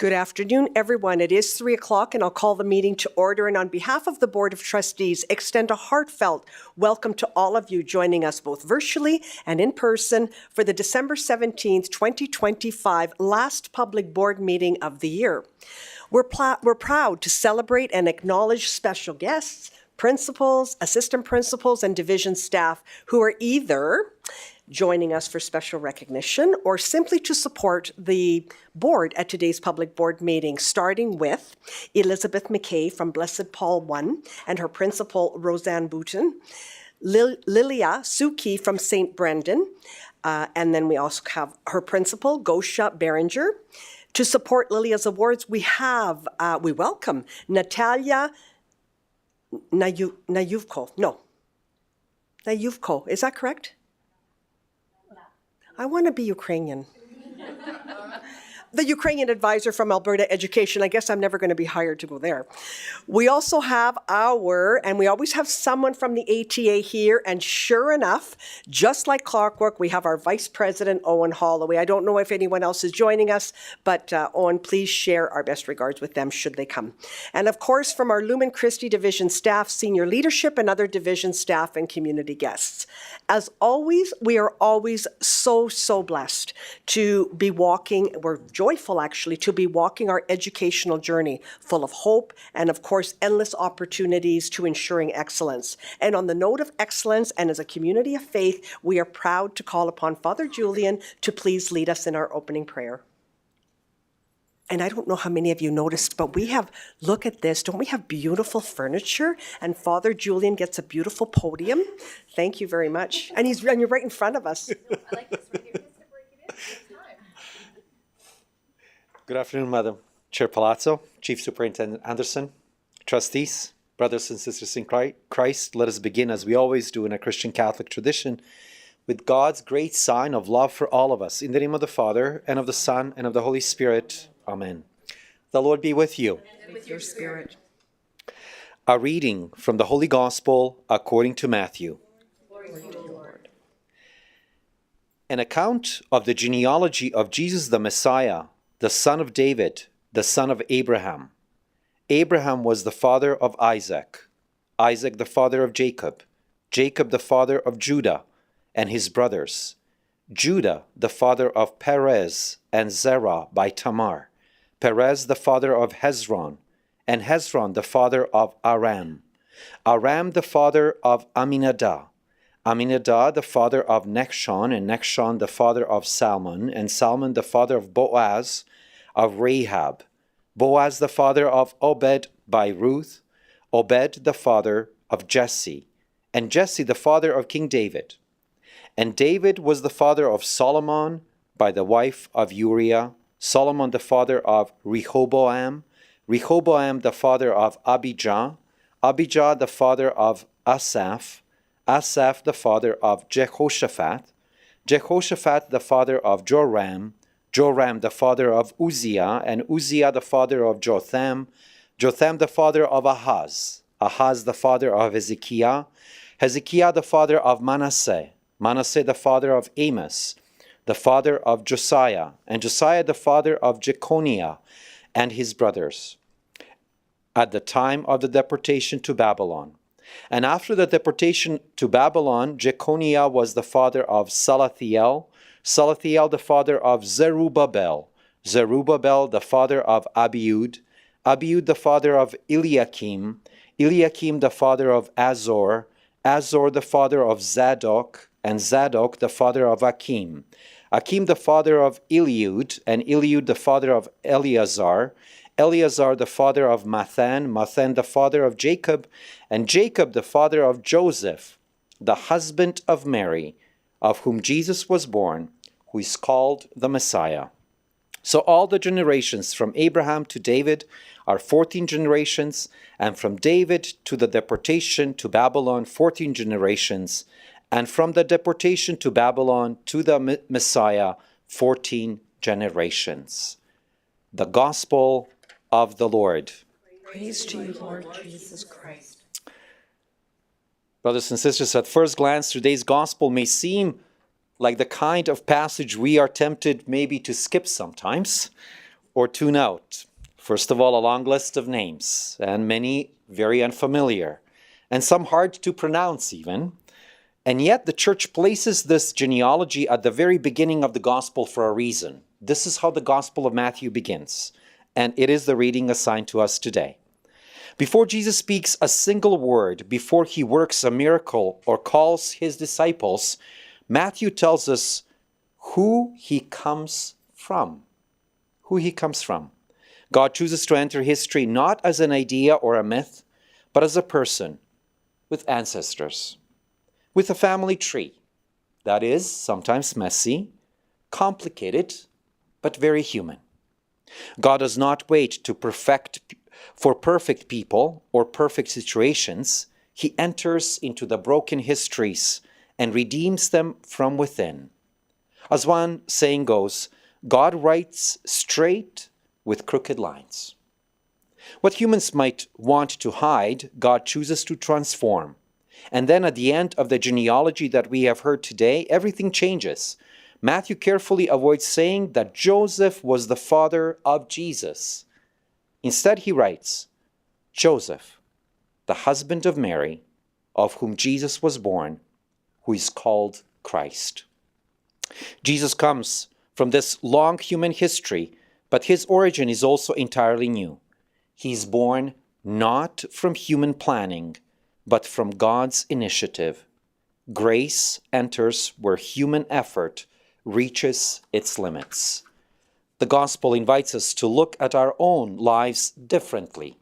Good afternoon, everyone. It is 3 o'clock, and I'll call the meeting to order. And on behalf of the Board of Trustees, extend a heartfelt welcome to all of you joining us both virtually and in person for the December 17th, 2025 last public board meeting of the year. We're proud to celebrate and acknowledge special guests, principals, assistant principals, and division staff who are either joining us for special recognition or simply to support the board at today's public board meeting, starting with Elizabeth McKay from Blessed Paul I and her principal, Roseanne Boutin, Lilia Suki from St. Brendan, and then we also have her principal, Gosha Berenger. To support Lilia's awards, we welcome Natalia Nayuvko. Nayuvko, is that correct? I want to be Ukrainian. The Ukrainian advisor from Alberta Education. I guess I'm never going to be hired to go there. We also have and we always have someone from the ATA here, and sure enough, just like clockwork, we have our Vice President, Owen Holloway. I don't know if anyone else is joining us, but Owen, please share our best regards with them should they come. And of course, from our Lumen Christi Division staff, senior leadership, and other division staff and community guests. As always, we are always so blessed to be walking, we're joyful actually, to be walking our educational journey full of hope and of course endless opportunities to ensuring excellence. And on the note of excellence and as a community of faith, we are proud to call upon Father Julian to please lead us in our opening prayer. And I don't know how many of you noticed, but look at this, don't we have beautiful furniture? And Father Julian gets a beautiful podium. Thank you very much. And you're right in front of us. I like this right here. Good afternoon, Madam Chair Palazzo, Chief Superintendent Anderson, Trustees, brothers and sisters in Christ. Let us begin, as we always do in a Christian Catholic tradition, with God's great sign of love for all of us. In the name of the Father, and of the Son, and of the Holy Spirit. Amen. The Lord be with you. And with your spirit. A reading from the Holy Gospel according to Matthew. Glory to you, Lord. An account of the genealogy of Jesus the Messiah, the son of David, the son of Abraham. Abraham was the father of Isaac, Isaac the father of Jacob, Jacob the father of Judah and his brothers, Judah the father of Perez and Zerah by Tamar, Perez the father of Hezron, and Hezron the father of Aram, Aram the father of Aminadab, Aminadab the father of Nechshon, and Nechshon the father of Salmon, and Salmon the father of Boaz, of Rahab, Boaz the father of Obed by Ruth, Obed the father of Jesse, and Jesse the father of King David. And David was the father of Solomon by the wife of Uriah, Solomon the father of Rehoboam, Rehoboam the father of Abijah, Abijah the father of Asaph, Asaph the father of Jehoshaphat, Jehoshaphat the father of Joram, Joram the father of Uzziah, and Uzziah the father of Jotham, Jotham the father of Ahaz, Ahaz the father of Hezekiah, Hezekiah the father of Manasseh, Manasseh the father of Amos, the father of Josiah, and Josiah the father of Jeconiah and his brothers, at the time of the deportation to Babylon. And after the deportation to Babylon, Jeconiah was the father of Salathiel, Salathiel the father of Zerubbabel, Zerubbabel the father of Abiud, Abiud the father of Eliakim, Eliakim the father of Azor, Azor the father of Zadok, and Zadok the father of Akim, Akim the father of Eliud, and Eliud the father of Eleazar, Eleazar the father of Mathan, Mathan the father of Jacob, and Jacob the father of Joseph, the husband of Mary, of whom Jesus was born, who is called the Messiah. So all the generations from Abraham to David are 14 generations, and from David to the deportation to Babylon, 14 generations, and from the deportation to Babylon to the Messiah, 14 generations. The Gospel of the Lord. Praise to you, Lord Jesus Christ. Brothers and sisters, at first glance, today's Gospel may seem like the kind of passage we are tempted maybe to skip sometimes, or tune out. First of all, a long list of names, and many very unfamiliar, and some hard to pronounce even. And yet the church places this genealogy at the very beginning of the gospel for a reason. This is how the Gospel of Matthew begins, and it is the reading assigned to us today. Before Jesus speaks a single word, before he works a miracle or calls his disciples, Matthew tells us who he comes from. Who he comes from. God chooses to enter history not as an idea or a myth, but as a person with ancestors, with a family tree that is sometimes messy, complicated, but very human. God does not wait for perfect people or perfect situations. He enters into the broken histories and redeems them from within. As one saying goes, God writes straight with crooked lines. What humans might want to hide, God chooses to transform. And then at the end of the genealogy that we have heard today, everything changes. Matthew carefully avoids saying that Joseph was the father of Jesus. Instead, he writes, Joseph, the husband of Mary, of whom Jesus was born, who is called Christ. Jesus comes from this long human history, but his origin is also entirely new. He is born not from human planning, but from God's initiative. Grace enters where human effort reaches its limits. The gospel invites us to look at our own lives differently.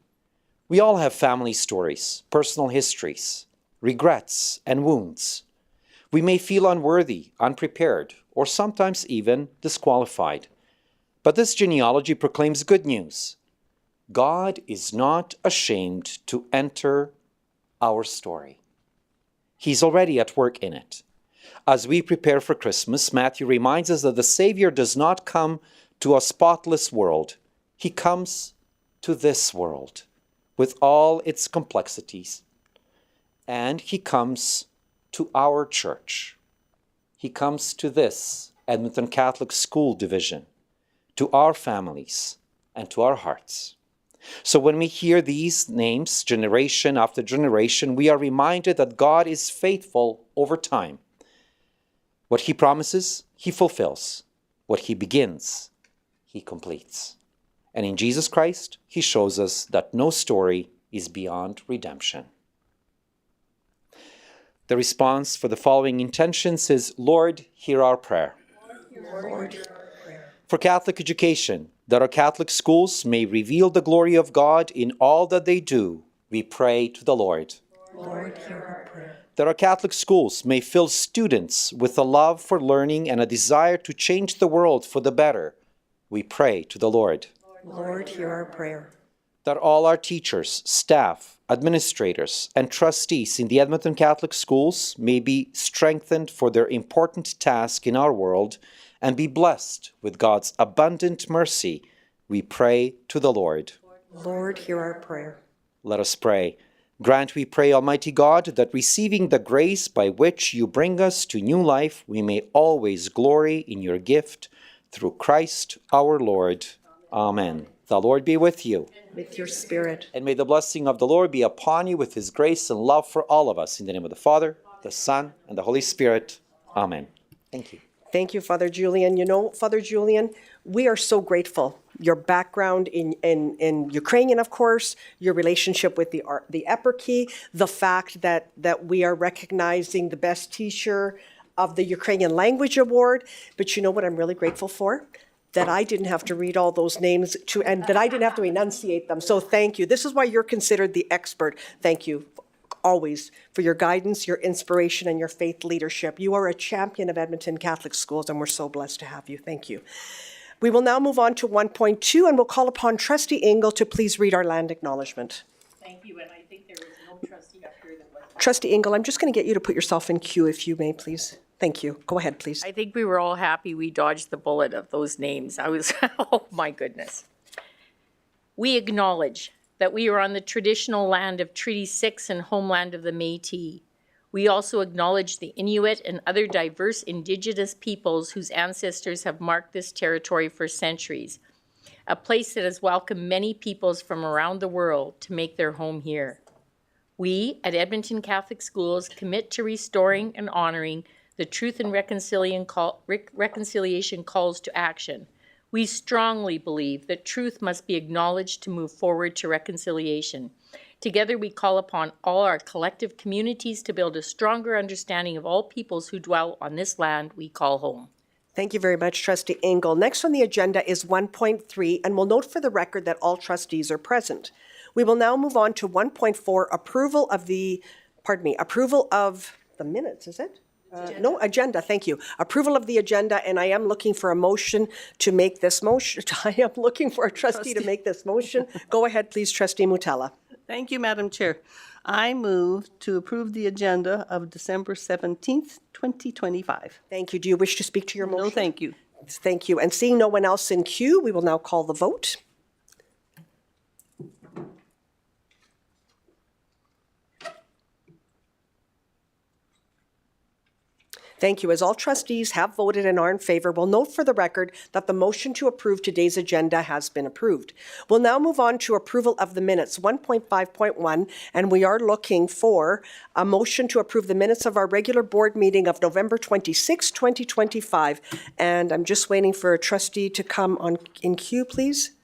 We all have family stories, personal histories, regrets, and wounds. We may feel unworthy, unprepared, or sometimes even disqualified. But this genealogy proclaims good news. God is not ashamed to enter our story. He's already at work in it. As we prepare for Christmas, Matthew reminds us that the Savior does not come to a spotless world. He comes to this world with all its complexities. And he comes to our church. He comes to this Edmonton Catholic School Division, to our families, and to our hearts. So when we hear these names, generation after generation, we are reminded that God is faithful over time. What he promises, he fulfills. What he begins, he completes. And in Jesus Christ, he shows us that no story is beyond redemption. The response for the following intentions is, Lord, hear our prayer. Lord, hear our prayer. For Catholic education, that our Catholic schools may reveal the glory of God in all that they do, we pray to the Lord. Lord, hear our prayer. That our Catholic schools may fill students with a love for learning and a desire to change the world for the better, we pray to the Lord. Lord, hear our prayer. That all our teachers, staff, administrators, and trustees in the Edmonton Catholic schools may be strengthened for their important task in our world and be blessed with God's abundant mercy, we pray to the Lord. Lord, hear our prayer. Let us pray. Grant, we pray, Almighty God, that receiving the grace by which you bring us to new life, we may always glory in your gift, through Christ our Lord. Amen. The Lord be with you. With your spirit. And may the blessing of the Lord be upon you with his grace and love for all of us. In the name of the Father, the Son, and the Holy Spirit. Amen. Thank you. Thank you, Father Julian. You know, Father Julian, we are so grateful. Your background in Ukrainian, of course, your relationship with the eparchy, the fact that we are recognizing the best teacher of the Ukrainian Language Award. But you know what I'm really grateful for? That I didn't have to read all those names and that I didn't have to enunciate them. So thank you. This is why you're considered the expert. Thank you always for your guidance, your inspiration, and your faith leadership. You are a champion of Edmonton Catholic Schools, and we're so blessed to have you. Thank you. We will now move on to 1.2, and we'll call upon Trustee Ingle to please read our land acknowledgement. Thank you, and I think there was no trustee up here that wasn't. Trustee Ingle, I'm just going to get you to put yourself in queue, if you may, please. Thank you. Go ahead, please. I think we were all happy we dodged the bullet of those names. I was, oh my goodness. We acknowledge that we are on the traditional land of Treaty 6 and homeland of the Métis. We also acknowledge the Inuit and other diverse Indigenous peoples whose ancestors have marked this territory for centuries. a place that has welcomed many peoples from around the world to make their home here. We at Edmonton Catholic Schools commit to restoring and honoring the Truth and Reconciliation calls to action. We strongly believe that truth must be acknowledged to move forward to reconciliation. Together, we call upon all our collective communities to build a stronger understanding of all peoples who dwell on this land we call home. Thank you very much, Trustee Engel. Next on the agenda is 1.3, and we'll note for the record that all trustees are present. We will now move on to 1.4, approval of the minutes, is it? Agenda, thank you. Approval of the agenda, and I am looking for a motion to make this motion. I am looking for a trustee to make this motion. Go ahead, please, Trustee Mutala. Thank you, Madam Chair. I move to approve the agenda of December 17th, 2025. Thank you. Do you wish to speak to your motion? No, thank you. Thank you. And seeing no one else in queue, we will now call the vote. Thank you. As all trustees have voted and are in favor, we'll note for the record that the motion to approve today's agenda has been approved. We'll now move on to approval of the minutes, 1.5.1, and we are looking for a motion to approve the minutes of our regular board meeting of November 26, 2025. And I'm just waiting for a trustee to come on in queue, please.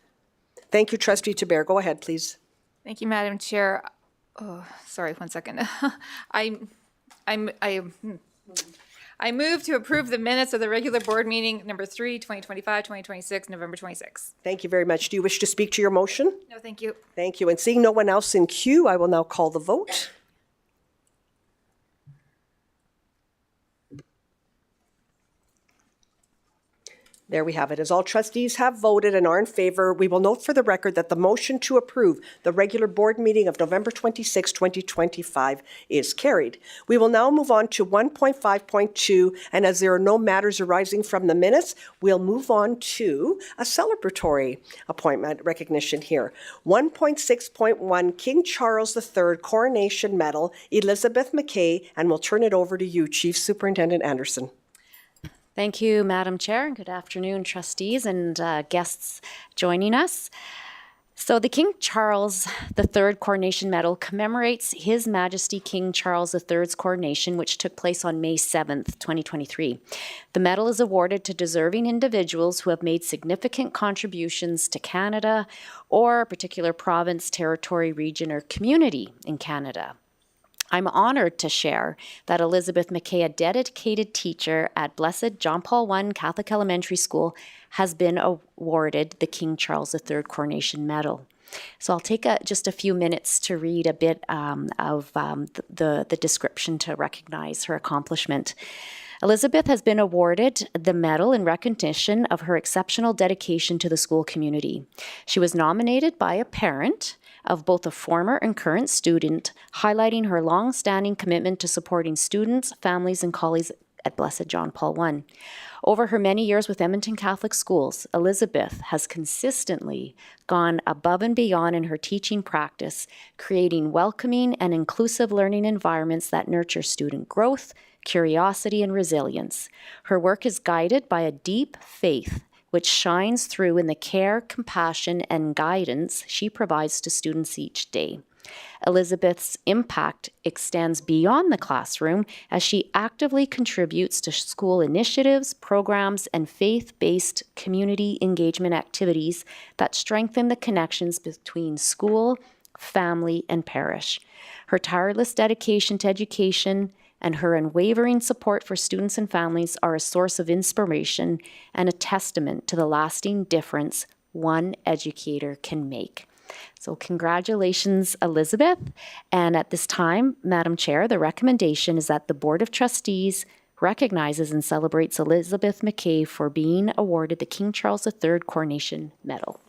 Thank you, Trustee Taber. Go ahead, please. Thank you, Madam Chair. Oh, sorry, 1 second. I move to approve the minutes of the regular board meeting number 3, 2025, 2026, November 26. Thank you very much. Do you wish to speak to your motion? No, thank you. Thank you. And seeing no one else in queue, I will now call the vote. There we have it. As all trustees have voted and are in favor, we will note for the record that the motion to approve the regular board meeting of November 26, 2025 is carried. We will now move on to 1.5.2, and as there are no matters arising from the minutes, we'll move on to a celebratory appointment recognition here. 1.6.1, King Charles III Coronation Medal, Elizabeth McKay, and we'll turn it over to you, Chief Superintendent Anderson. Thank you, Madam Chair, and good afternoon, trustees and guests joining us. So the King Charles III Coronation Medal commemorates His Majesty King Charles III's coronation, which took place on May 7th, 2023. The medal is awarded to deserving individuals who have made significant contributions to Canada or a particular province, territory, region, or community in Canada. I'm honored to share that Elizabeth McKay, a dedicated teacher at Blessed John Paul I Catholic Elementary School, has been awarded the King Charles III Coronation Medal. So I'll take just a few minutes to read a bit of the description to recognize her accomplishment. Elizabeth has been awarded the medal in recognition of her exceptional dedication to the school community. She was nominated by a parent of both a former and current student, highlighting her long-standing commitment to supporting students, families, and colleagues at Blessed John Paul I. Over her many years with Edmonton Catholic Schools, Elizabeth has consistently gone above and beyond in her teaching practice, creating welcoming and inclusive learning environments that nurture student growth, curiosity, and resilience. Her work is guided by a deep faith which shines through in the care, compassion, and guidance she provides to students each day. Elizabeth's impact extends beyond the classroom as she actively contributes to school initiatives, programs, and faith-based community engagement activities that strengthen the connections between school, family, and parish. Her tireless dedication to education and her unwavering support for students and families are a source of inspiration and a testament to the lasting difference one educator can make. So congratulations, Elizabeth. And at this time, Madam Chair, the recommendation is that the Board of Trustees recognizes and celebrates Elizabeth McKay for being awarded the King Charles III Coronation Medal.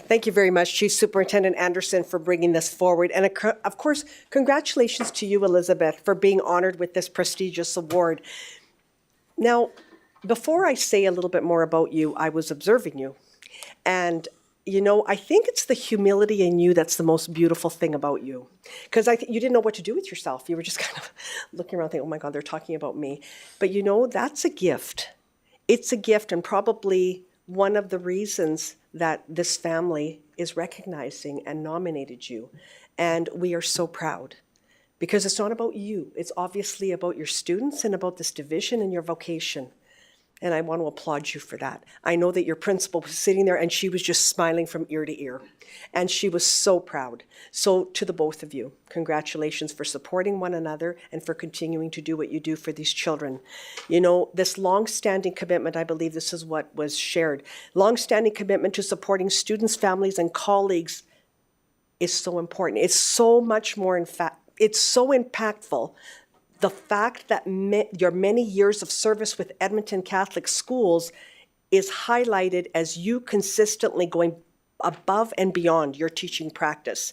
Thank you very much, Chief Superintendent Anderson, for bringing this forward. And of course, congratulations to you, Elizabeth, for being honored with this prestigious award. Now, before I say a little bit more about you, I was observing you. And you know, I think it's the humility in you that's the most beautiful thing about you. Because you didn't know what to do with yourself. You were just kind of looking around thinking, oh my God, they're talking about me. But you know, that's a gift. It's a gift, and probably one of the reasons that this family is recognizing and nominated you. And we are so proud. Because it's not about you. It's obviously about your students and about this division and your vocation. And I want to applaud you for that. I know that your principal was sitting there and she was just smiling from ear to ear. And she was so proud. So to the both of you, congratulations for supporting one another and for continuing to do what you do for these children. You know, this long-standing commitment, I believe this is what was shared, long-standing commitment to supporting students, families, and colleagues is so important. It's so much more, in fact, it's so impactful. The fact that your many years of service with Edmonton Catholic schools is highlighted as you consistently going above and beyond your teaching practice.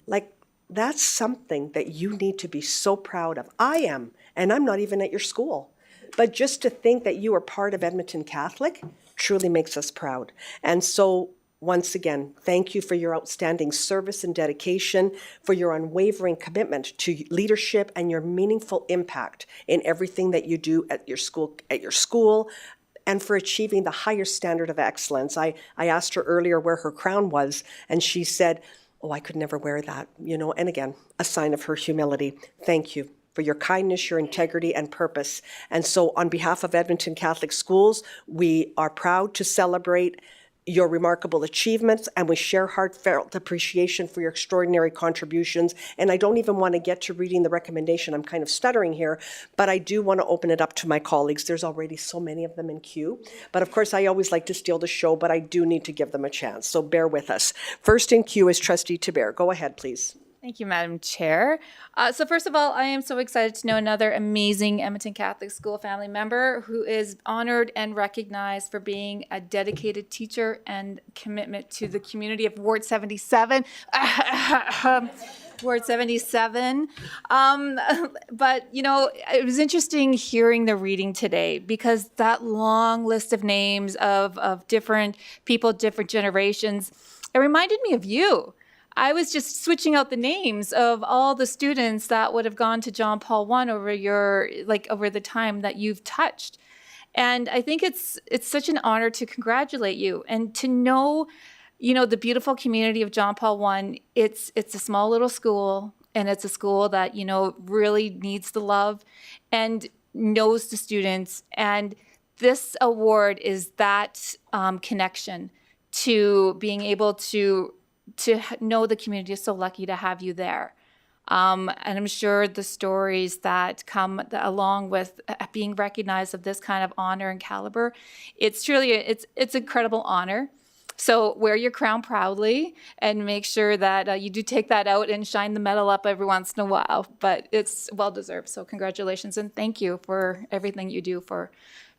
Like, that's something that you need to be so proud of. I am, and I'm not even at your school. But just to think that you are part of Edmonton Catholic truly makes us proud. And so, once again, thank you for your outstanding service and dedication, for your unwavering commitment to leadership and your meaningful impact in everything that you do at your school, and for achieving the higher standard of excellence. I asked her earlier where her crown was, and she said, oh, I could never wear that, you know, and again, a sign of her humility. Thank you for your kindness, your integrity, and purpose. And so on behalf of Edmonton Catholic Schools, we are proud to celebrate your remarkable achievements, and we share heartfelt appreciation for your extraordinary contributions. And I don't even want to get to reading the recommendation. I'm kind of stuttering here, but I do want to open it up to my colleagues. There's already so many of them in queue. But of course, I always like to steal the show, but I do need to give them a chance. So bear with us. First in queue is Trustee Tiber. Go ahead, please. Thank you, Madam Chair. So first of all, I am so excited to know another amazing Edmonton Catholic School family member who is honored and recognized for being a dedicated teacher and commitment to the community of Ward 77. Ward 77. But, you know, it was interesting hearing the reading today because that long list of names of different people, different generations, it reminded me of you. I was just switching out the names of all the students that would have gone to John Paul I over the time that you've touched. And I think it's such an honor to congratulate you and to know, you know, the beautiful community of John Paul I. It's a small little school, and it's a school that, you know, really needs the love and knows the students. And this award is that connection to being able to know the community is so lucky to have you there. And I'm sure the stories that come along with being recognized of this kind of honor and caliber, it's truly, it's incredible honor. So wear your crown proudly and make sure that you do take that out and shine the medal up every once in a while, but it's well-deserved. So congratulations and thank you for everything you do for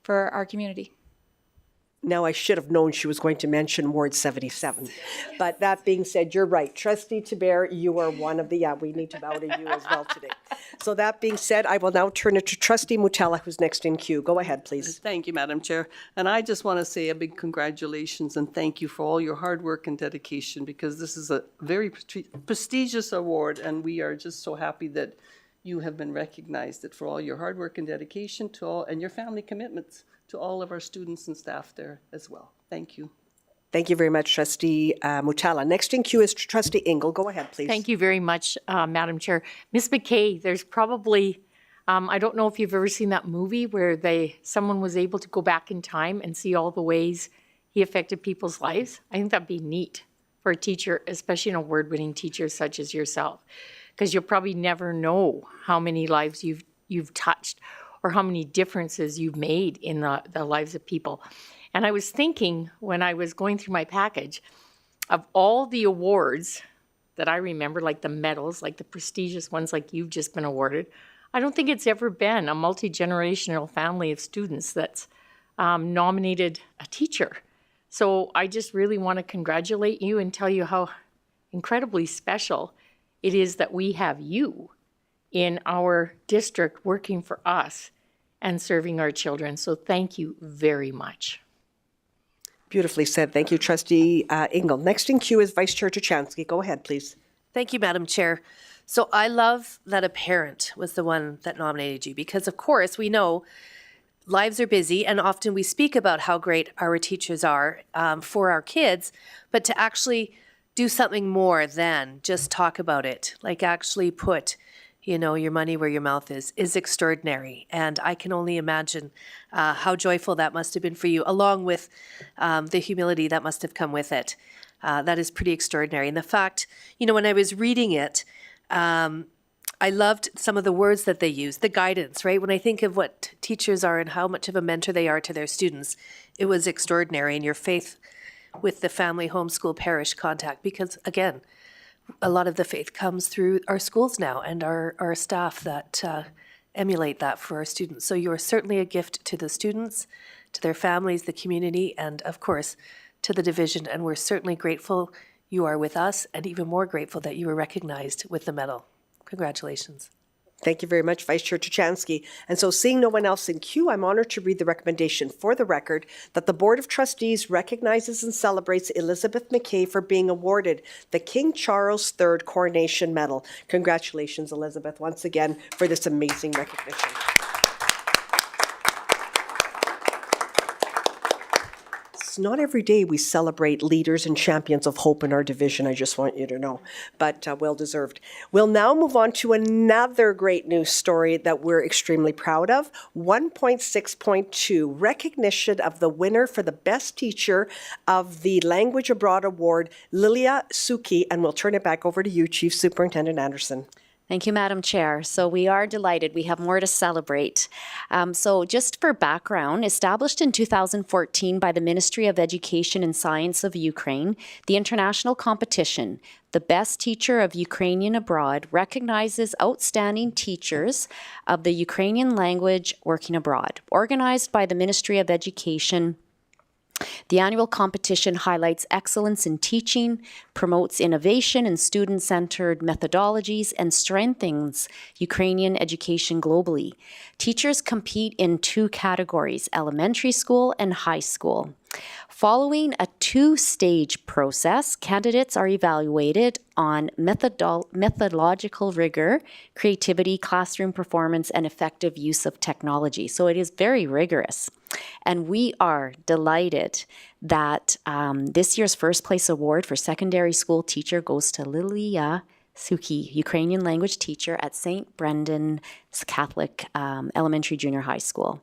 our community. Now, I should have known she was going to mention Ward 77. But that being said, you're right. Trustee Tiber, you are one of the, we need to bow to you as well today. So that being said, I will now turn it to Trustee Mutala, who's next in queue. Go ahead, please. Thank you, Madam Chair. And I just want to say a big congratulations and thank you for all your hard work and dedication, because this is a very prestigious award, and we are just so happy that you have been recognized for all your hard work and dedication to all, and your family commitments to all of our students and staff there as well. Thank you. Thank you very much, Trustee Mutala. Next in queue is Trustee Ingle. Go ahead, please. Thank you very much, Madam Chair. Ms. McKay, there's probably, I don't know if you've ever seen that movie where someone was able to go back in time and see all the ways he affected people's lives. I think that'd be neat for a teacher, especially an award-winning teacher such as yourself, because you'll probably never know how many lives you've touched or how many differences you've made in the lives of people. And I was thinking when I was going through my package of all the awards that I remember, like the medals, like the prestigious ones like you've just been awarded, I don't think it's ever been a multi-generational family of students that's nominated a teacher. So I just really want to congratulate you and tell you how incredibly special it is that we have you in our district working for us and serving our children. So thank you very much. Beautifully said. Thank you, Trustee Engel. Next in queue is Vice Chair Tuchansky. Go ahead, please. Thank you, Madam Chair. So I love that a parent was the one that nominated you because, of course, we know lives are busy and often we speak about how great our teachers are for our kids, but to actually do something more than just talk about it, like actually put, your money where your mouth is extraordinary. And I can only imagine how joyful that must have been for you, along with the humility that must have come with it. That is pretty extraordinary. And the fact, when I was reading it, I loved some of the words that they used, the guidance, right? When I think of what teachers are and how much of a mentor they are to their students, it was extraordinary. And your faith with the family, homeschool, parish contact, because again, a lot of the faith comes through our schools now and our staff that emulate that for our students. So you are certainly a gift to the students, to their families, the community, and of course, to the division. And we're certainly grateful you are with us and even more grateful that you were recognized with the medal. Congratulations. Thank you very much, Vice Chair Tuchansky. And so seeing no one else in queue, I'm honored to read the recommendation for the record that the Board of Trustees recognizes and celebrates Elizabeth McKay for being awarded the King Charles III Coronation Medal. Congratulations, Elizabeth, once again for this amazing recognition. It's not every day we celebrate leaders and champions of hope in our division, I just want you to know, but well deserved. We'll now move on to another great news story that we're extremely proud of. 1.6.2, recognition of the winner for the best teacher of the Language Abroad Award, Lilia Suki, and we'll turn it back over to you, Chief Superintendent Anderson. Thank you, Madam Chair. So we are delighted. We have more to celebrate. So just for background, established in 2014 by the Ministry of Education and Science of Ukraine, the international competition, The Best Teacher of Ukrainian Abroad, recognizes outstanding teachers of the Ukrainian language working abroad. Organized by the Ministry of Education, the annual competition highlights excellence in teaching, promotes innovation and student-centered methodologies, and strengthens Ukrainian education globally. Teachers compete in two categories, elementary school and high school. Following a two-stage process, candidates are evaluated on methodological rigor, creativity, classroom performance, and effective use of technology. So it is very rigorous. And we are delighted that this year's first place award for secondary school teacher goes to Lilia Suki, Ukrainian language teacher at St. Brendan's Catholic Elementary Junior High School.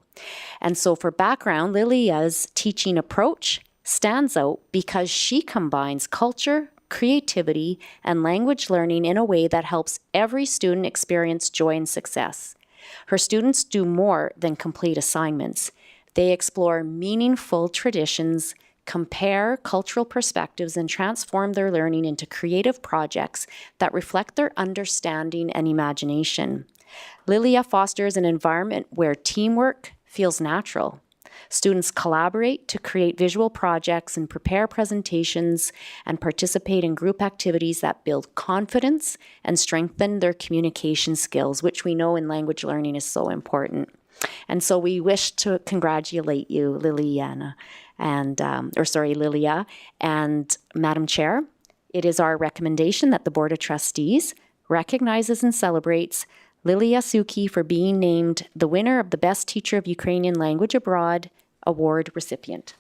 And so for background, Lilia's teaching approach stands out because she combines culture, creativity, and language learning in a way that helps every student experience joy and success. Her students do more than complete assignments. They explore meaningful traditions, compare cultural perspectives, and transform their learning into creative projects that reflect their understanding and imagination. Lilia fosters an environment where teamwork feels natural. Students collaborate to create visual projects and prepare presentations and participate in group activities that build confidence and strengthen their communication skills, which we know in language learning is so important. And so we wish to congratulate you, Lilia, and Madam Chair. It is our recommendation that the Board of Trustees recognizes and celebrates Lilia Suki for being named the winner of the Best Teacher of Ukrainian Language Abroad Award recipient.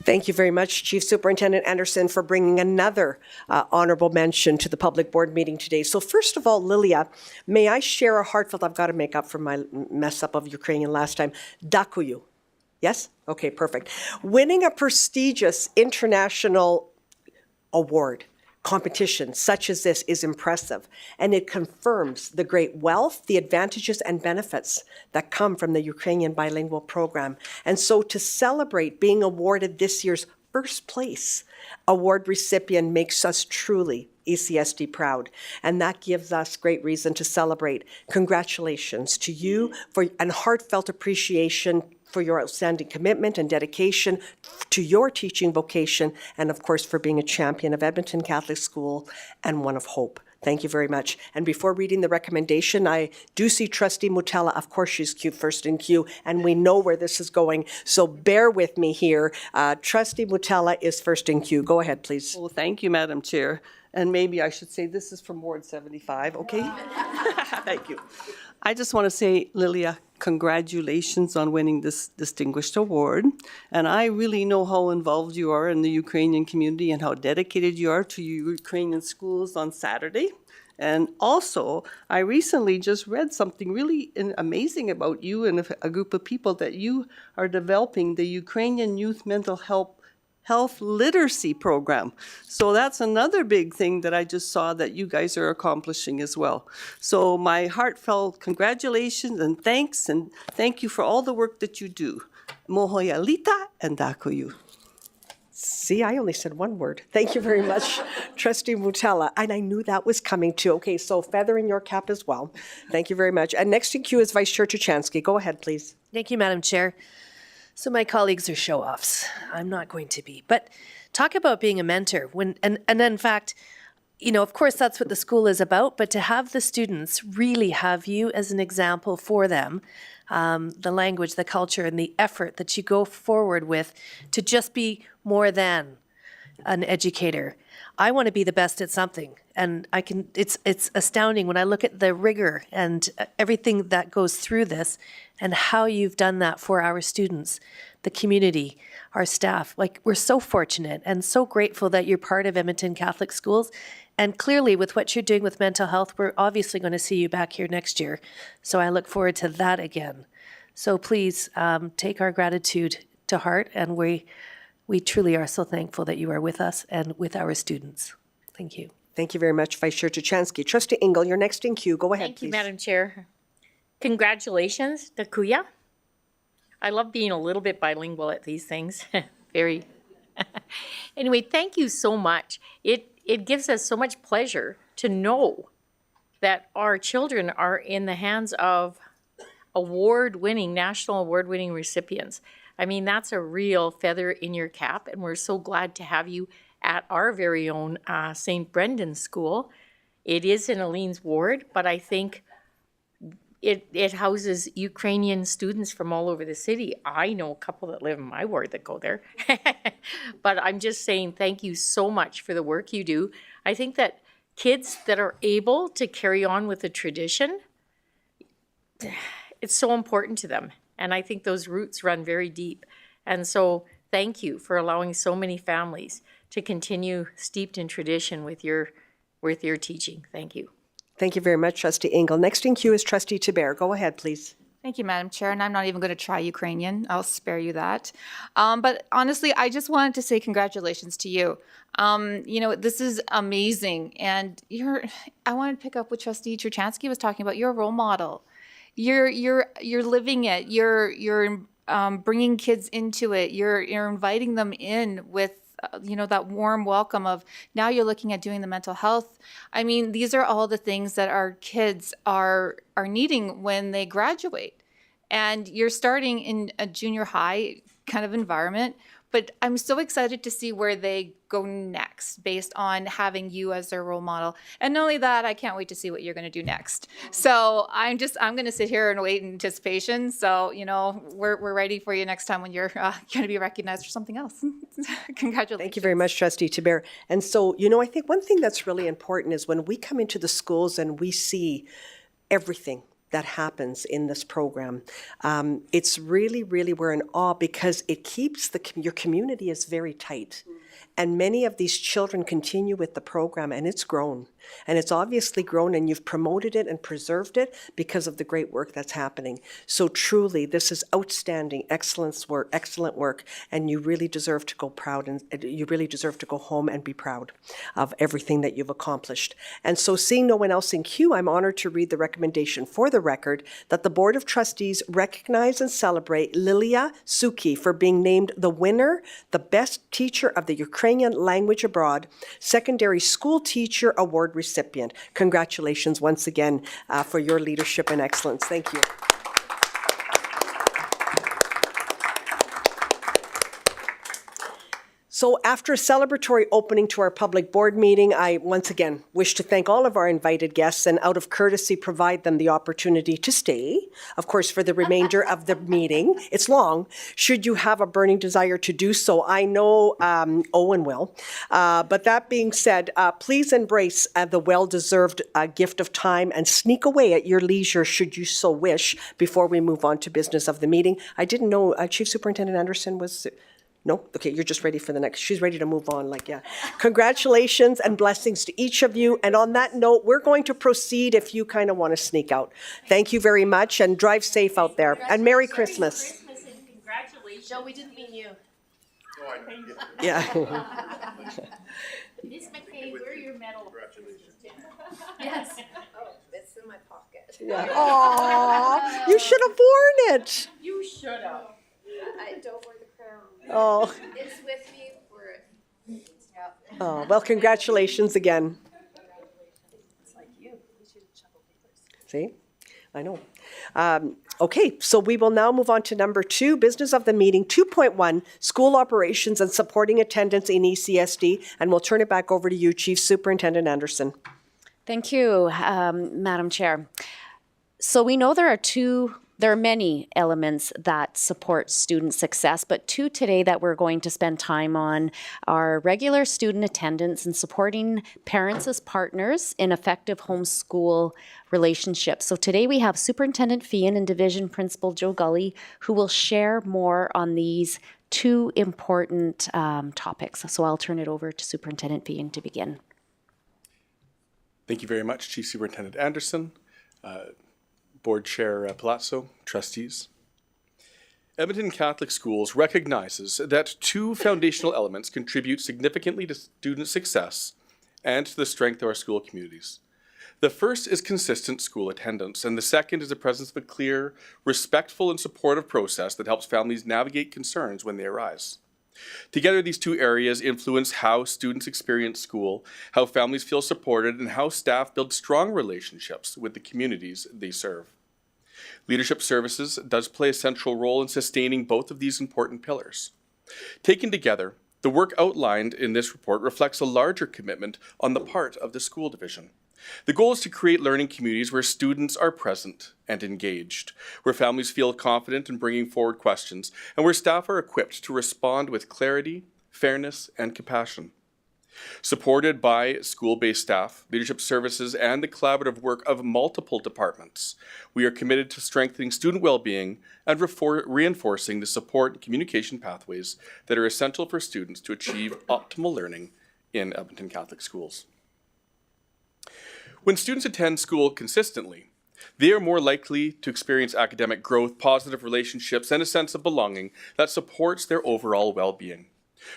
Thank you very much, Chief Superintendent Anderson, for bringing another honorable mention to the public board meeting today. So first of all, Lilia, may I share a heartfelt, I've got to make up for my mess up of Ukrainian last time, Dakuyu. Yes? Okay, perfect. Winning a prestigious international award, competition such as this is impressive, and it confirms the great wealth, the advantages and benefits that come from the Ukrainian bilingual program. And so to celebrate being awarded this year's first place award recipient makes us truly ECSD proud, and that gives us great reason to celebrate. Congratulations to you and heartfelt appreciation for your outstanding commitment and dedication to your teaching vocation, and of course for being a champion of Edmonton Catholic School and one of hope. Thank you very much. And before reading the recommendation, I do see Trustee Mutella. Of course, she's first in queue, and we know where this is going. So bear with me here. Trustee Mutella is first in queue. Go ahead, please. Well, thank you, Madam Chair. And maybe I should say this is from Ward 75, okay? Thank you. I just want to say, Lilia, congratulations on winning this distinguished award. And I really know how involved you are in the Ukrainian community and how dedicated you are to your Ukrainian schools on Saturday. And also, I recently just read something really amazing about you and a group of people that you are developing the Ukrainian Youth Mental Health Literacy Program. So that's another big thing that I just saw that you guys are accomplishing as well. So my heartfelt congratulations and thank you for all the work that you do. Mohoyalita and Dakoyu. See, I only said one word. Thank you very much, Trustee Mutella. And I knew that was coming too. Okay, so feather in your cap as well. Thank you very much. And next in queue is Vice Chair Tuchansky. Go ahead, please. Thank you, Madam Chair. So my colleagues are show-offs. I'm not going to be. But talk about being a mentor. And in fact, of course, that's what the school is about, but to have the students really have you as an example for them, the language, the culture, and the effort that you go forward with to just be more than an educator. I want to be the best at something. And it's astounding when I look at the rigor and everything that goes through this and how you've done that for our students, the community, our staff. Like, we're so fortunate and so grateful that you're part of Edmonton Catholic Schools. And clearly, with what you're doing with mental health, we're obviously going to see you back here next year. So I look forward to that again. So please take our gratitude to heart, and we truly are so thankful that you are with us and with our students. Thank you. Thank you very much, Vice Chair Tuchansky. Trustee Ingle, you're next in queue. Go ahead, Thank please. you, Madam Chair. Congratulations, Dakuya. I love being a little bit bilingual at these things. Very. Anyway, thank you so much. It gives us so much pleasure to know that our children are in the hands of national award-winning recipients. I mean, that's a real feather in your cap, and we're so glad to have you at our very own St. Brendan's School. It is in Aline's ward, but I think it houses Ukrainian students from all over the city. I know a couple that live in my ward that go there. But I'm just saying thank you so much for the work you do. I think that kids that are able to carry on with the tradition, it's so important to them. And I think those roots run very deep. And so thank you for allowing so many families to continue steeped in tradition with your teaching. Thank you. Thank you very much, Trustee Ingle. Next in queue is Trustee Tiber. Go ahead, please. Thank you, Madam Chair, and I'm not even going to try Ukrainian. I'll spare you that. But honestly, I just wanted to say congratulations to you. This is amazing, and I wanted to pick up what Trustee Truchansky was talking about. You're a role model. You're living it. You're bringing kids into it. You're inviting them in with that warm welcome of now you're looking at doing the mental health. I mean, these are all the things that our kids are needing when they graduate. And you're starting in a junior high kind of environment, but I'm so excited to see where they go next based on having you as their role model. And not only that, I can't wait to see what you're going to do next. So I'm going to sit here and wait in anticipation. So, we're ready for you next time when you're going to be recognized for something else. Congratulations. Thank you very much, Trustee Tiber. And so, I think one thing that's really important is when we come into the schools and we see everything that happens in this program. It's really, really, we're in awe because it keeps your community is very tight. And many of these children continue with the program, and it's grown. And it's obviously grown, and you've promoted it and preserved it because of the great work that's happening. So truly, this is outstanding, excellent work, and you really deserve to go proud, and you really deserve to go home and be proud of everything that you've accomplished. And so seeing no one else in queue, I'm honored to read the recommendation for the record that the Board of Trustees recognize and celebrate Lilia Suki for being named the winner, the best teacher of the Ukrainian language abroad, secondary school teacher award recipient. Congratulations once again for your leadership and excellence. Thank you. So after a celebratory opening to our public board meeting, I once again wish to thank all of our invited guests and out of courtesy provide them the opportunity to stay, of course, for the remainder of the meeting. It's long. Should you have a burning desire to do so, I know Owen will. But that being said, please embrace the well-deserved gift of time and sneak away at your leisure should you so wish before we move on to business of the meeting. I didn't know Chief Superintendent Anderson was... No? Okay, you're just ready for the next. She's ready to move on, like, yeah. Congratulations and blessings to each of you. And on that note, we're going to proceed if you kind of want to sneak out. Thank you very much and drive safe out there. And Merry Christmas. Congratulations. Joe, we didn't mean you. Yeah. Miss McKay, where are your medal? Congratulations. Yes. It's in my pocket. Yeah. Aw, you should have worn it. You should have. I don't wear the crown. Oh. It's with me for, yeah. Oh, well, congratulations again. It's like you. We should shuffle papers. See? I know. Okay, so we will now move on to number 2, business of the meeting, 2.1, school operations and supporting attendance in ECSD. And we'll turn it back over to you, Chief Superintendent Anderson. Thank you, Madam Chair. So we know there are many elements that support student success, but 2 today that we're going to spend time on are regular student attendance and supporting parents as partners in effective homeschool relationships. So today we have Superintendent Fian and Division Principal Joe Gully, who will share more on these 2 important topics. So I'll turn it over to Superintendent Fian to begin. Thank you very much, Chief Superintendent Anderson, Board Chair Palazzo, trustees. Edmonton Catholic Schools recognizes that 2 foundational elements contribute significantly to student success and to the strength of our school communities. The first is consistent school attendance, and the second is the presence of a clear, respectful, and supportive process that helps families navigate concerns when they arise. Together, these 2 areas influence how students experience school, how families feel supported, and how staff build strong relationships with the communities they serve. Leadership Services does play a central role in sustaining both of these important pillars. Taken together, the work outlined in this report reflects a larger commitment on the part of the school division. The goal is to create learning communities where students are present and engaged, where families feel confident in bringing forward questions, and where staff are equipped to respond with clarity, fairness, and compassion. Supported by school-based staff, leadership services, and the collaborative work of multiple departments, we are committed to strengthening student well-being and reinforcing the support and communication pathways that are essential for students to achieve optimal learning in Edmonton Catholic Schools. When students attend school consistently, they are more likely to experience academic growth, positive relationships, and a sense of belonging that supports their overall well-being.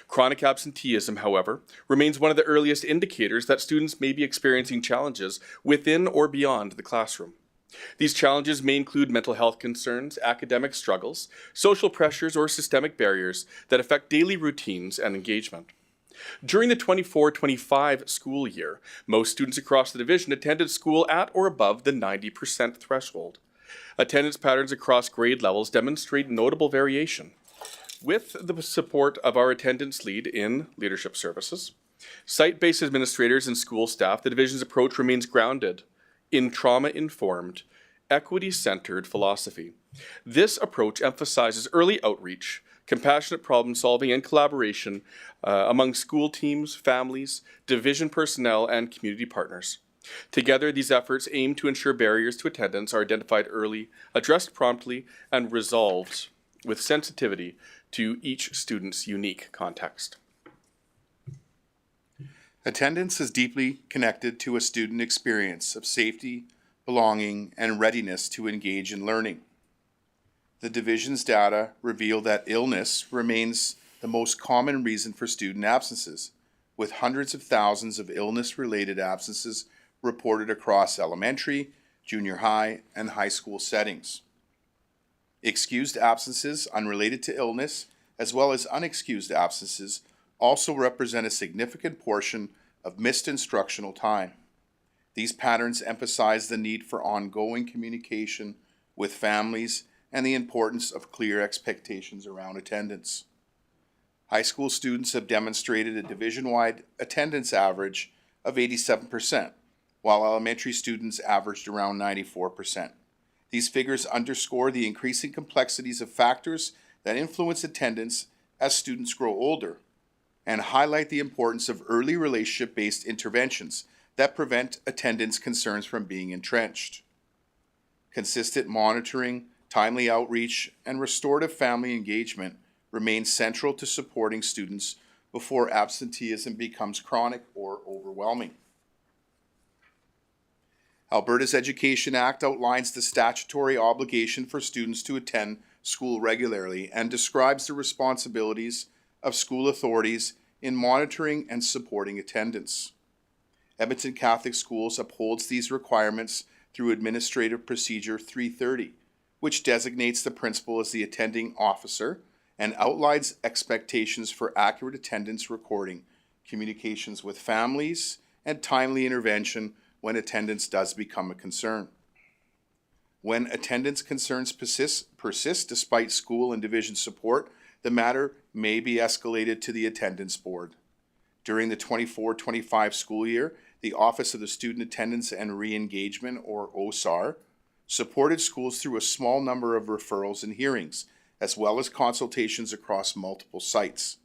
Chronic absenteeism, however, remains one of the earliest indicators that students may be experiencing challenges within or beyond the classroom. These challenges may include mental health concerns, academic struggles, social pressures, or systemic barriers that affect daily routines and engagement. During the 24-25 school year, most students across the division attended school at or above the 90% threshold. Attendance patterns across grade levels demonstrate notable variation. With the support of our attendance lead in Leadership Services, site-based administrators and school staff, the division's approach remains grounded in trauma-informed, equity-centered philosophy. This approach emphasizes early outreach, compassionate problem solving, and collaboration among school teams, families, division personnel, and community partners. Together, these efforts aim to ensure barriers to attendance are identified early, addressed promptly, and resolved with sensitivity to each student's unique context. Attendance is deeply connected to a student experience of safety, belonging, and readiness to engage in learning. The division's data reveal that illness remains the most common reason for student absences, with hundreds of thousands of illness-related absences reported across elementary, junior high, and high school settings. Excused absences unrelated to illness, as well as unexcused absences, also represent a significant portion of missed instructional time. These patterns emphasize the need for ongoing communication with families and the importance of clear expectations around attendance. High school students have demonstrated a division-wide attendance average of 87%, while elementary students averaged around 94%. These figures underscore the increasing complexities of factors that influence attendance as students grow older, and highlight the importance of early relationship-based interventions that prevent attendance concerns from being entrenched. Consistent monitoring, timely outreach, and restorative family engagement remain central to supporting students before absenteeism becomes chronic or overwhelming. Alberta's Education Act outlines the statutory obligation for students to attend school regularly and describes the responsibilities of school authorities in monitoring and supporting attendance. Edmonton Catholic Schools upholds these requirements through Administrative Procedure 330, which designates the principal as the attending officer and outlines expectations for accurate attendance recording, communications with families, and timely intervention when attendance does become a concern. When attendance concerns persist despite school and division support, the matter may be escalated to the attendance board. During the 24-25 school year, the Office of the Student Attendance and Re-Engagement, or OSAR, supported schools through a small number of referrals and hearings, as well as consultations across multiple sites.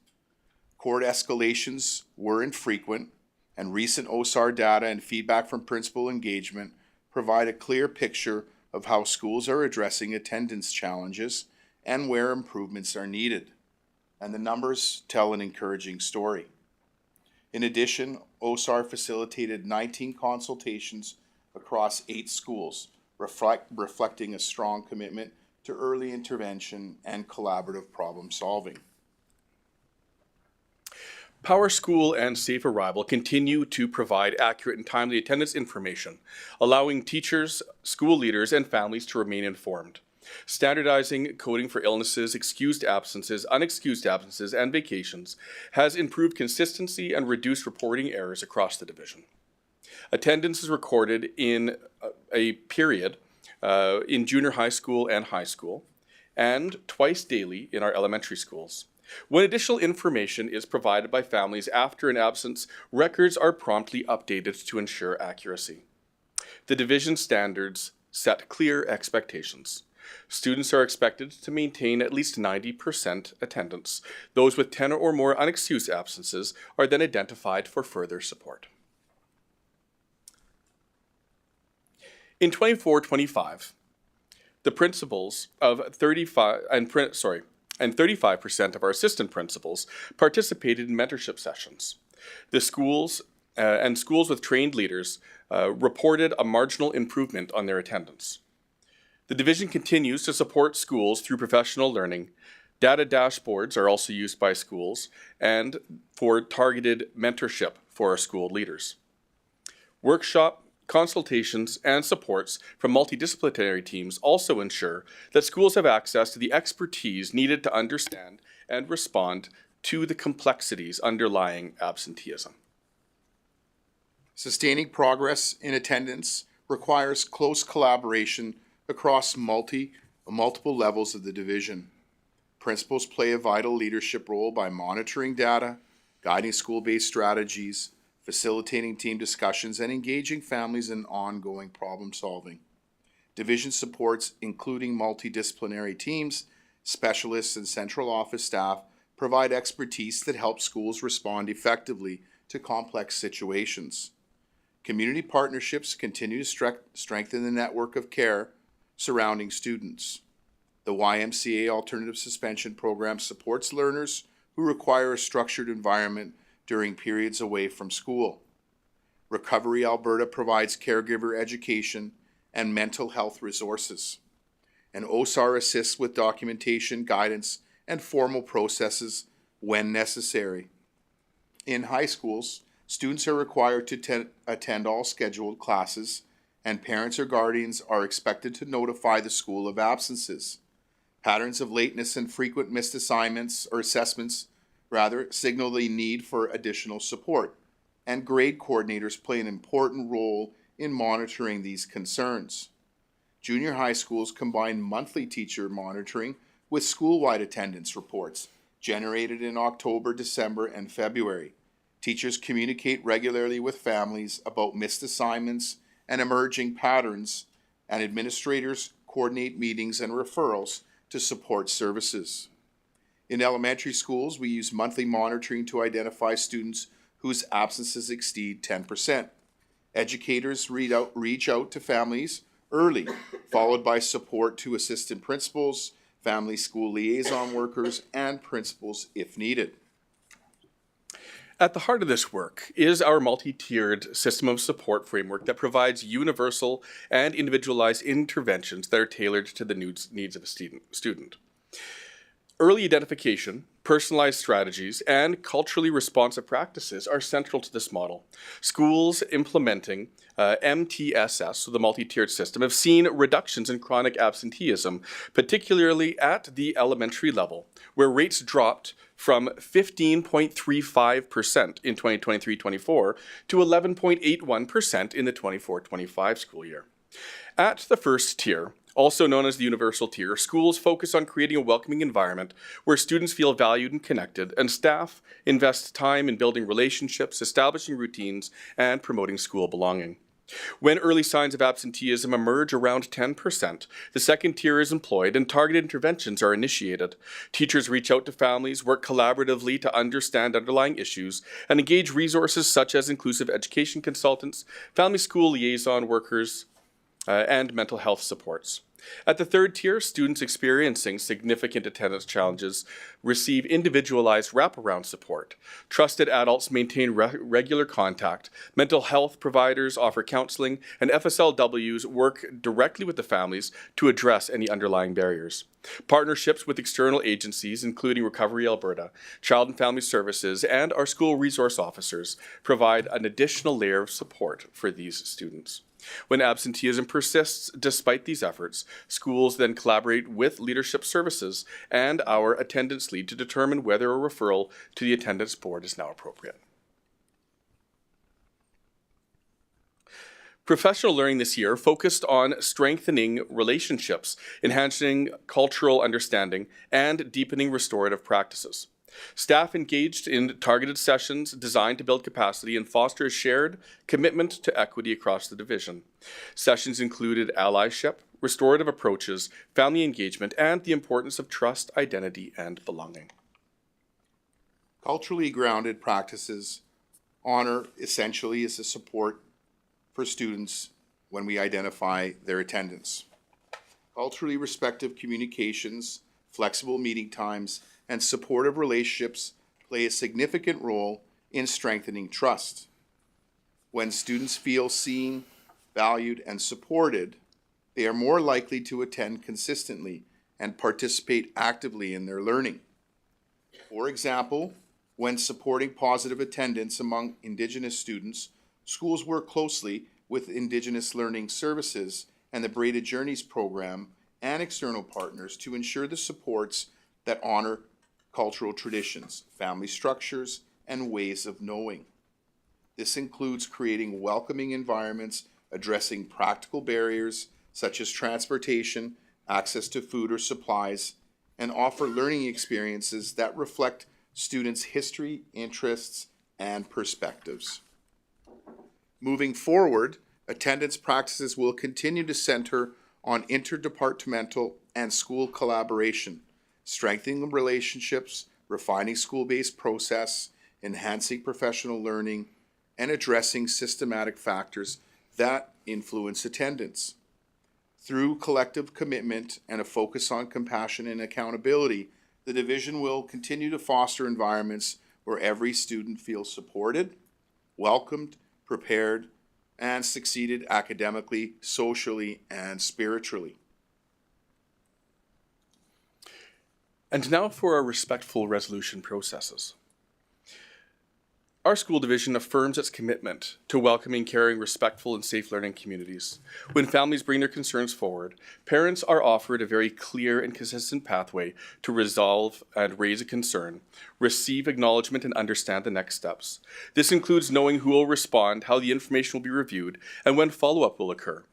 Court escalations were infrequent, and recent OSAR data and feedback from principal engagement provide a clear picture of how schools are addressing attendance challenges and where improvements are needed. And the numbers tell an encouraging story. In addition, OSAR facilitated 19 consultations across 8 schools, reflecting a strong commitment to early intervention and collaborative problem solving. Power School and Safe Arrival continue to provide accurate and timely attendance information, allowing teachers, school leaders, and families to remain informed. Standardizing coding for illnesses, excused absences, unexcused absences, and vacations has improved consistency and reduced reporting errors across the division. Attendance is recorded in a period in junior high school and high school, and twice daily in our elementary schools. When additional information is provided by families after an absence, records are promptly updated to ensure accuracy. The division standards set clear expectations. Students are expected to maintain at least 90% attendance. Those with 10 or more unexcused absences are then identified for further support. In 24-25, the principals of 35% of our assistant principals participated in mentorship sessions. The schools and schools with trained leaders reported a marginal improvement on their attendance. The division continues to support schools through professional learning. Data dashboards are also used by schools and for targeted mentorship for our school leaders. Workshop, consultations, and supports from multidisciplinary teams also ensure that schools have access to the expertise needed to understand and respond to the complexities underlying absenteeism. Sustaining progress in attendance requires close collaboration across multiple levels of the division. Principals play a vital leadership role by monitoring data, guiding school-based strategies, facilitating team discussions, and engaging families in ongoing problem solving. Division supports, including multidisciplinary teams, specialists, and central office staff, provide expertise that helps schools respond effectively to complex situations. Community partnerships continue to strengthen the network of care surrounding students. The YMCA Alternative Suspension Program supports learners who require a structured environment during periods away from school. Recovery Alberta provides caregiver education and mental health resources. And OSAR assists with documentation, guidance, and formal processes when necessary. In high schools, students are required to attend all scheduled classes, and parents or guardians are expected to notify the school of absences. Patterns of lateness and frequent missed assignments or assessments signal the need for additional support, and grade coordinators play an important role in monitoring these concerns. Junior high schools combine monthly teacher monitoring with school-wide attendance reports, generated in October, December, and February. Teachers communicate regularly with families about missed assignments and emerging patterns, and administrators coordinate meetings and referrals to support services. In elementary schools, we use monthly monitoring to identify students whose absences exceed 10%. Educators reach out to families early, followed by support to assistant principals, family school liaison workers, and principals if needed. At the heart of this work is our multi-tiered system of support framework that provides universal and individualized interventions that are tailored to the needs of a student. Early identification, personalized strategies, and culturally responsive practices are central to this model. Schools implementing MTSS, so the multi-tiered system, have seen reductions in chronic absenteeism, particularly at the elementary level, where rates dropped from 15.35% in 2023-24 to 11.81% in the 24-25 school year. At the first tier, also known as the universal tier, schools focus on creating a welcoming environment where students feel valued and connected, and staff invest time in building relationships, establishing routines, and promoting school belonging. When early signs of absenteeism emerge around 10%, the second tier is employed and targeted interventions are initiated. Teachers reach out to families, work collaboratively to understand underlying issues, and engage resources such as inclusive education consultants, family school liaison workers, and mental health supports. At the third tier, students experiencing significant attendance challenges receive individualized wraparound support. Trusted adults maintain regular contact. Mental health providers offer counseling, and FSLWs work directly with the families to address any underlying barriers. Partnerships with external agencies, including Recovery Alberta, Child and Family Services, and our school resource officers, provide an additional layer of support for these students. When absenteeism persists despite these efforts, schools then collaborate with leadership services and our attendance lead to determine whether a referral to the attendance board is now appropriate. Professional learning this year focused on strengthening relationships, enhancing cultural understanding, and deepening restorative practices. Staff engaged in targeted sessions designed to build capacity and foster a shared commitment to equity across the division. Sessions included allyship, restorative approaches, family engagement, and the importance of trust, identity, and belonging. Culturally grounded practices honor essentially is a support for students when we identify their attendance. Culturally respectful communications, flexible meeting times, and supportive relationships play a significant role in strengthening trust. When students feel seen, valued, and supported, they are more likely to attend consistently and participate actively in their learning. For example, when supporting positive attendance among Indigenous students, schools work closely with Indigenous Learning Services and the Braided Journeys program and external partners to ensure the supports that honor cultural traditions, family structures, and ways of knowing. This includes creating welcoming environments, addressing practical barriers such as transportation, access to food or supplies, and offer learning experiences that reflect students' history, interests, and perspectives. Moving forward, attendance practices will continue to center on interdepartmental and school collaboration, strengthening relationships, refining school-based process, enhancing professional learning, and addressing systematic factors that influence attendance. Through collective commitment and a focus on compassion and accountability, the division will continue to foster environments where every student feels supported, welcomed, prepared, and succeeded academically, socially, and spiritually. And now for our respectful resolution processes. Our school division affirms its commitment to welcoming, caring, respectful, and safe learning communities. When families bring their concerns forward, parents are offered a very clear and consistent pathway to resolve and raise a concern, receive acknowledgement, and understand the next steps. This includes knowing who will respond, how the information will be reviewed, and when follow-up will occur.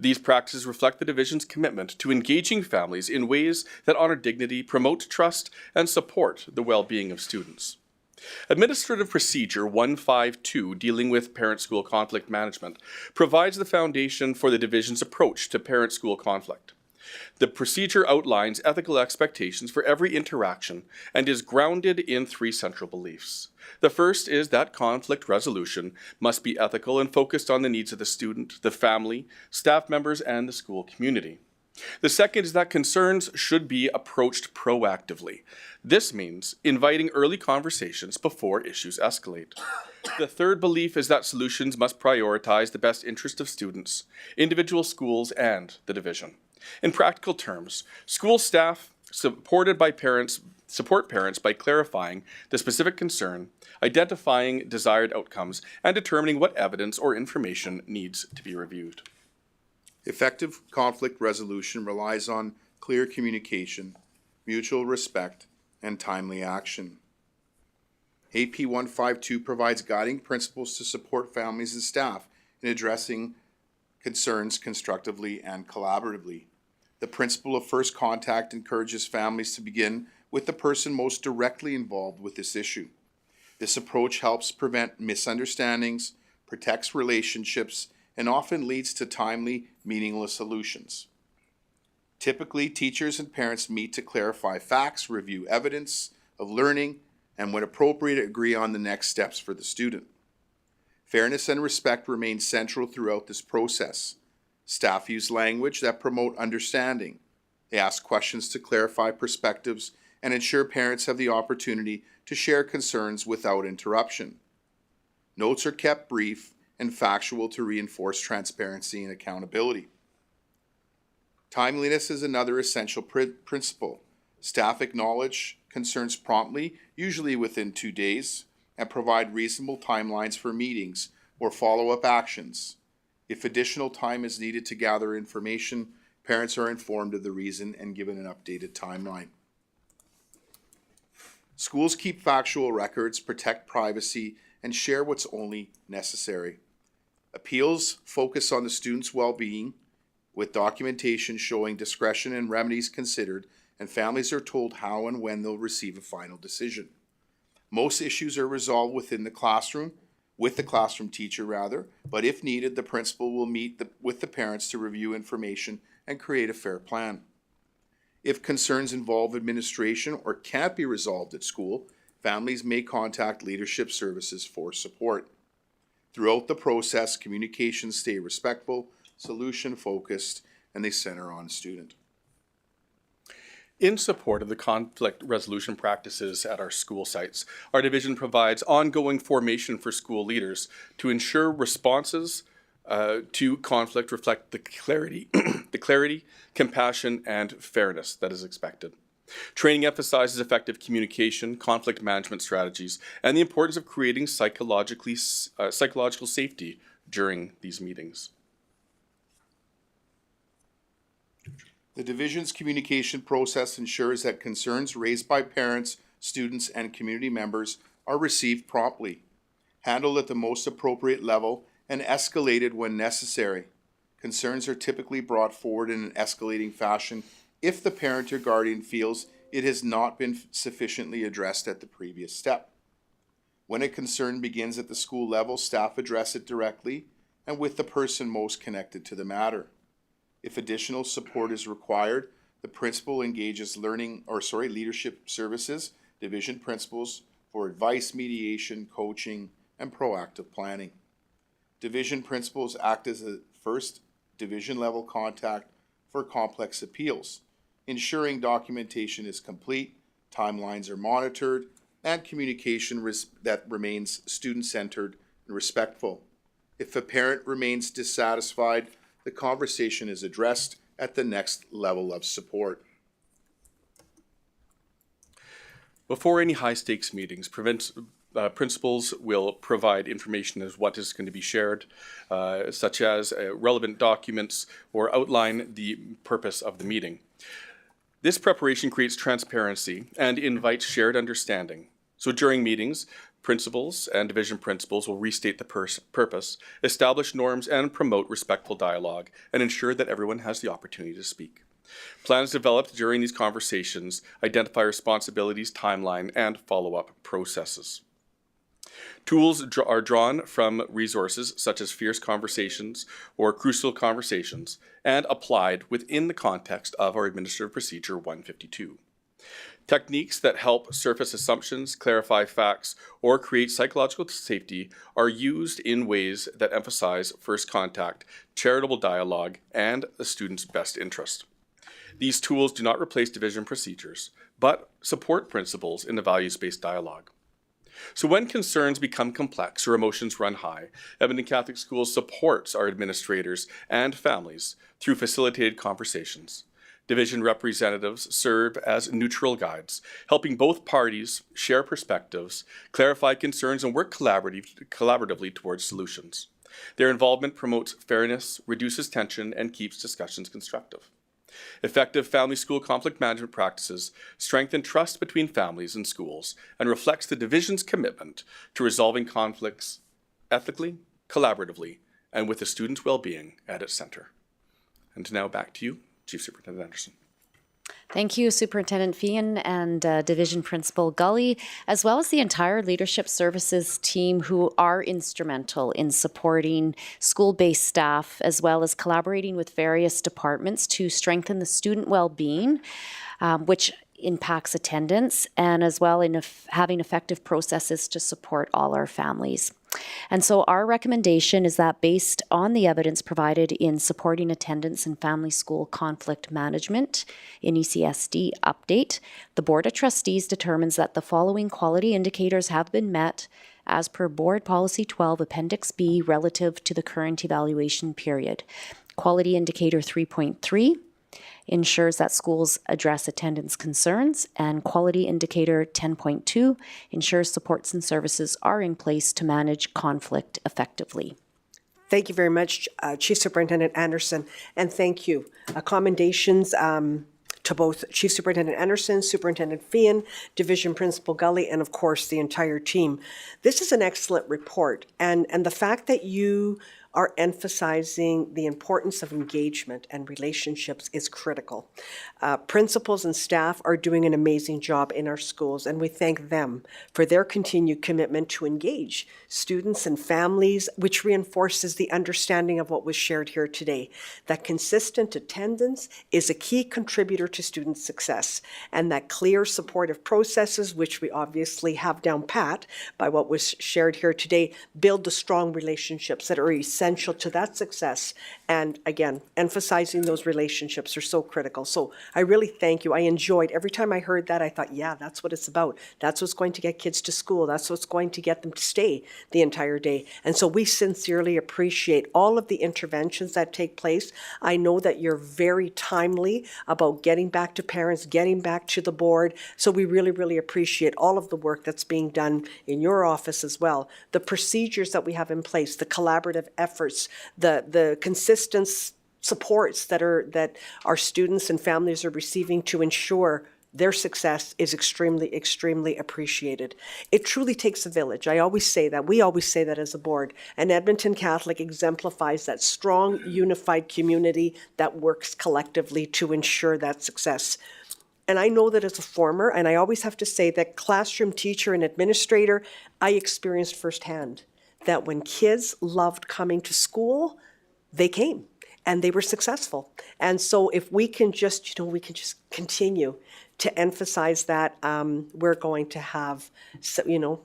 These practices reflect the Division's commitment to engaging families in ways that honor dignity, promote trust, and support the well-being of students. Administrative Procedure 152, dealing with parent-school conflict management, provides the foundation for the Division's approach to parent-school conflict. The procedure outlines ethical expectations for every interaction and is grounded in 3 central beliefs. The first is that conflict resolution must be ethical and focused on the needs of the student, the family, staff members, and the school community. The second is that concerns should be approached proactively. This means inviting early conversations before issues escalate. The third belief is that solutions must prioritize the best interest of students, individual schools, and the Division. In practical terms, school staff support parents by clarifying the specific concern, identifying desired outcomes, and determining what evidence or information needs to be reviewed. Effective conflict resolution relies on clear communication, mutual respect, and timely action. AP 152 provides guiding principles to support families and staff in addressing concerns constructively and collaboratively. The principle of first contact encourages families to begin with the person most directly involved with this issue. This approach helps prevent misunderstandings, protects relationships, and often leads to timely, meaningless solutions. Typically, teachers and parents meet to clarify facts, review evidence of learning, and when appropriate, agree on the next steps for the student. Fairness and respect remain central throughout this process. Staff use language that promote understanding. They ask questions to clarify perspectives and ensure parents have the opportunity to share concerns without interruption. Notes are kept brief and factual to reinforce transparency and accountability. Timeliness is another essential principle. Staff acknowledge concerns promptly, usually within 2 days, and provide reasonable timelines for meetings or follow-up actions. If additional time is needed to gather information, parents are informed of the reason and given an updated timeline. Schools keep factual records, protect privacy, and share what's only necessary. Appeals focus on the student's well-being, with documentation showing discretion and remedies considered, and families are told how and when they'll receive a final decision. Most issues are resolved within the classroom, with the classroom teacher rather, but if needed, the principal will meet with the parents to review information and create a fair plan. If concerns involve administration or can't be resolved at school, families may contact leadership services for support. Throughout the process, communications stay respectful, solution-focused, and they center on student. In support of the conflict resolution practices at our school sites, our division provides ongoing formation for school leaders to ensure responses to conflict reflect the clarity, compassion, and fairness that is expected. Training emphasizes effective communication, conflict management strategies, and the importance of creating psychological safety during these meetings. The division's communication process ensures that concerns raised by parents, students, and community members are received promptly, handled at the most appropriate level, and escalated when necessary. Concerns are typically brought forward in an escalating fashion if the parent or guardian feels it has not been sufficiently addressed at the previous step. When a concern begins at the school level, staff address it directly and with the person most connected to the matter. If additional support is required, the principal engages leadership services, division principals for advice, mediation, coaching, and proactive planning. Division principals act as a first division level contact for complex appeals, ensuring documentation is complete, timelines are monitored, and communication that remains student-centered and respectful. If a parent remains dissatisfied, the conversation is addressed at the next level of support. Before any high-stakes meetings, principals will provide information as what is going to be shared, such as relevant documents, or outline the purpose of the meeting. This preparation creates transparency and invites shared understanding. So during meetings, Principals and division principals will restate the purpose, establish norms, and promote respectful dialogue, and ensure that everyone has the opportunity to speak. Plans developed during these conversations identify responsibilities, timeline, and follow-up processes. Tools are drawn from resources such as fierce conversations or crucial conversations and applied within the context of our Administrative Procedure 152. Techniques that help surface assumptions, clarify facts, or create psychological safety are used in ways that emphasize first contact, charitable dialogue, and the student's best interest. These tools do not replace division procedures, but support principals in the values-based dialogue. So when concerns become complex or emotions run high, Edmonton Catholic Schools supports our administrators and families through facilitated conversations. Division representatives serve as neutral guides, helping both parties share perspectives, clarify concerns, and work collaboratively towards solutions. Their involvement promotes fairness, reduces tension, and keeps discussions constructive. Effective family-school conflict management practices strengthen trust between families and schools and reflects the division's commitment to resolving conflicts ethically, collaboratively, and with the student's well-being at its center. And now back to you, Chief Superintendent Anderson. Thank you, Superintendent Fian and Division Principal Gully, as well as the entire Leadership Services team who are instrumental in supporting school-based staff, as well as collaborating with various departments to strengthen the student well-being, which impacts attendance, and as well in having effective processes to support all our families. And so our recommendation is that based on the evidence provided in supporting attendance and family school conflict management in ECSD update, the Board of Trustees determines that the following quality indicators have been met as per Board Policy 12 Appendix B relative to the current evaluation period. Quality Indicator 3.3 ensures that schools address attendance concerns, and Quality Indicator 10.2 ensures supports and services are in place to manage conflict effectively. Thank you very much, Chief Superintendent Anderson, and thank you. Commendations to both Chief Superintendent Anderson, Superintendent Fian, Division Principal Gully, and of course the entire team. This is an excellent report, and the fact that you are emphasizing the importance of engagement and relationships is critical. Principals and staff are doing an amazing job in our schools, and we thank them for their continued commitment to engage students and families, which reinforces the understanding of what was shared here today, that consistent attendance is a key contributor to student success, and that clear supportive processes, which we obviously have down pat by what was shared here today, build the strong relationships that are essential to that success. And again, emphasizing those relationships are so critical. So I really thank you. I enjoyed every time I heard that. I thought, yeah, that's what it's about. That's what's going to get kids to school. That's what's going to get them to stay the entire day. And so we sincerely appreciate all of the interventions that take place. I know that you're very timely about getting back to parents, getting back to the board. So we really, really appreciate all of the work that's being done in your office as well. The procedures that we have in place, the collaborative efforts, the consistent supports that our students and families are receiving to ensure their success is extremely, extremely appreciated. It truly takes a village. I always say that. We always say that as a board. And Edmonton Catholic exemplifies that strong, unified community that works collectively to ensure that success. And I know that as a former, and I always have to say that classroom teacher and administrator, I experienced firsthand that when kids loved coming to school, they came and they were successful. And so if we can just, continue to emphasize that, we're going to have,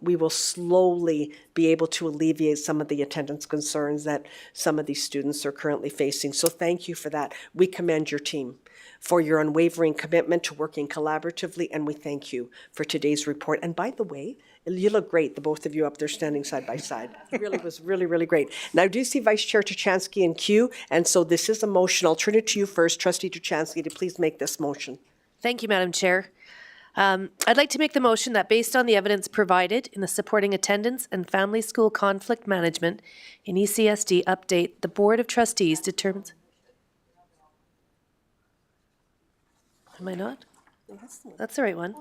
we will slowly be able to alleviate some of the attendance concerns that some of these students are currently facing. So thank you for that. We commend your team for your unwavering commitment to working collaboratively, and we thank you for today's report. And by the way, you look great, the both of you up there standing side by side. It really was really, really great. Now, I do see Vice Chair Tuchansky in queue, and so this is a motion. I'll turn it to you first, Trustee Tuchansky, to please make this motion. Thank you, Madam Chair. I'd like to make the motion that based on the evidence provided in the supporting attendance and family school conflict management in ECSD update, the Board of Trustees determines... Am I not? That's the right one.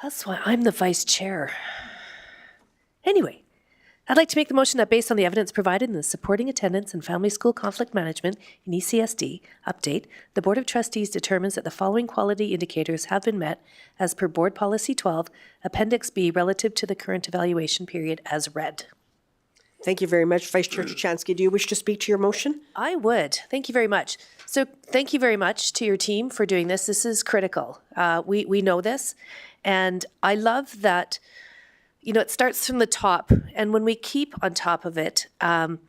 That's why I'm the vice chair. Anyway, I'd like to make the motion that based on the evidence provided in the supporting attendance and family school conflict management in ECSD update, the Board of Trustees determines that the following quality indicators have been met as per Board Policy 12, Appendix B, relative to the current evaluation period as read. Thank you very much. Vice Chair Tuchansky, do you wish to speak to your motion? I would. Thank you very much. So thank you very much to your team for doing this. This is critical. We know this. And I love that, you know, it starts from the top. And when we keep on top of it, and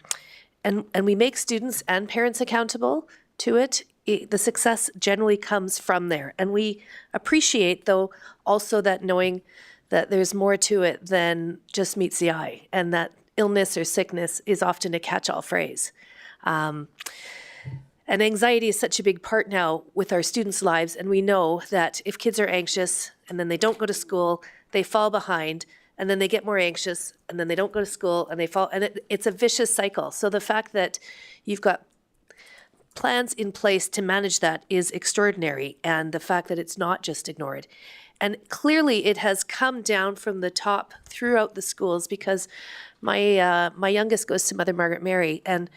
we make students and parents accountable to it, the success generally comes from there. And we appreciate, though, also that knowing that there's more to it than just meets the eye, and that illness or sickness is often a catch-all phrase. And anxiety is such a big part now with our students' lives, and we know that if kids are anxious and then they don't go to school, they fall behind, and then they get more anxious, and then they don't go to school, and they fall, and it's a vicious cycle. So the fact that you've got plans in place to manage that is extraordinary, and the fact that it's not just ignored. And clearly it has come down from the top throughout the schools, because my youngest goes to Mother Margaret Mary, and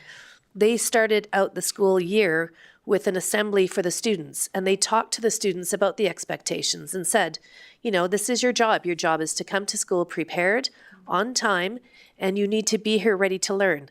they started out the school year with an assembly for the students, and they talked to the students about the expectations and said, you know, this is your job. Your job is to come to school prepared, on time, and you need to be here ready to learn.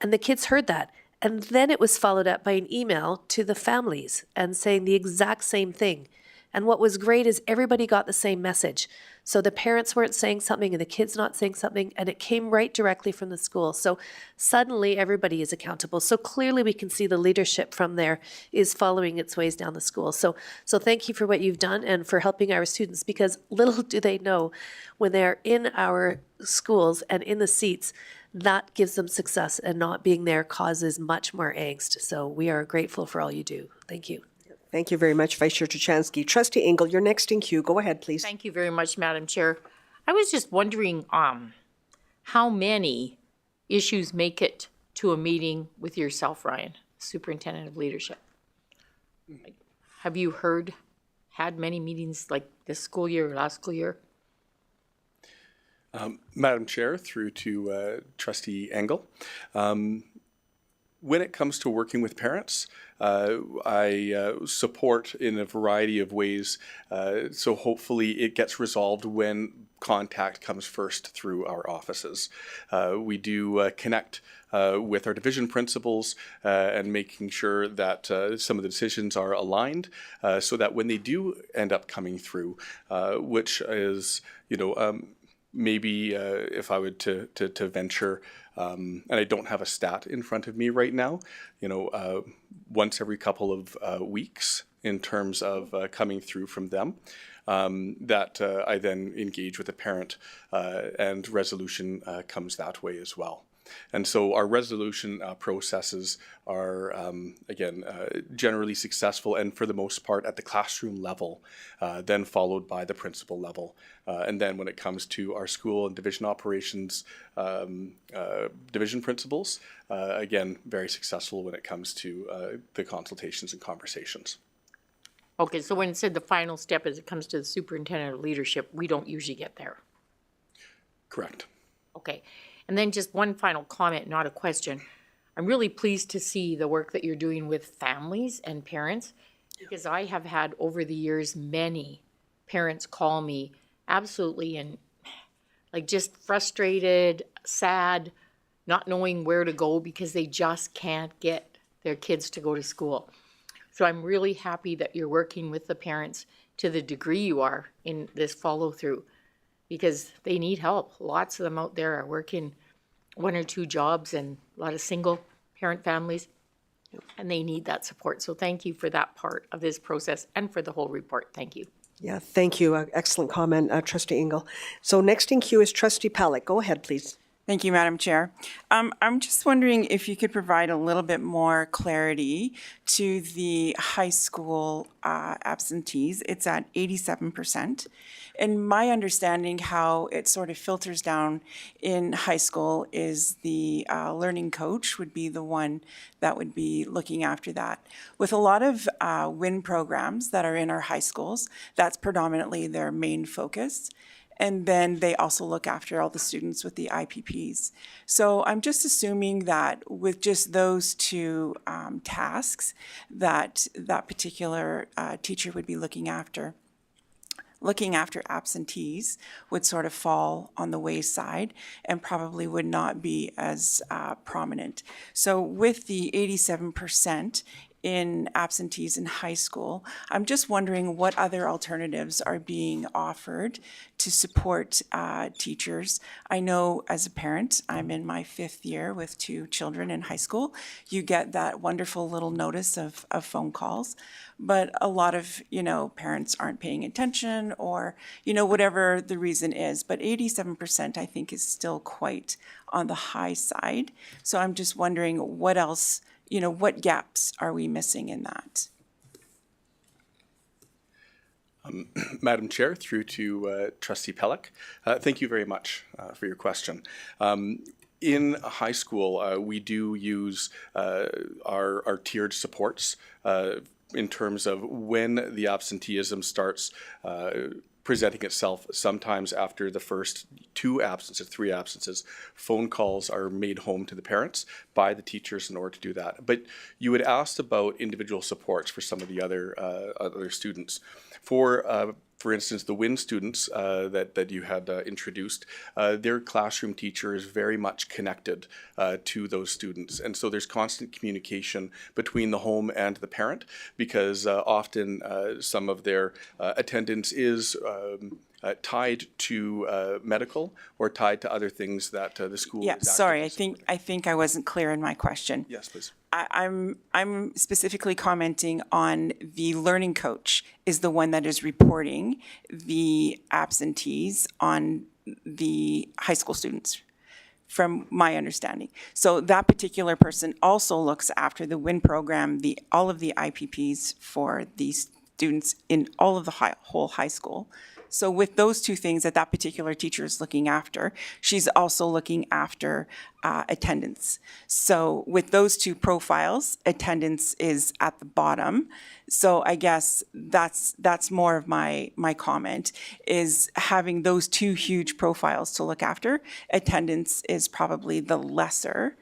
And the kids heard that. And then it was followed up by an email to the families and saying the exact same thing. And what was great is everybody got the same message. So the parents weren't saying something and the kids not saying something, and it came right directly from the school. So suddenly everybody is accountable. So clearly we can see the leadership from there is following its ways down the school. So thank you for what you've done and for helping our students, because little do they know when they're in our schools and in the seats, that gives them success, and not being there causes much more angst. So we are grateful for all you do. Thank you. Thank you very much, Vice Chair Tuchansky. Trustee Engel, you're next in queue. Go ahead, please. Thank you very much, Madam Chair. I was just wondering how many issues make it to a meeting with yourself, Ryan, Superintendent of Leadership? Have you had many meetings like this school year or last school year? Madam Chair, through to Trustee Engel. When it comes to working with parents, I support in a variety of ways, so hopefully it gets resolved when contact comes first through our offices. We do connect with our division principals and making sure that some of the decisions are aligned, so that when they do end up coming through, which is, maybe if I would to venture, and I don't have a stat in front of me right now, once every couple of weeks in terms of coming through from them, that I then engage with a parent, and resolution comes that way as well. And so our resolution processes are, again, generally successful, and for the most part at the classroom level, then followed by the principal level. And then when it comes to our school and division operations, division principals, again, very successful when it comes to the consultations and conversations. Okay, so when it said the final step as it comes to the Superintendent of Leadership, we don't usually get there. Correct. Okay. And then just one final comment, not a question. I'm really pleased to see the work that you're doing with families and parents, because I have had over the years many parents call me absolutely and like just frustrated, sad, not knowing where to go because they just can't get their kids to go to school. So I'm really happy that you're working with the parents to the degree you are in this follow through, because they need help. Lots of them out there are working 1 or 2 jobs, and a lot of single parent families, and they need that support. So thank you for that part of this process and for the whole report. Thank you. Yeah, thank you. Excellent comment, Trustee Engel. So next in queue is Trustee Palik. Go ahead, please. Thank you, Madam Chair. I'm just wondering if you could provide a little bit more clarity to the high school absentees. It's at 87%. And my understanding how it sort of filters down in high school is the learning coach would be the one that would be looking after that. With a lot of WIN programs that are in our high schools, that's predominantly their main focus. And then they also look after all the students with the IPPs. So I'm just assuming that with just those two tasks that that particular teacher would be looking after absentees would sort of fall on the wayside and probably would not be as prominent. So with the 87% in absentees in high school, I'm just wondering what other alternatives are being offered to support teachers. I know as a parent, I'm in my 5th year with 2 children in high school. You get that wonderful little notice of phone calls, but a lot of, parents aren't paying attention or, whatever the reason is. But 87% I think is still quite on the high side. So I'm just wondering what else, what gaps are we missing in that? Madam Chair, through to Trustee Pellick. Thank you very much for your question. In high school, we do use our tiered supports in terms of when the absenteeism starts presenting itself. Sometimes after the first 2 absences, 3 absences, phone calls are made home to the parents by the teachers in order to do that. But you had asked about individual supports for some of the other students. For instance, the WIN students that you had introduced, their classroom teacher is very much connected to those students. And so there's constant communication between the home and the parent because often some of their attendance is tied to medical or tied to other things that the school Yeah, is sorry, actively I think I wasn't clear in my question. Yes, please. I'm specifically commenting on the learning coach is the one that is reporting the absentees on the high school students, from my understanding. So that particular person also looks after the WIN program, all of the IPPs for the students in all of the whole high school. So with those 2 things that particular teacher is looking after, she's also looking after attendance. So with those 2 profiles, attendance is at the bottom. So I guess that's more of my comment, is having those 2 huge profiles to look after. Attendance is probably the lesser,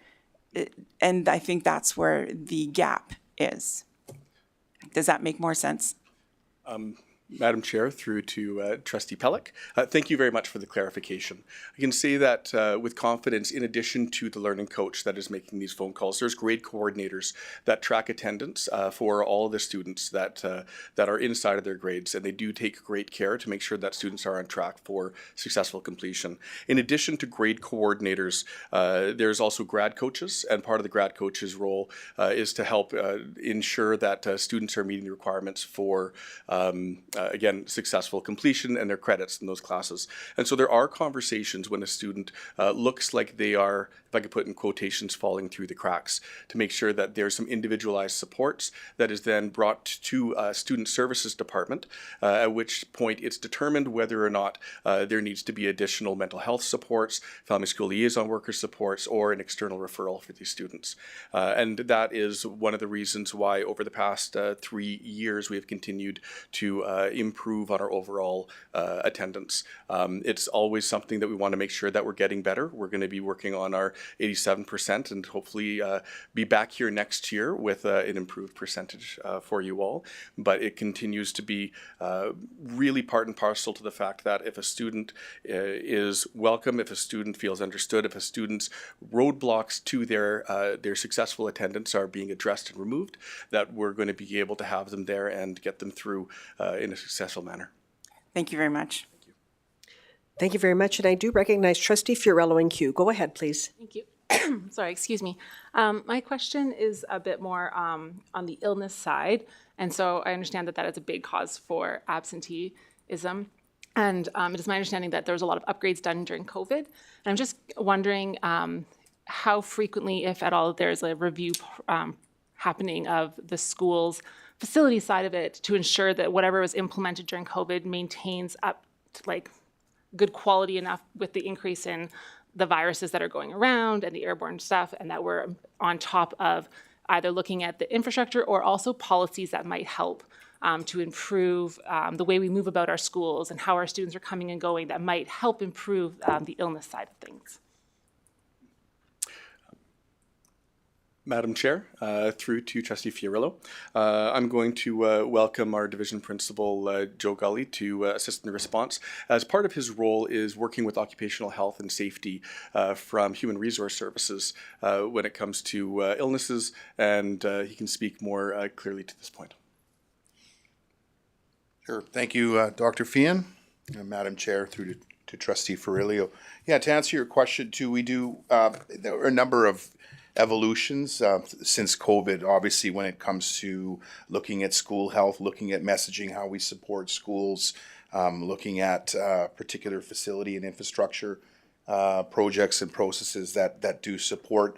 and I think that's where the gap is. Does that make more sense? Madam Chair, through to Trustee Pellick. Thank you very much for the clarification. I can say that with confidence, in addition to the learning coach that is making these phone calls, there's grade coordinators that track attendance for all the students that are inside of their grades, and they do take great care to make sure that students are on track for successful completion. In addition to grade coordinators, there's also grad coaches, and part of the grad coach's role is to help ensure that students are meeting the requirements for again, successful completion and their credits in those classes. And so there are conversations when a student looks like they are, if I could put in quotations, falling through the cracks, to make sure that there's some individualized supports that is then brought to student services department, at which point it's determined whether or not there needs to be additional mental health supports, family school liaison worker supports, or an external referral for these students. And that is one of the reasons why over the past 3 years we have continued to improve on our overall attendance. It's always something that we want to make sure that we're getting better. We're going to be working on our 87% and hopefully be back here next year with an improved percentage for you all. But it continues to be really part and parcel to the fact that if a student is welcome, if a student feels understood, if a student's roadblocks to their successful attendance are being addressed and removed, that we're going to be able to have them there and get them through in a successful manner. Thank you very much. Thank you very much. And I do recognize Trustee Fiorello in queue. Go ahead, please. Thank you. Sorry, excuse me. My question is a bit more on the illness side. And so I understand that that is a big cause for absenteeism. And it is my understanding that there was a lot of upgrades done during COVID. And I'm just wondering how frequently, if at all, there's a review happening of the school's facility side of it to ensure that whatever was implemented during COVID maintains up to like good quality enough with the increase in the viruses that are going around and the airborne stuff, and that we're on top of either looking at the infrastructure or also policies that might help to improve the way we move about our schools and how our students are coming and going that might help improve the illness side of things. Madam Chair, through to Trustee Fiorillo, I'm going to welcome our Division Principal, Joe Gully, to assist in the response. As part of his role is working with occupational health and safety from Human Resource Services when it comes to illnesses, and he can speak more clearly to this point. Sure. Thank you, Dr. Fian, Madam Chair, through to Trustee Ferrilio. Yeah, to answer your question too, we do, there are a number of evolutions since COVID, obviously, when it comes to looking at school health, looking at messaging, how we support schools, looking at particular facility and infrastructure projects and processes that do support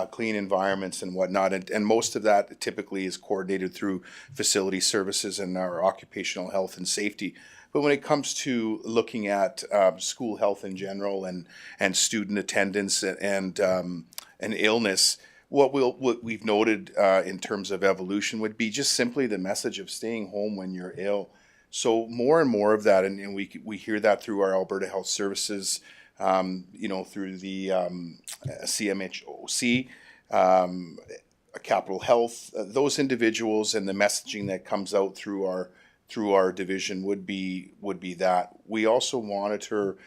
clean environments and whatnot. And most of that typically is coordinated through facility services and our occupational health and safety. But when it comes to looking at school health in general and student attendance and illness, what we've noted in terms of evolution would be just simply the message of staying home when you're ill. So more and more of that, and we hear that through our Alberta Health Services, through the CMHOC, Capital Health, those individuals, and the messaging that comes out through our division would be that. We also monitor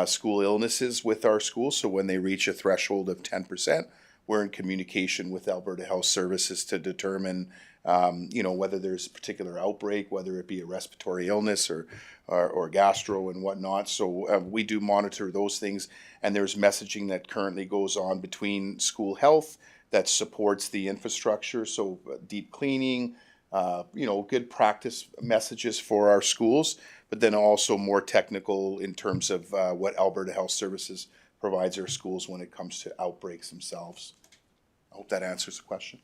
school illnesses with our schools, so when they reach a threshold of 10%, we're in communication with Alberta Health Services to determine whether there's a particular outbreak, whether it be a respiratory illness or gastro and whatnot. So we do monitor those things, and there's messaging that currently goes on between school health that supports the infrastructure, so deep cleaning, good practice messages for our schools, but then also more technical in terms of what Alberta Health Services provides our schools when it comes to outbreaks themselves. I hope that answers the question.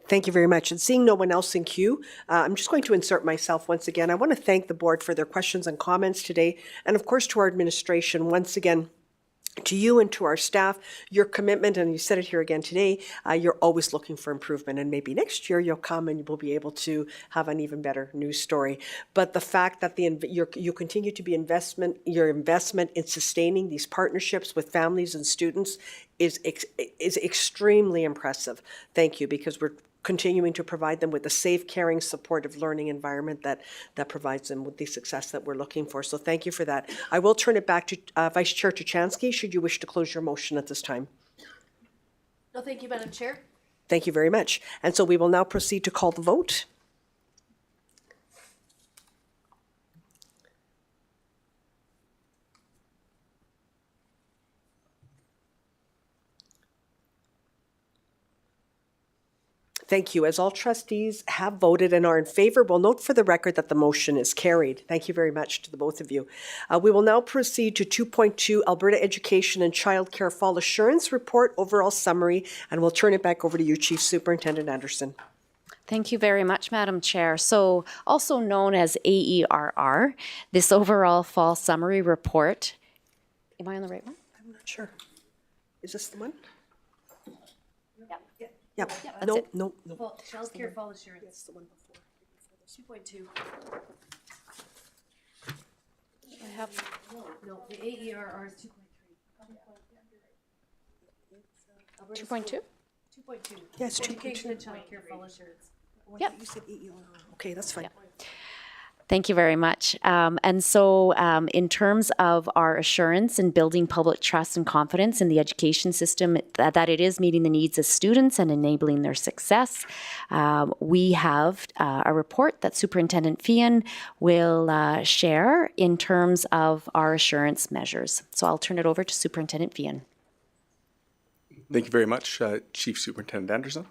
Thank you very much. And seeing no one else in queue, I'm just going to insert myself once again. I want to thank the board for their questions and comments today. And of course, to our administration, once again, to you and to our staff, your commitment, and you said it here again today, you're always looking for improvement. And maybe next year you'll come and you'll be able to have an even better news story. But the fact that you continue to be your investment in sustaining these partnerships with families and students is extremely impressive. Thank you, because we're continuing to provide them with a safe, caring, supportive learning environment that provides them with the success that we're looking for. So thank you for that. I will turn it back to Vice Chair Tuchansky, should you wish to close your motion at this time. No, thank you, Madam Chair. Thank you very much. And so we will now proceed to call the vote. Thank you. As all trustees have voted and are in favor, we'll note for the record that the motion is carried. Thank you very much to the both of you. We will now proceed to 2.2, Alberta Education and Childcare Fall Assurance Report, overall summary, and we'll turn it back over to you, Chief Superintendent Anderson. Thank you very much, Madam Chair. So, also known as AERR, this overall fall summary report. Am I on the right one? I'm not sure. Is this the one? Yep. Yep. That's it. No. Well, childcare fall assurance. That's the one before. 2.2. I have No, the AERR is 2.3. 2.2. 2.2. Yes, Education and childcare fall assurance. Yep. You said EER. Okay, that's fine. Thank you very much. And so in terms of our assurance in building public trust and confidence in the education system, that it is meeting the needs of students and enabling their success, we have a report that Superintendent Fian will share in terms of our assurance measures. So I'll turn it over to Superintendent Fian. Thank you very much, Chief Superintendent Anderson.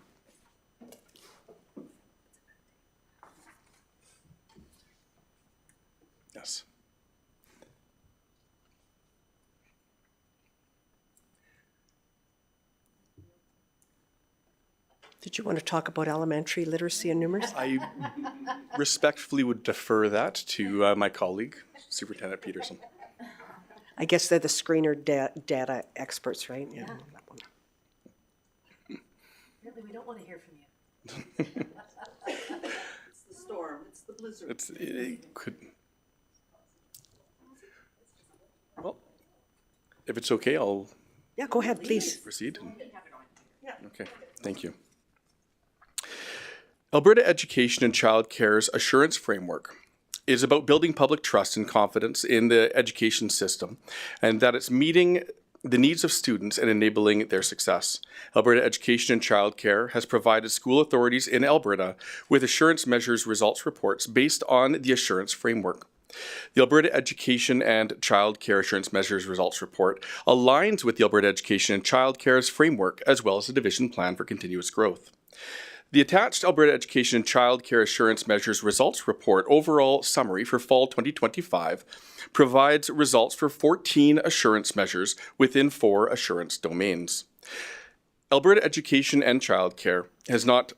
us. Did you want to talk about elementary literacy and numeracy? I respectfully would defer that to my colleague, Superintendent Peterson. I guess they're the screener data experts, right? Yeah. Really, we don't want to hear from you. It's the storm, it's the blizzard. It could. Well, if it's okay, I'll Yeah, go ahead, please. proceed. Okay, thank you. Alberta Education and Child Care's Assurance Framework is about building public trust and confidence in the education system, and that it's meeting the needs of students and enabling their success. Alberta Education and Child Care has provided school authorities in Alberta with assurance measures results reports based on the Assurance Framework. The Alberta Education and Child Care Assurance Measures Results Report aligns with the Alberta Education and Child Care's framework as well as the Division Plan for Continuous Growth. The attached Alberta Education and Child Care Assurance Measures Results Report overall summary for fall 2025 provides results for 14 assurance measures within 4 assurance domains. Alberta Education and Child Care has not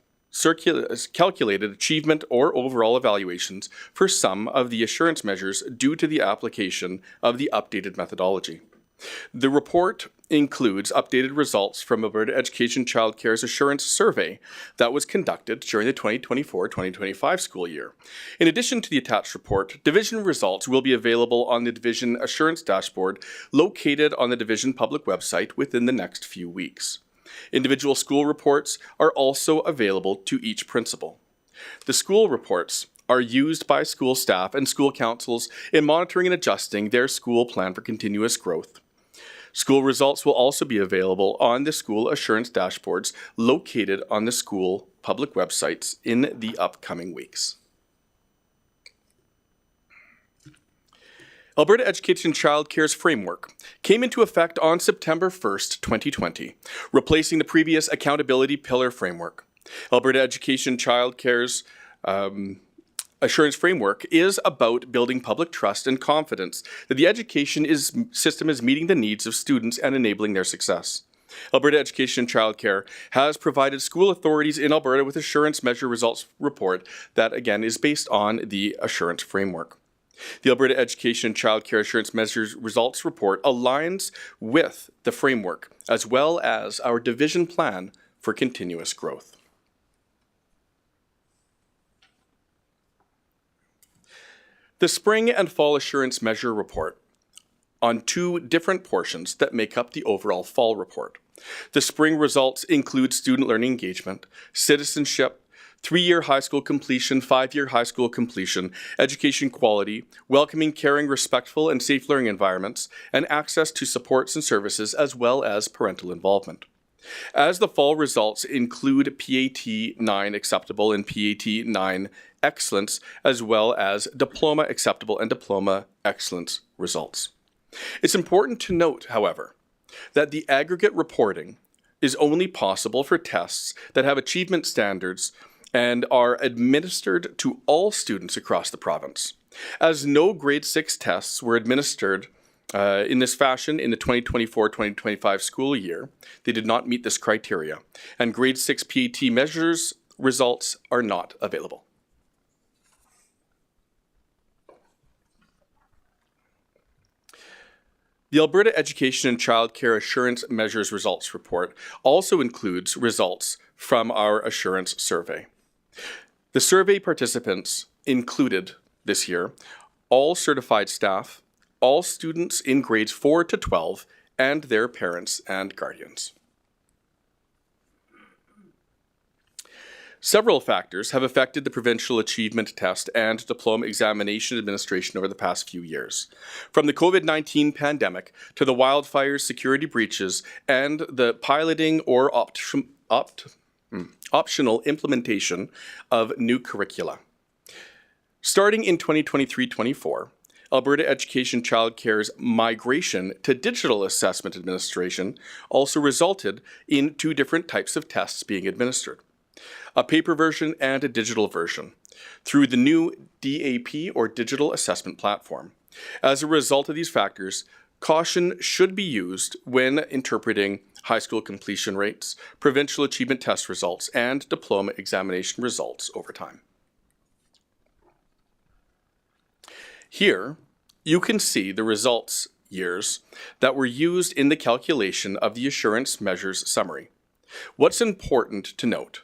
calculated achievement or overall evaluations for some of the assurance measures due to the application of the updated methodology. The report includes updated results from Alberta Education Child Care's Assurance Survey that was conducted during the 2024-2025 school year. In addition to the attached report, division results will be available on the Division Assurance Dashboard located on the Division public website within the next few weeks. Individual school reports are also available to each principal. The school reports are used by school staff and school councils in monitoring and adjusting their school plan for continuous growth. School results will also be available on the school assurance dashboards located on the school public websites in the upcoming weeks. Alberta Education and Child Care's framework came into effect on September 1st, 2020, replacing the previous accountability pillar framework. Alberta Education and Child Care's Assurance Framework is about building public trust and confidence that the education system is meeting the needs of students and enabling their success. Alberta Education and Child Care has provided school authorities in Alberta with assurance measure results report that, again, is based on the Assurance Framework. The Alberta Education and Child Care Assurance Measures Results Report aligns with the framework as well as our Division Plan for Continuous Growth. The Spring and Fall Assurance Measure Report on 2 different portions that make up the overall Fall Report. The Spring results include student learning engagement, citizenship, 3-year high school completion, 5-year high school completion, education quality, welcoming, caring, respectful, and safe learning environments, and access to supports and services, as well as parental involvement. As the fall results include PAT 9 acceptable and PAT 9 excellence, as well as diploma acceptable and diploma excellence results. It's important to note, however, that the aggregate reporting is only possible for tests that have achievement standards and are administered to all students across the province. As no grade 6 tests were administered in this fashion in the 2024-2025 school year, they did not meet this criteria, and grade 6 PAT measures results are not available. The Alberta Education and Child Care Assurance Measures Results Report also includes results from our assurance survey. The survey participants included this year all certified staff, all students in grades 4 to 12, and their parents and guardians. Several factors have affected the provincial achievement test and diploma examination administration over the past few years. From the COVID-19 pandemic to the wildfires, security breaches, and the piloting or optional implementation of new curricula. Starting in 2023-24, Alberta Education Child Care's migration to digital assessment administration also resulted in 2 different types of tests being administered. A paper version and a digital version. through the new DAP or Digital Assessment Platform. As a result of these factors, caution should be used when interpreting high school completion rates, provincial achievement test results, and diploma examination results over time. Here, you can see the results years that were used in the calculation of the assurance measures summary. What's important to note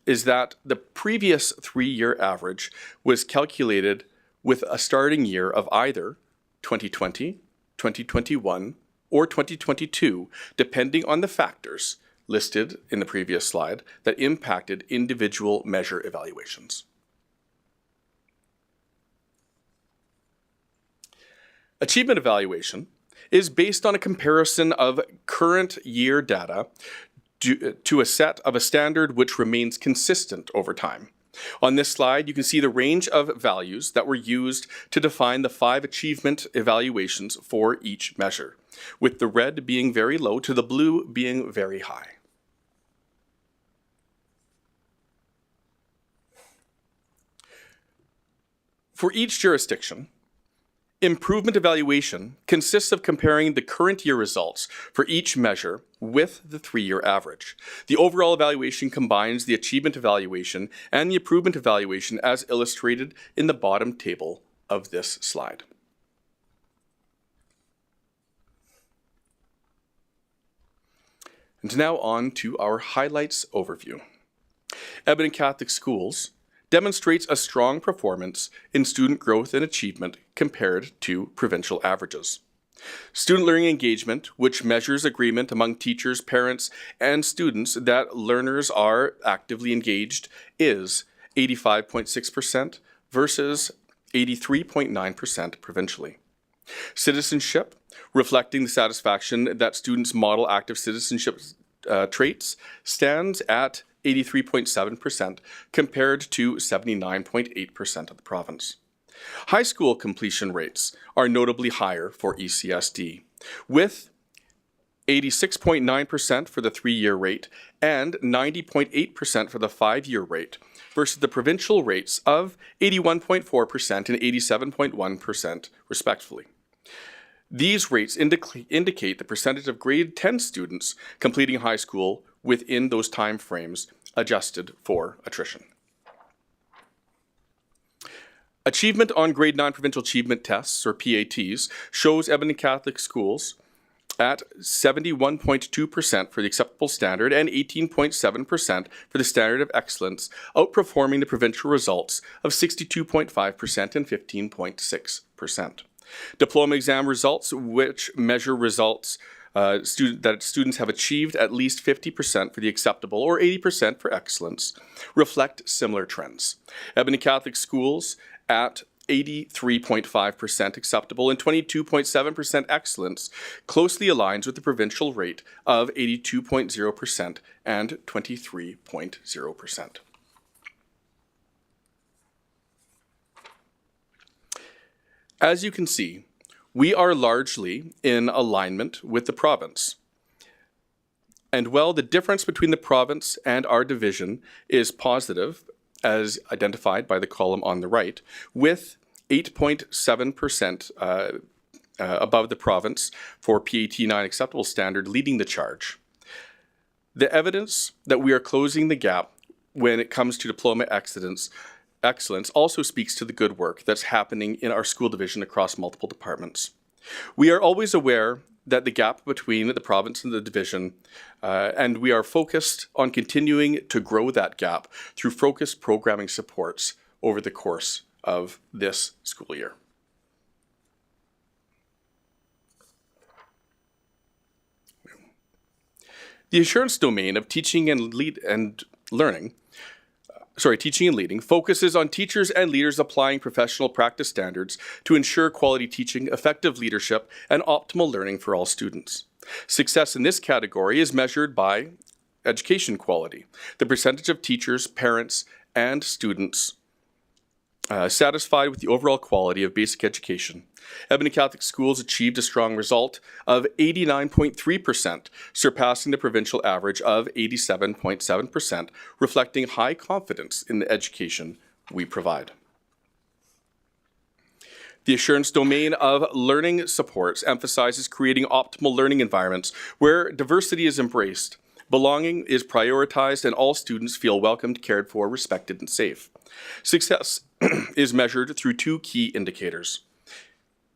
is that the previous 3-year average was calculated with a starting year of either 2020, 2021, or 2022, depending on the factors listed in the previous slide that impacted individual measure evaluations. Achievement evaluation is based on a comparison of current year data to a set of a standard which remains consistent over time. On this slide, you can see the range of values that were used to define the 5 achievement evaluations for each measure, with the red being very low to the blue being very high. For each jurisdiction, improvement evaluation consists of comparing the current year results for each measure with the 3-year average. The overall evaluation combines the achievement evaluation and the improvement evaluation as illustrated in the bottom table of this slide. And now on to our highlights overview. Edmonton Catholic Schools demonstrates a strong performance in student growth and achievement compared to provincial averages. Student learning engagement, which measures agreement among teachers, parents, and students that learners are actively engaged, is 85.6% versus 83.9% provincially. Citizenship, reflecting the satisfaction that students model active citizenship traits, stands at 83.7% compared to 79.8% of the province. High school completion rates are notably higher for ECSD, with 86.9% for the 3-year rate and 90.8% for the 5-year rate versus the provincial rates of 81.4% and 87.1% respectively. These rates indicate the percentage of grade 10 students completing high school within those time frames adjusted for attrition. Achievement on grade 9 provincial achievement tests, or PATs, shows Edmonton Catholic Schools at 71.2% for the acceptable standard and 18.7% for the standard of excellence, outperforming the provincial results of 62.5% and 15.6%. Diploma exam results, which measure results that students have achieved at least 50% for the acceptable or 80% for excellence, reflect similar trends. Edmonton Catholic Schools at 83.5% acceptable and 22.7% excellence closely aligns with the provincial rate of 82.0% and 23.0%. As you can see, we are largely in alignment with the province. And while the difference between the province and our division is positive, as identified by the column on the right, with 8.7% above the province for PAT 9 acceptable standard leading the charge, the evidence that we are closing the gap when it comes to diploma excellence also speaks to the good work that's happening in our school division across multiple departments. We are always aware that the gap between the province and the division, and we are focused on continuing to grow that gap through focused programming supports over the course of this school year. The assurance domain of teaching and leading focuses on teachers and leaders applying professional practice standards to ensure quality teaching, effective leadership, and optimal learning for all students. Success in this category is measured by education quality, the percentage of teachers, parents, and students satisfied with the overall quality of basic education. Edmonton Catholic Schools achieved a strong result of 89.3%, surpassing the provincial average of 87.7%, reflecting high confidence in the education we provide. The assurance domain of learning supports emphasizes creating optimal learning environments where diversity is embraced, belonging is prioritized, and all students feel welcomed, cared for, respected, and safe. Success is measured through two key indicators: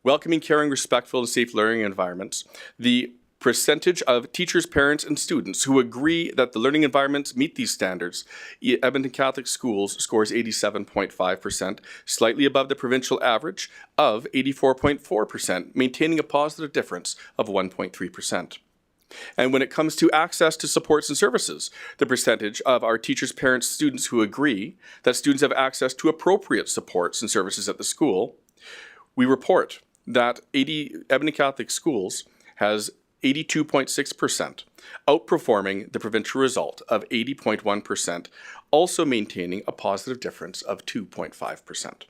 welcoming, caring, respectful, and safe learning environments. The percentage of teachers, parents, and students who agree that the learning environments meet these standards. Edmonton Catholic Schools scores 87.5%, slightly above the provincial average of 84.4%, maintaining a positive difference of 1.3%. And when it comes to access to supports and services, the percentage of our teachers, parents, students who agree that students have access to appropriate supports and services at the school, we report that Edmonton Catholic Schools has 82.6%, outperforming the provincial result of 80.1%, also maintaining a positive difference of 2.5%.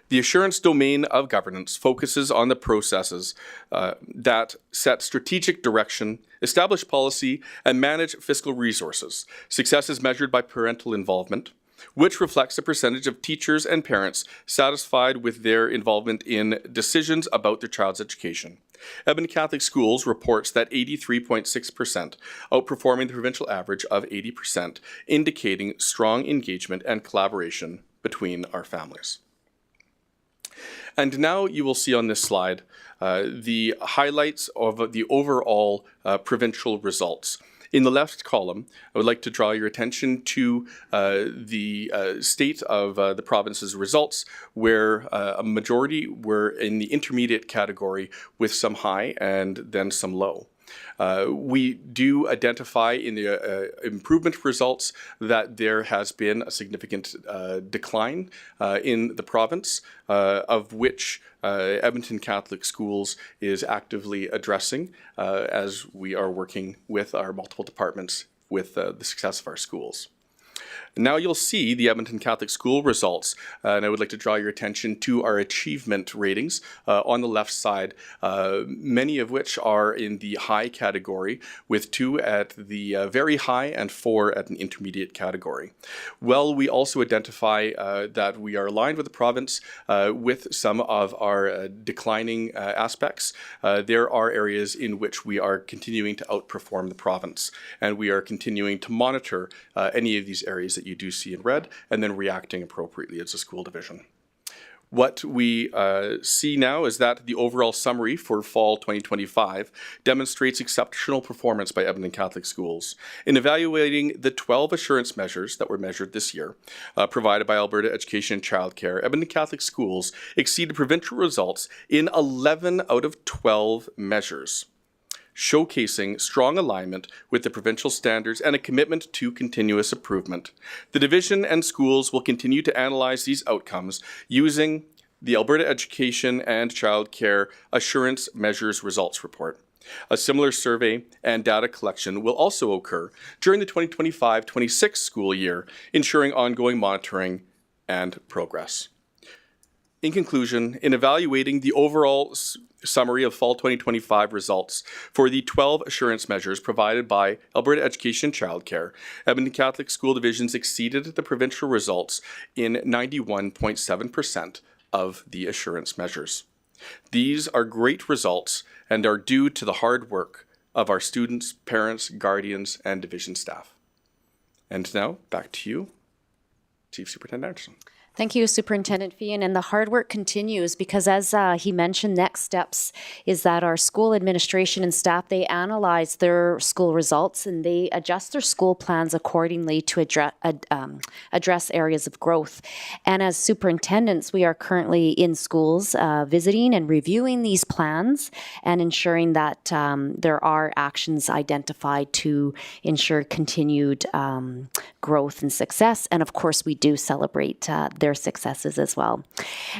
The assurance domain of governance focuses on the processes that set strategic direction, establish policy, and manage fiscal resources. Success is measured by parental involvement, which reflects the percentage of teachers and parents satisfied with their involvement in decisions about their child's education. Edmonton Catholic Schools reports that 83.6%, outperforming the provincial average of 80%, indicating strong engagement and collaboration between our families. And now you will see on this slide the highlights of the overall provincial results. In the left column, I would like to draw your attention to the state of the province's results, where a majority were in the intermediate category with some high and then some low. We do identify in the improvement results that there has been a significant decline in the province, of which Edmonton Catholic Schools is actively addressing as we are working with our multiple departments with the success of our schools. Now you'll see the Edmonton Catholic School results, and I would like to draw your attention to our achievement ratings on the left side, many of which are in the high category, with 2 at the very high and 4 at an intermediate category. Well, we also identify that we are aligned with the province with some of our declining aspects. There are areas in which we are continuing to outperform the province, and we are continuing to monitor any of these areas that you do see in red, and then reacting appropriately as a school division. What we see now is that the overall summary for fall 2025 demonstrates exceptional performance by Edmonton Catholic Schools. In evaluating the 12 assurance measures that were measured this year, provided by Alberta Education and Childcare, Edmonton Catholic Schools exceeded provincial results in 11 out of 12 measures, showcasing strong alignment with the provincial standards and a commitment to continuous improvement. The division and schools will continue to analyze these outcomes using the Alberta Education and Childcare Assurance Measures Results Report. A similar survey and data collection will also occur during the 2025-26 school year, ensuring ongoing monitoring and progress. In conclusion, in evaluating the overall summary of fall 2025 results for the 12 assurance measures provided by Alberta Education and Childcare, Edmonton Catholic School Divisions exceeded the provincial results in 91.7% of the assurance measures. These are great results and are due to the hard work of our students, parents, guardians, and division staff. And now, back to you, Chief Superintendent Anderson. Thank you, Superintendent Fian. And the hard work continues because, as he mentioned, next steps is that our school administration and staff, they analyze their school results and they adjust their school plans accordingly to address areas of growth. And as superintendents, we are currently in schools visiting and reviewing these plans and ensuring that there are actions identified to ensure continued growth and success. And of course, we do celebrate their successes as well.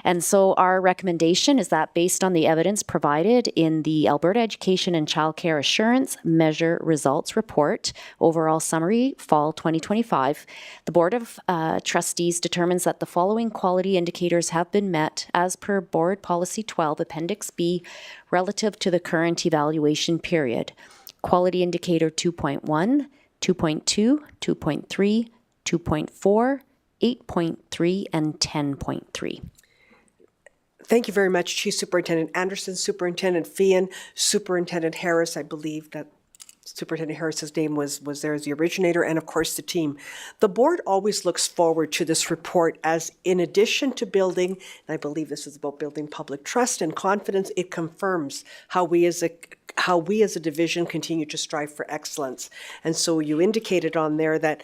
And so our recommendation is that based on the evidence provided in the Alberta Education and Childcare Assurance Measure Results Report, overall summary, fall 2025, the Board of Trustees determines that the following quality indicators have been met as per Board Policy 12, Appendix B, relative to the current evaluation period. Quality Indicator 2.1, 2.2, 2.3, 2.4, 8.3, and 10.3. Thank you very much, Chief Superintendent Anderson, Superintendent Fian, Superintendent Harris. I believe that Superintendent Harris's name was there as the originator, and of course the team. The board always looks forward to this report as, in addition to building, and I believe this is about building public trust and confidence, it confirms how we as a division continue to strive for excellence. And so you indicated on there that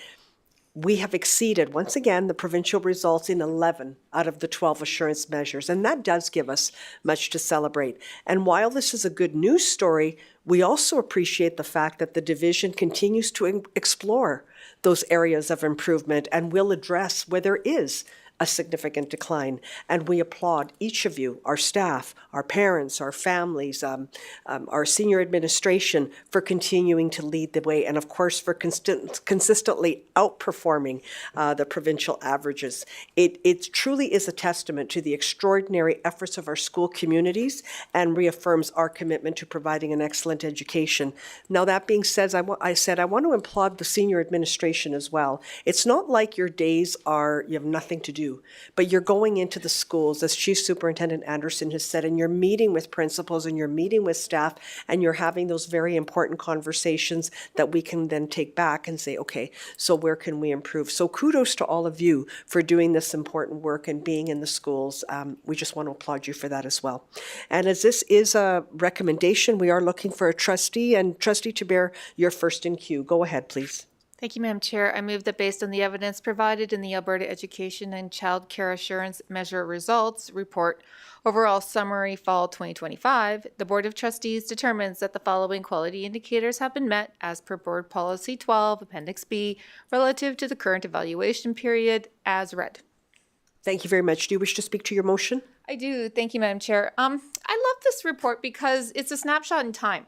we have exceeded, once again, the provincial results in 11 out of the 12 assurance measures, and that does give us much to celebrate. And while this is a good news story, we also appreciate the fact that the division continues to explore those areas of improvement and will address where there is a significant decline. And we applaud each of you, our staff, our parents, our families, our senior administration, for continuing to lead the way, and of course for consistently outperforming the provincial averages. It truly is a testament to the extraordinary efforts of our school communities and reaffirms our commitment to providing an excellent education. Now, that being said, I want to applaud the senior administration as well. It's not like your days you have nothing to do, but you're going into the schools, as Chief Superintendent Anderson has said, and you're meeting with principals and you're meeting with staff, and you're having those very important conversations that we can then take back and say, okay, so where can we improve? So kudos to all of you for doing this important work and being in the schools. We just want to applaud you for that as well. And as this is a recommendation, we are looking for a trustee, and Trustee Tiber, you're first in queue. Go ahead, please. Thank you, Madam Chair. I move that based on the evidence provided in the Alberta Education and Child Care Assurance Measure Results Report, Overall Summary Fall 2025, the Board of Trustees determines that the following quality indicators have been met as per Board Policy 12, Appendix B, relative to the current evaluation period as read. Thank you very much. Do you wish to speak to your motion? I do. Thank you, Madam Chair. I love this report because it's a snapshot in time.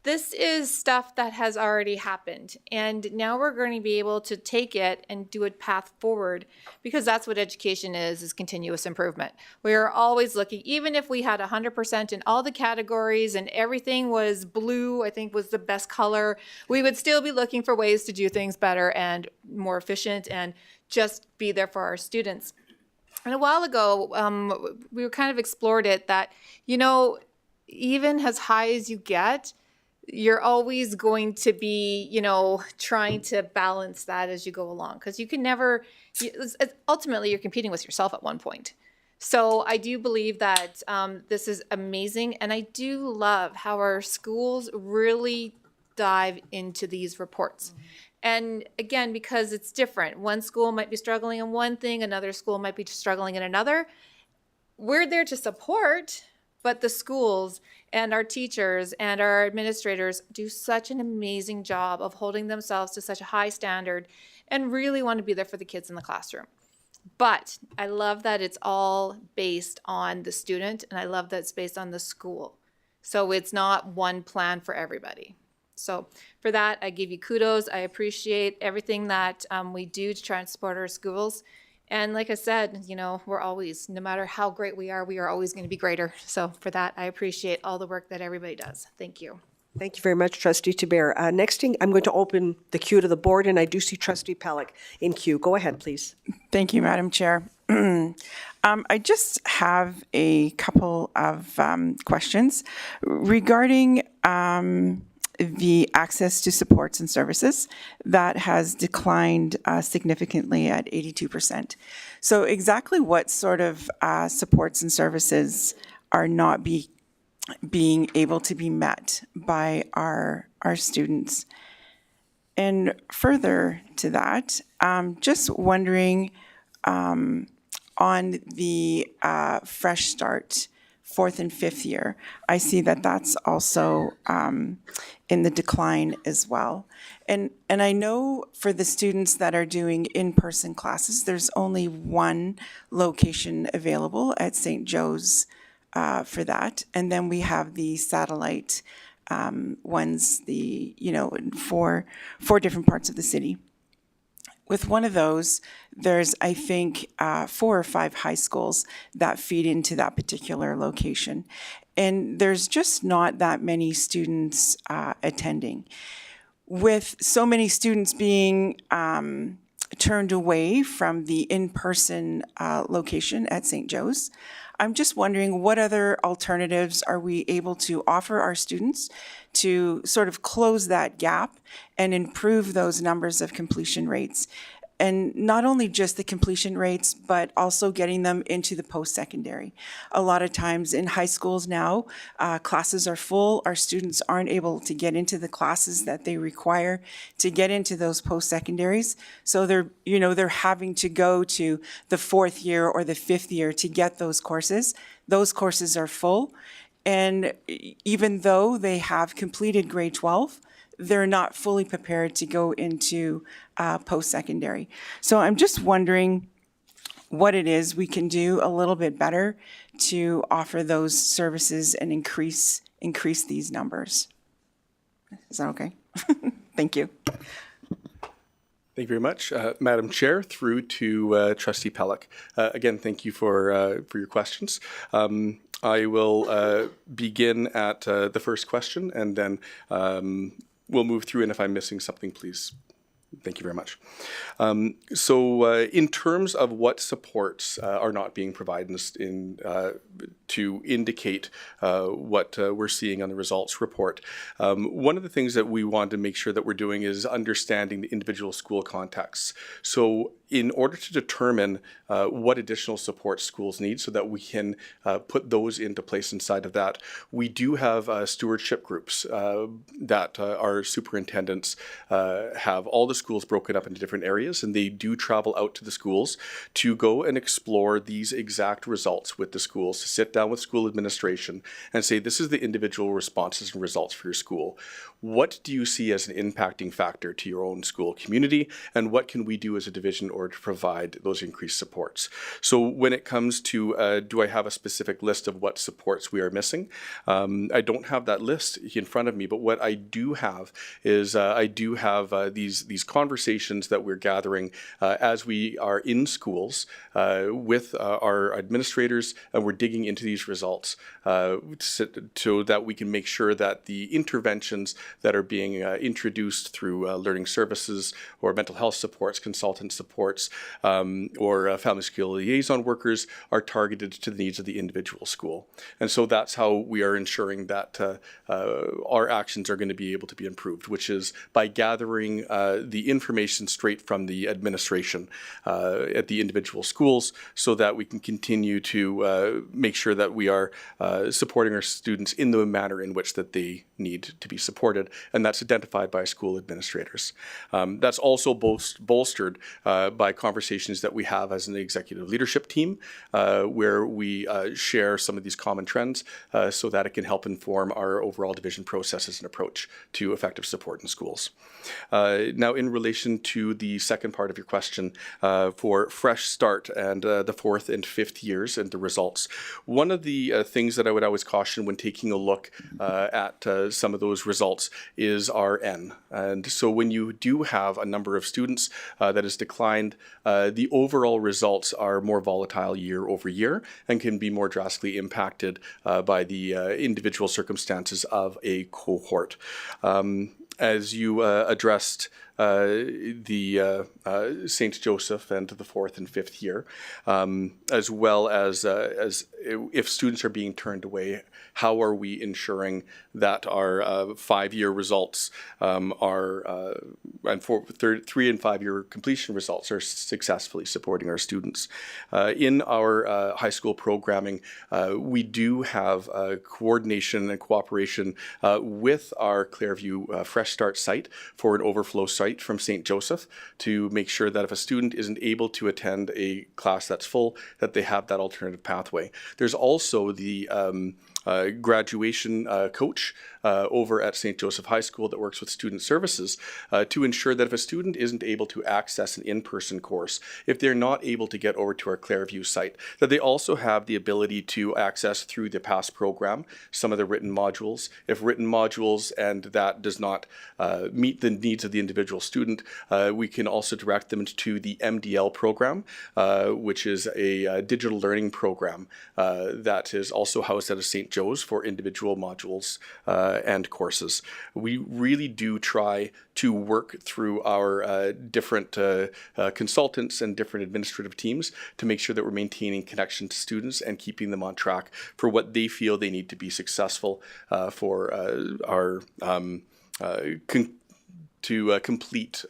This is stuff that has already happened, and now we're going to be able to take it and do a path forward, because that's what education is continuous improvement. We are always looking, even if we had 100% in all the categories and everything was blue, I think was the best color, we would still be looking for ways to do things better and more efficient and just be there for our students. And a while ago, we kind of explored it that, even as high as you get, you're always going to be, trying to balance that as you go along, because you can never, ultimately you're competing with yourself at one point. So I do believe that this is amazing, and I do love how our schools really dive into these reports. And again, because it's different. One school might be struggling in one thing, another school might be struggling in another. We're there to support, but the schools and our teachers and our administrators do such an amazing job of holding themselves to such a high standard and really want to be there for the kids in the classroom. But I love that it's all based on the student, and I love that it's based on the school. So it's not one plan for everybody. So for that, I give you kudos. I appreciate everything that we do to try and support our schools. And like I said, we're always, no matter how great we are always going to be greater. So for that, I appreciate all the work that everybody does. Thank you. Thank you very much, Trustee Tiber. Next thing, I'm going to open the queue to the board, and I do see Trustee Pellick in queue. Go ahead, please. Thank you, Madam Chair. I just have a couple of questions regarding the access to supports and services that has declined significantly at 82%. So exactly what sort of supports and services are not being able to be met by our students? And further to that, just wondering on the Fresh Start 4th and 5th year, I see that that's also in the decline as well. And I know for the students that are doing in-person classes, there's only one location available at St. Joe's for that. And then we have the satellite ones, in four different parts of the city. With one of those, there's, I think, 4 or 5 high schools that feed into that particular location. And there's just not that many students attending. With so many students being turned away from the in-person location at St. Joe's. I'm just wondering what other alternatives are we able to offer our students to sort of close that gap and improve those numbers of completion rates? And not only just the completion rates, but also getting them into the post-secondary. A lot of times in high schools now, classes are full. Our students aren't able to get into the classes that they require to get into those post-secondaries. So they're having to go to the 4th year or the 5th year to get those courses. Those courses are full. And even though they have completed grade 12, they're not fully prepared to go into post-secondary. So I'm just wondering what it is we can do a little bit better to offer those services and increase these numbers. Is that okay? Thank you. Thank you very much. Madam Chair, through to Trustee Pellick. Again, thank you for your questions. I will begin at the first question, and then we'll move through, and if I'm missing something, please. Thank you very much. In terms of what supports are not being provided to indicate what we're seeing on the results report, one of the things that we want to make sure that we're doing is understanding the individual school contexts. So in order to determine what additional support schools need so that we can put those into place inside of that, we do have stewardship groups that our superintendents have all the schools broken up into different areas, and they do travel out to the schools to go and explore these exact results with the schools, to sit down with school administration and say, this is the individual responses and results for your school. What do you see as an impacting factor to your own school community, and what can we do as a division or to provide those increased supports? So when it comes to, do I have a specific list of what supports we are missing? I don't have that list in front of me, but what I do have is I do have these conversations that we're gathering as we are in schools with our administrators, and we're digging into these results so that we can make sure that the interventions that are being introduced through learning services or mental health supports, consultant supports, or family skill liaison workers are targeted to the needs of the individual school. And so that's how we are ensuring that our actions are going to be able to be improved, which is by gathering the information straight from the administration at the individual schools so that we can continue to make sure that we are supporting our students in the manner in which that they need to be supported, and that's identified by school administrators. That's also bolstered by conversations that we have as an executive leadership team, where we share some of these common trends so that it can help inform our overall division processes and approach to effective support in schools. Now, in relation to the second part of your question for Fresh Start and the 4th and 5th years and the results, one of the things that I would always caution when taking a look at some of those results is our N. And so when you do have a number of students that has declined, the overall results are more volatile year over year and can be more drastically impacted by the individual circumstances of a cohort. As you addressed the St. Joseph and the 4th and 5th year, as well as if students are being turned away, how are we ensuring that our 5-year results and 3 and 5 year completion results are successfully supporting our students? In our high school programming, we do have coordination and cooperation with our Clairview Fresh Start site for an overflow site from St. Joseph to make sure that if a student isn't able to attend a class that's full, that they have that alternative pathway. There's also the graduation coach over at St. Joseph High School that works with student services to ensure that if a student isn't able to access an in-person course, if they're not able to get over to our Clairview site, that they also have the ability to access through the PASS program some of the written modules. If written modules and that does not meet the needs of the individual student, we can also direct them to the MDL program, which is a digital learning program that is also housed at a St. Joe's for individual modules and courses. We really do try to work through our different consultants and different administrative teams to make sure that we're maintaining connection to students and keeping them on track for what they feel they need to be successful for our complete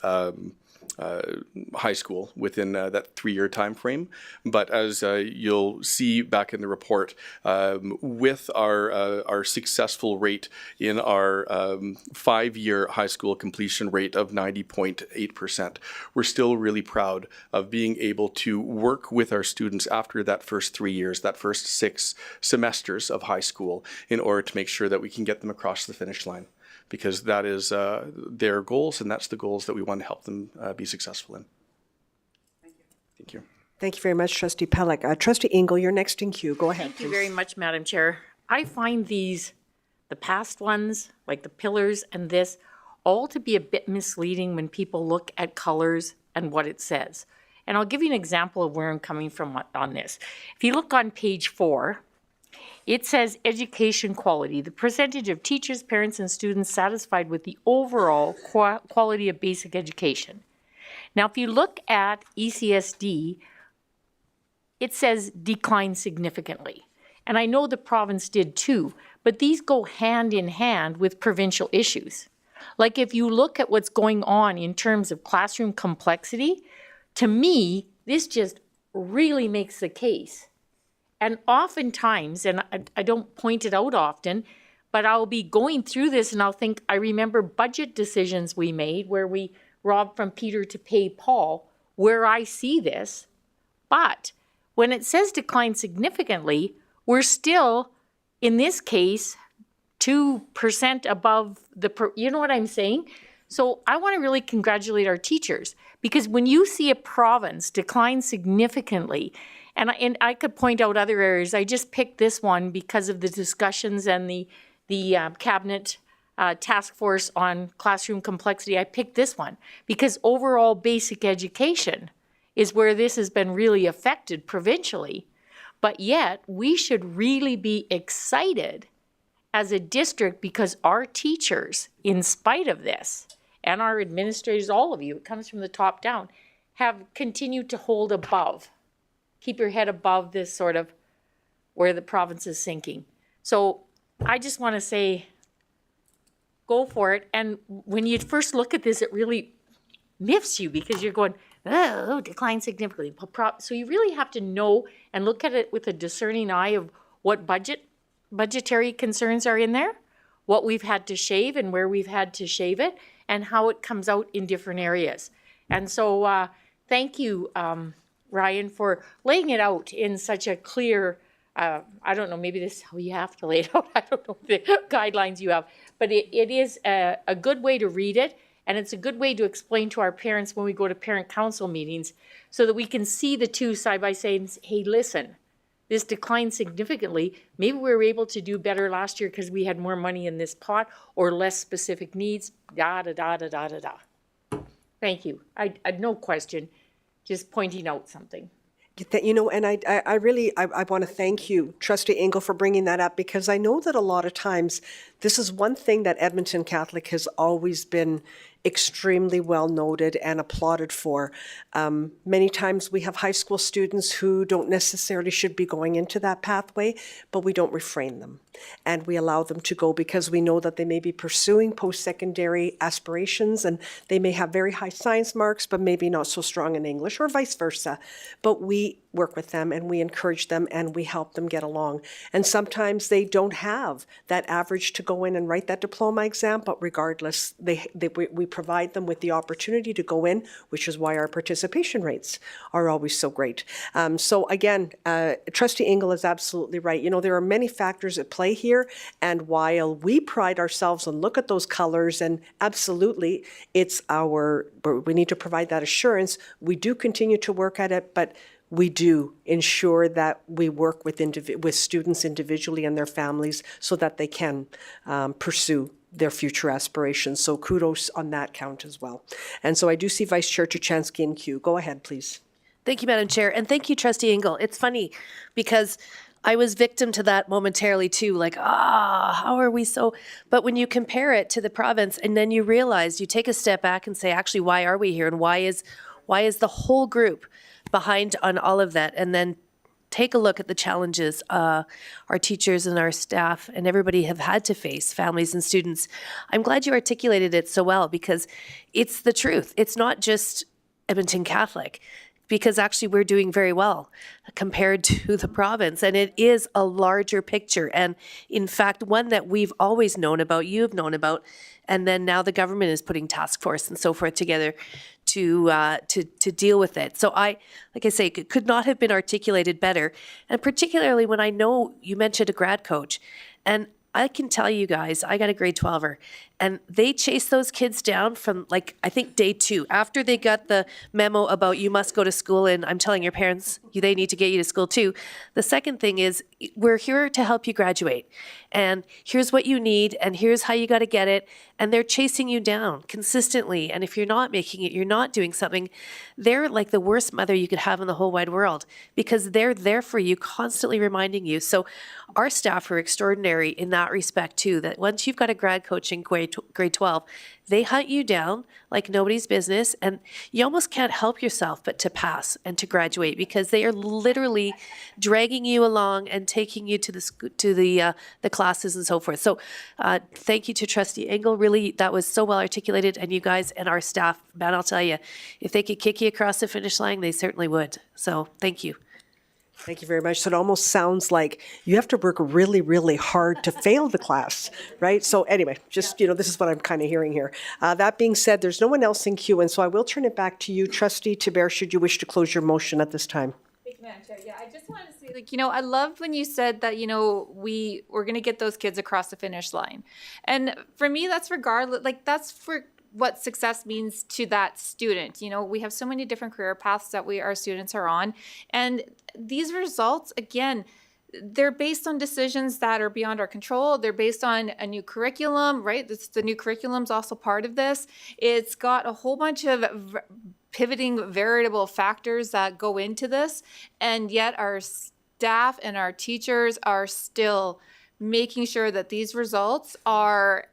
high school within that 3-year time frame. But as you'll see back in the report, with our successful rate in our 5-year high school completion rate of 90.8%, we're still really proud of being able to work with our students after that first 3 years, that first 6 semesters of high school, in order to make sure that we can get them across the finish line, because that is their goals, and that's the goals that we want to help them be successful in. Thank you. Thank you very much, Trustee Pellick. Trustee Ingle, you're next in queue. Go ahead, Thank please. you very much, Madam Chair. I find these, the past ones, like the pillars and this, all to be a bit misleading when people look at colors and what it says. And I'll give you an example of where I'm coming from on this. If you look on page 4, it says education quality, the percentage of teachers, parents, and students satisfied with the overall quality of basic education. Now, if you look at ECSD, it says decline significantly. And I know the province did too, but these go hand in hand with provincial issues. Like if you look at what's going on in terms of classroom complexity, to me, this just really makes the case. And oftentimes, and I don't point it out often, but I'll be going through this and I'll think, I remember budget decisions we made where we robbed from Peter to pay Paul, where I see this. But when it says decline significantly, we're still, in this case, 2% above you know what I'm saying? So I want to really congratulate our teachers, because when you see a province decline significantly, and I could point out other areas. I just picked this one because of the discussions and the cabinet task force on classroom complexity. I picked this one because overall basic education is where this has been really affected provincially. But yet we should really be excited as a district because our teachers, in spite of this, and our administrators, all of you, it comes from the top down, have continued to hold above. Keep your head above this sort of where the province is sinking. So I just want to say, go for it. And when you first look at this, it really miffs you because you're going, oh, decline significantly. So you really have to know and look at it with a discerning eye of what budgetary concerns are in there, what we've had to shave and where we've had to shave it, and how it comes out in different areas. And so thank you, Ryan, for laying it out in such a clear, I don't know, maybe this is how you have to lay it out. I don't know the guidelines you have, but it is a good way to read it, and it's a good way to explain to our parents when we go to parent council meetings so that we can see the two side by side and say, hey, listen, this declined significantly. Maybe we were able to do better last year because we had more money in this pot or less specific needs, da-da-da-da-da-da-da. Thank you. I no question. Just pointing out something. You know, and I really want to thank you, Trustee Ingle, for bringing that up, because I know that a lot of times this is one thing that Edmonton Catholic has always been extremely well noted and applauded for. Many times we have high school students who don't necessarily should be going into that pathway, but we don't refrain them. And we allow them to go because we know that they may be pursuing post-secondary aspirations and they may have very high science marks, but maybe not so strong in English, or vice versa. But we work with them and we encourage them and we help them get along. And sometimes they don't have that average to go in and write that diploma exam, but regardless, we provide them with the opportunity to go in, which is why our participation rates are always so great. So again, Trustee Ingle is absolutely right. You know, there are many factors at play here, and while we pride ourselves and look at those colors, and absolutely it's we need to provide that assurance, we do continue to work at it, but we do ensure that we work with students individually and their families so that they can pursue their future aspirations. So kudos on that count as well. And so I do see Vice Chair Tuchansky in queue. Go ahead, please. Thank you, Madam Chair, and thank you, Trustee Ingle. It's funny because I was victim to that momentarily too, like, how are we so? But when you compare it to the province and then you realize, you take a step back and say, actually, why are we here? And why is the whole group behind on all of that? And then take a look at the challenges our teachers and our staff and everybody have had to face, families and students. I'm glad you articulated it so well because it's the truth. It's not just Edmonton Catholic, because actually we're doing very well compared to the province. And it is a larger picture. And in fact, one that we've always known about, you've known about, and then now the government is putting task force and so forth together to deal with it. So like I say, it could not have been articulated better. And particularly when I know you mentioned a grad coach, and I can tell you guys, I got a grade 12er, and they chased those kids down from I think day 2, after they got the memo about you must go to school and I'm telling your parents they need to get you to school too. The second thing is we're here to help you graduate, and here's what you need and here's how you got to get it. And they're chasing you down consistently. And if you're not making it, you're not doing something, they're like the worst mother you could have in the whole wide world because they're there for you, constantly reminding you. So our staff are extraordinary in that respect too, that once you've got a grad coach in grade 12, they hunt you down like nobody's business, and you almost can't help yourself but to pass and to graduate because they are literally dragging you along and taking you to the classes and so forth. So thank you to Trustee Engel. Really, that was so well articulated, and you guys and our staff, man, I'll tell you, if they could kick you across the finish line, they certainly would. So thank you. Thank you very much. So it almost sounds like you have to work really, really hard to fail the class, right? So anyway, just, this is what I'm kind of hearing here. That being said, there's no one else in queue, and so I will turn it back to you, Trustee Tiber, should you wish to close your motion at this time. Thank you, Madam Chair. Yeah, I just wanted to say, I loved when you said that, we're going to get those kids across the finish line. And for me, that's regardless, that's for what success means to that student. We have so many different career paths that our students are on. And these results, again, they're based on decisions that are beyond our control. They're based on a new curriculum, right? The new curriculum's also part of this. It's got a whole bunch of pivoting variable factors that go into this. And yet our staff and our teachers are still making sure that these results are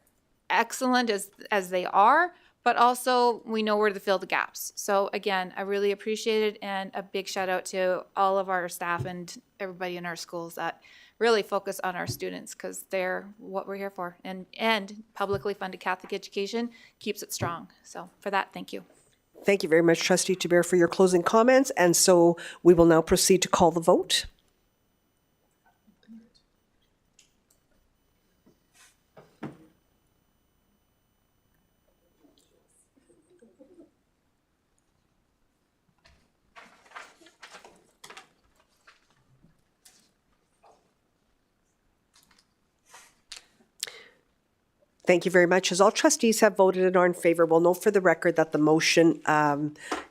excellent as they are, but also we know where to fill the gaps. So again, I really appreciate it, and a big shout out to all of our staff and everybody in our schools that really focus on our students because they're what we're here for. And publicly funded Catholic education keeps it strong. So for that, thank you. Thank you very much, Trustee Tiber, for your closing comments. And so we will now proceed to call the vote. Thank you very much. As all trustees have voted and are in favor, we'll note for the record that the motion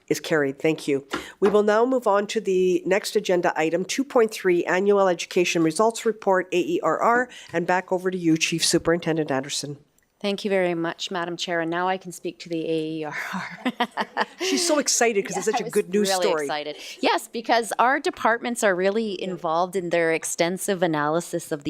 is carried. Thank you. We will now move on to the next agenda item, 2.3, Annual Education Results Report, AERR, and back over to you, Chief Superintendent Anderson. Thank you very much, Madam Chair. And now I can speak to the AERR. She's so excited because it's such a good news really story. Excited. Yes, because our departments are really involved in their extensive analysis of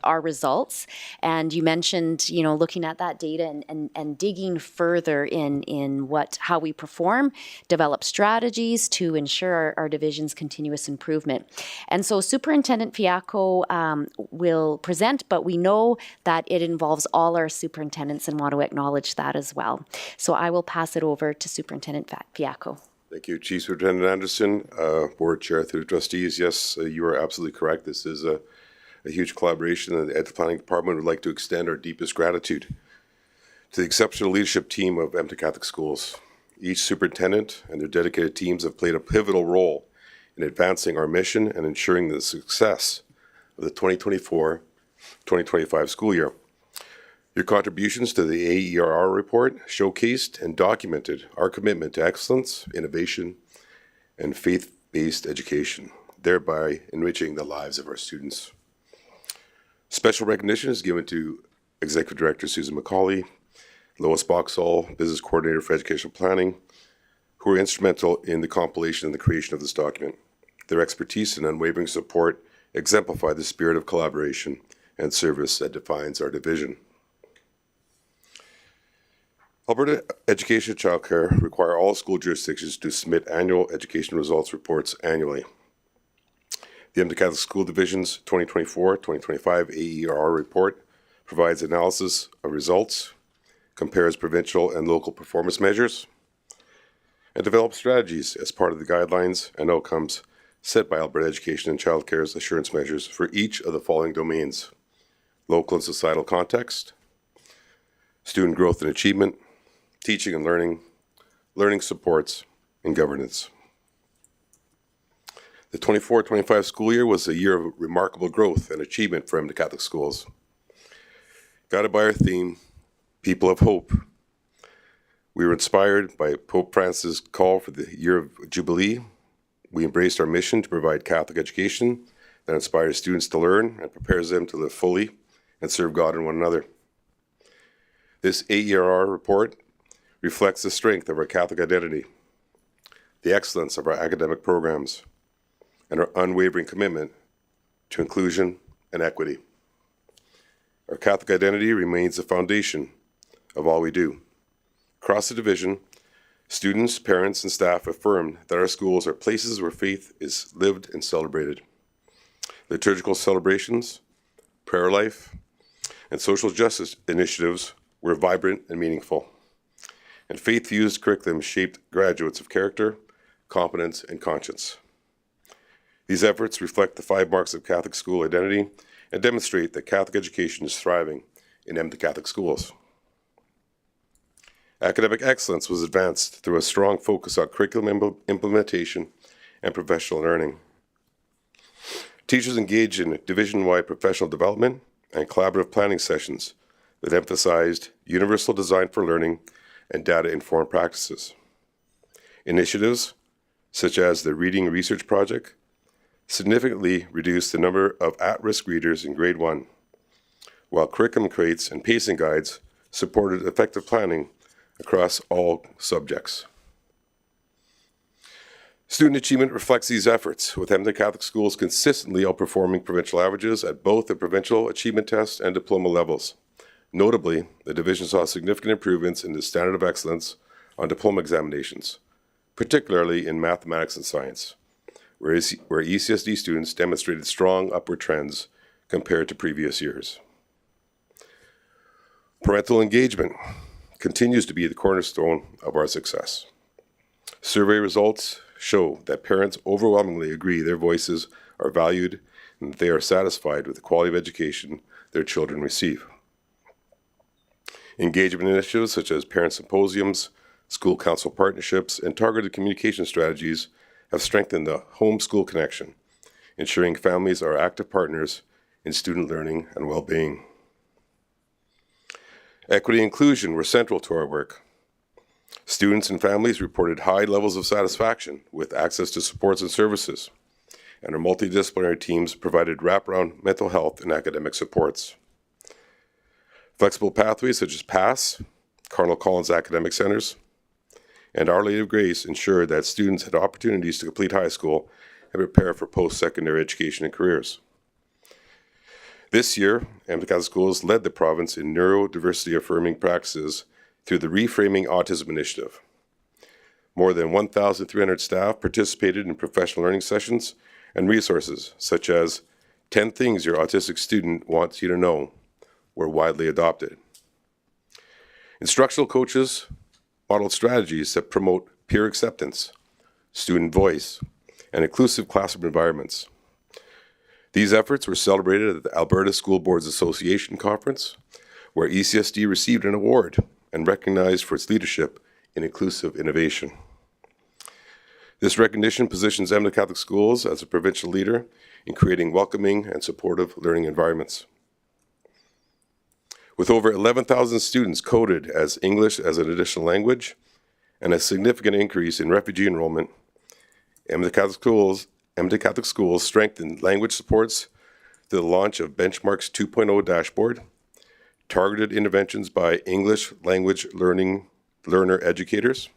our results. And you mentioned, looking at that data and digging further in how we perform, develop strategies to ensure our division's continuous improvement. And so Superintendent Fiacco will present, but we know that it involves all our superintendents and want to acknowledge that as well. So I will pass it over to Superintendent Fiacco. Thank you, Chief Superintendent Anderson, Board Chair through Trustees. Yes, you are absolutely correct. This is a huge collaboration, and the Ed Planning Department would like to extend our deepest gratitude to the exceptional leadership team of Edmonton Catholic Schools. Each superintendent and their dedicated teams have played a pivotal role in advancing our mission and ensuring the success of the 2024-2025 school year. Your contributions to the AERR report showcased and documented our commitment to excellence, innovation, and faith-based education, thereby enriching the lives of our students. Special recognition is given to Executive Director Susan McCauley, Lois Boxall, Business Coordinator for Educational Planning, who were instrumental in the compilation and the creation of this document. Their expertise and unwavering support exemplify the spirit of collaboration and service that defines our division. Alberta Education and Childcare require all school jurisdictions to submit annual education results reports annually. The Edmonton Catholic School Division's 2024-2025 AER report provides analysis of results, compares provincial and local performance measures, and develops strategies as part of the guidelines and outcomes set by Alberta Education and Childcare's assurance measures for each of the following domains: local and societal context, student growth and achievement, teaching and learning, learning supports, and governance. The 24-25 school year was a year of remarkable growth and achievement for Edmonton Catholic schools. Guided by our theme, People of Hope, we were inspired by Pope Francis' call for the year of Jubilee. We embraced our mission to provide Catholic education that inspires students to learn and prepares them to live fully and serve God and one another. This AERR report reflects the strength of our Catholic identity, the excellence of our academic programs, and our unwavering commitment to inclusion and equity. Our Catholic identity remains the foundation of all we do. Across the division, students, parents, and staff affirm that our schools are places where faith is lived and celebrated. Liturgical celebrations, prayer life, and social justice initiatives were vibrant and meaningful. And faith-fused curriculum shaped graduates of character, competence, and conscience. These efforts reflect the 5 marks of Catholic school identity and demonstrate that Catholic education is thriving in Edmonton Catholic schools. Academic excellence was advanced through a strong focus on curriculum implementation and professional learning. Teachers engaged in division-wide professional development and collaborative planning sessions that emphasized universal design for learning and data-informed practices. Initiatives, such as the Reading Research Project, significantly reduced the number of at-risk readers in grade 1, while curriculum crates and pacing guides supported effective planning across all subjects. Student achievement reflects these efforts, with Edmonton Catholic schools consistently outperforming provincial averages at both the provincial achievement test and diploma levels. Notably, the division saw significant improvements in the standard of excellence on diploma examinations, particularly in mathematics and science, where ECSD students demonstrated strong upward trends compared to previous years. Parental engagement continues to be the cornerstone of our success. Survey results show that parents overwhelmingly agree their voices are valued and that they are satisfied with the quality of education their children receive. Engagement initiatives such as parent symposiums, school council partnerships, and targeted communication strategies have strengthened the home-school connection, ensuring families are active partners in student learning and well-being. Equity and inclusion were central to our work. Students and families reported high levels of satisfaction with access to supports and services, and our multidisciplinary teams provided wraparound mental health and academic supports. Flexible pathways such as PASS, Cardinal Collins Academic Centers, and Our Lady of Grace ensured that students had opportunities to complete high school and prepare for post-secondary education and careers. This year, Edmonton Catholic Schools led the province in neurodiversity affirming practices through the Reframing Autism Initiative. More than 1,300 staff participated in professional learning sessions and resources such as 10 Things Your Autistic Student Wants You to Know were widely adopted. Instructional coaches modeled strategies that promote peer acceptance, student voice, and inclusive classroom environments. These efforts were celebrated at the Alberta School Boards Association Conference, where ECSD received an award and recognized for its leadership in inclusive innovation. This recognition positions Edmonton Catholic Schools as a provincial leader in creating welcoming and supportive learning environments. With over 11,000 students coded as English as an additional language and a significant increase in refugee enrollment, Edmonton Catholic Schools strengthened language supports through the launch of Benchmarks 2.0 dashboard, targeted interventions by English language learner educators,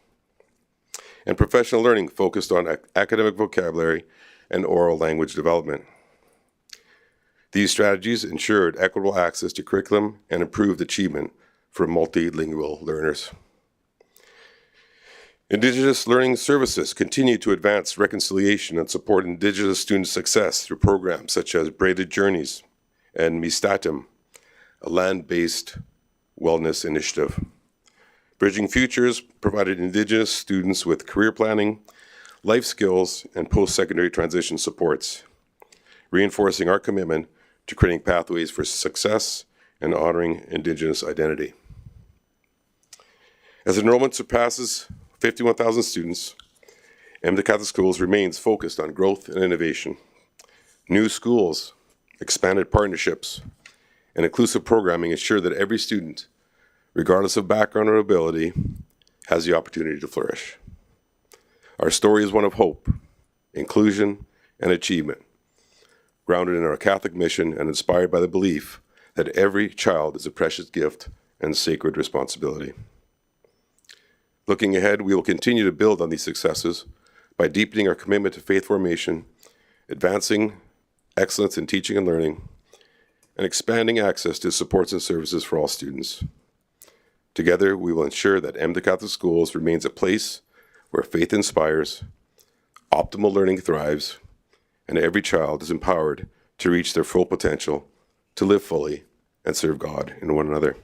and professional learning focused on academic vocabulary and oral language development. These strategies ensured equitable access to curriculum and improved achievement for multilingual learners. Indigenous Learning Services continue to advance reconciliation and support Indigenous student success through programs such as Braided Journeys and Mistatim, a land-based wellness initiative. Bridging Futures provided Indigenous students with career planning, life skills, and post-secondary transition supports, reinforcing our commitment to creating pathways for success and honoring Indigenous identity. As enrollment surpasses 51,000 students, MD Catholic Schools remains focused on growth and innovation. New schools, expanded partnerships, and inclusive programming ensure that every student, regardless of background or ability, has the opportunity to flourish. Our story is one of hope, inclusion, and achievement, grounded in our Catholic mission and inspired by the belief that every child is a precious gift and sacred responsibility. Looking ahead, we will continue to build on these successes by deepening our commitment to faith formation, advancing excellence in teaching and learning, and expanding access to supports and services for all students. Together, we will ensure that MD Catholic Schools remains a place where faith inspires, optimal learning thrives, and every child is empowered to reach their full potential, to live fully, and serve God and one another.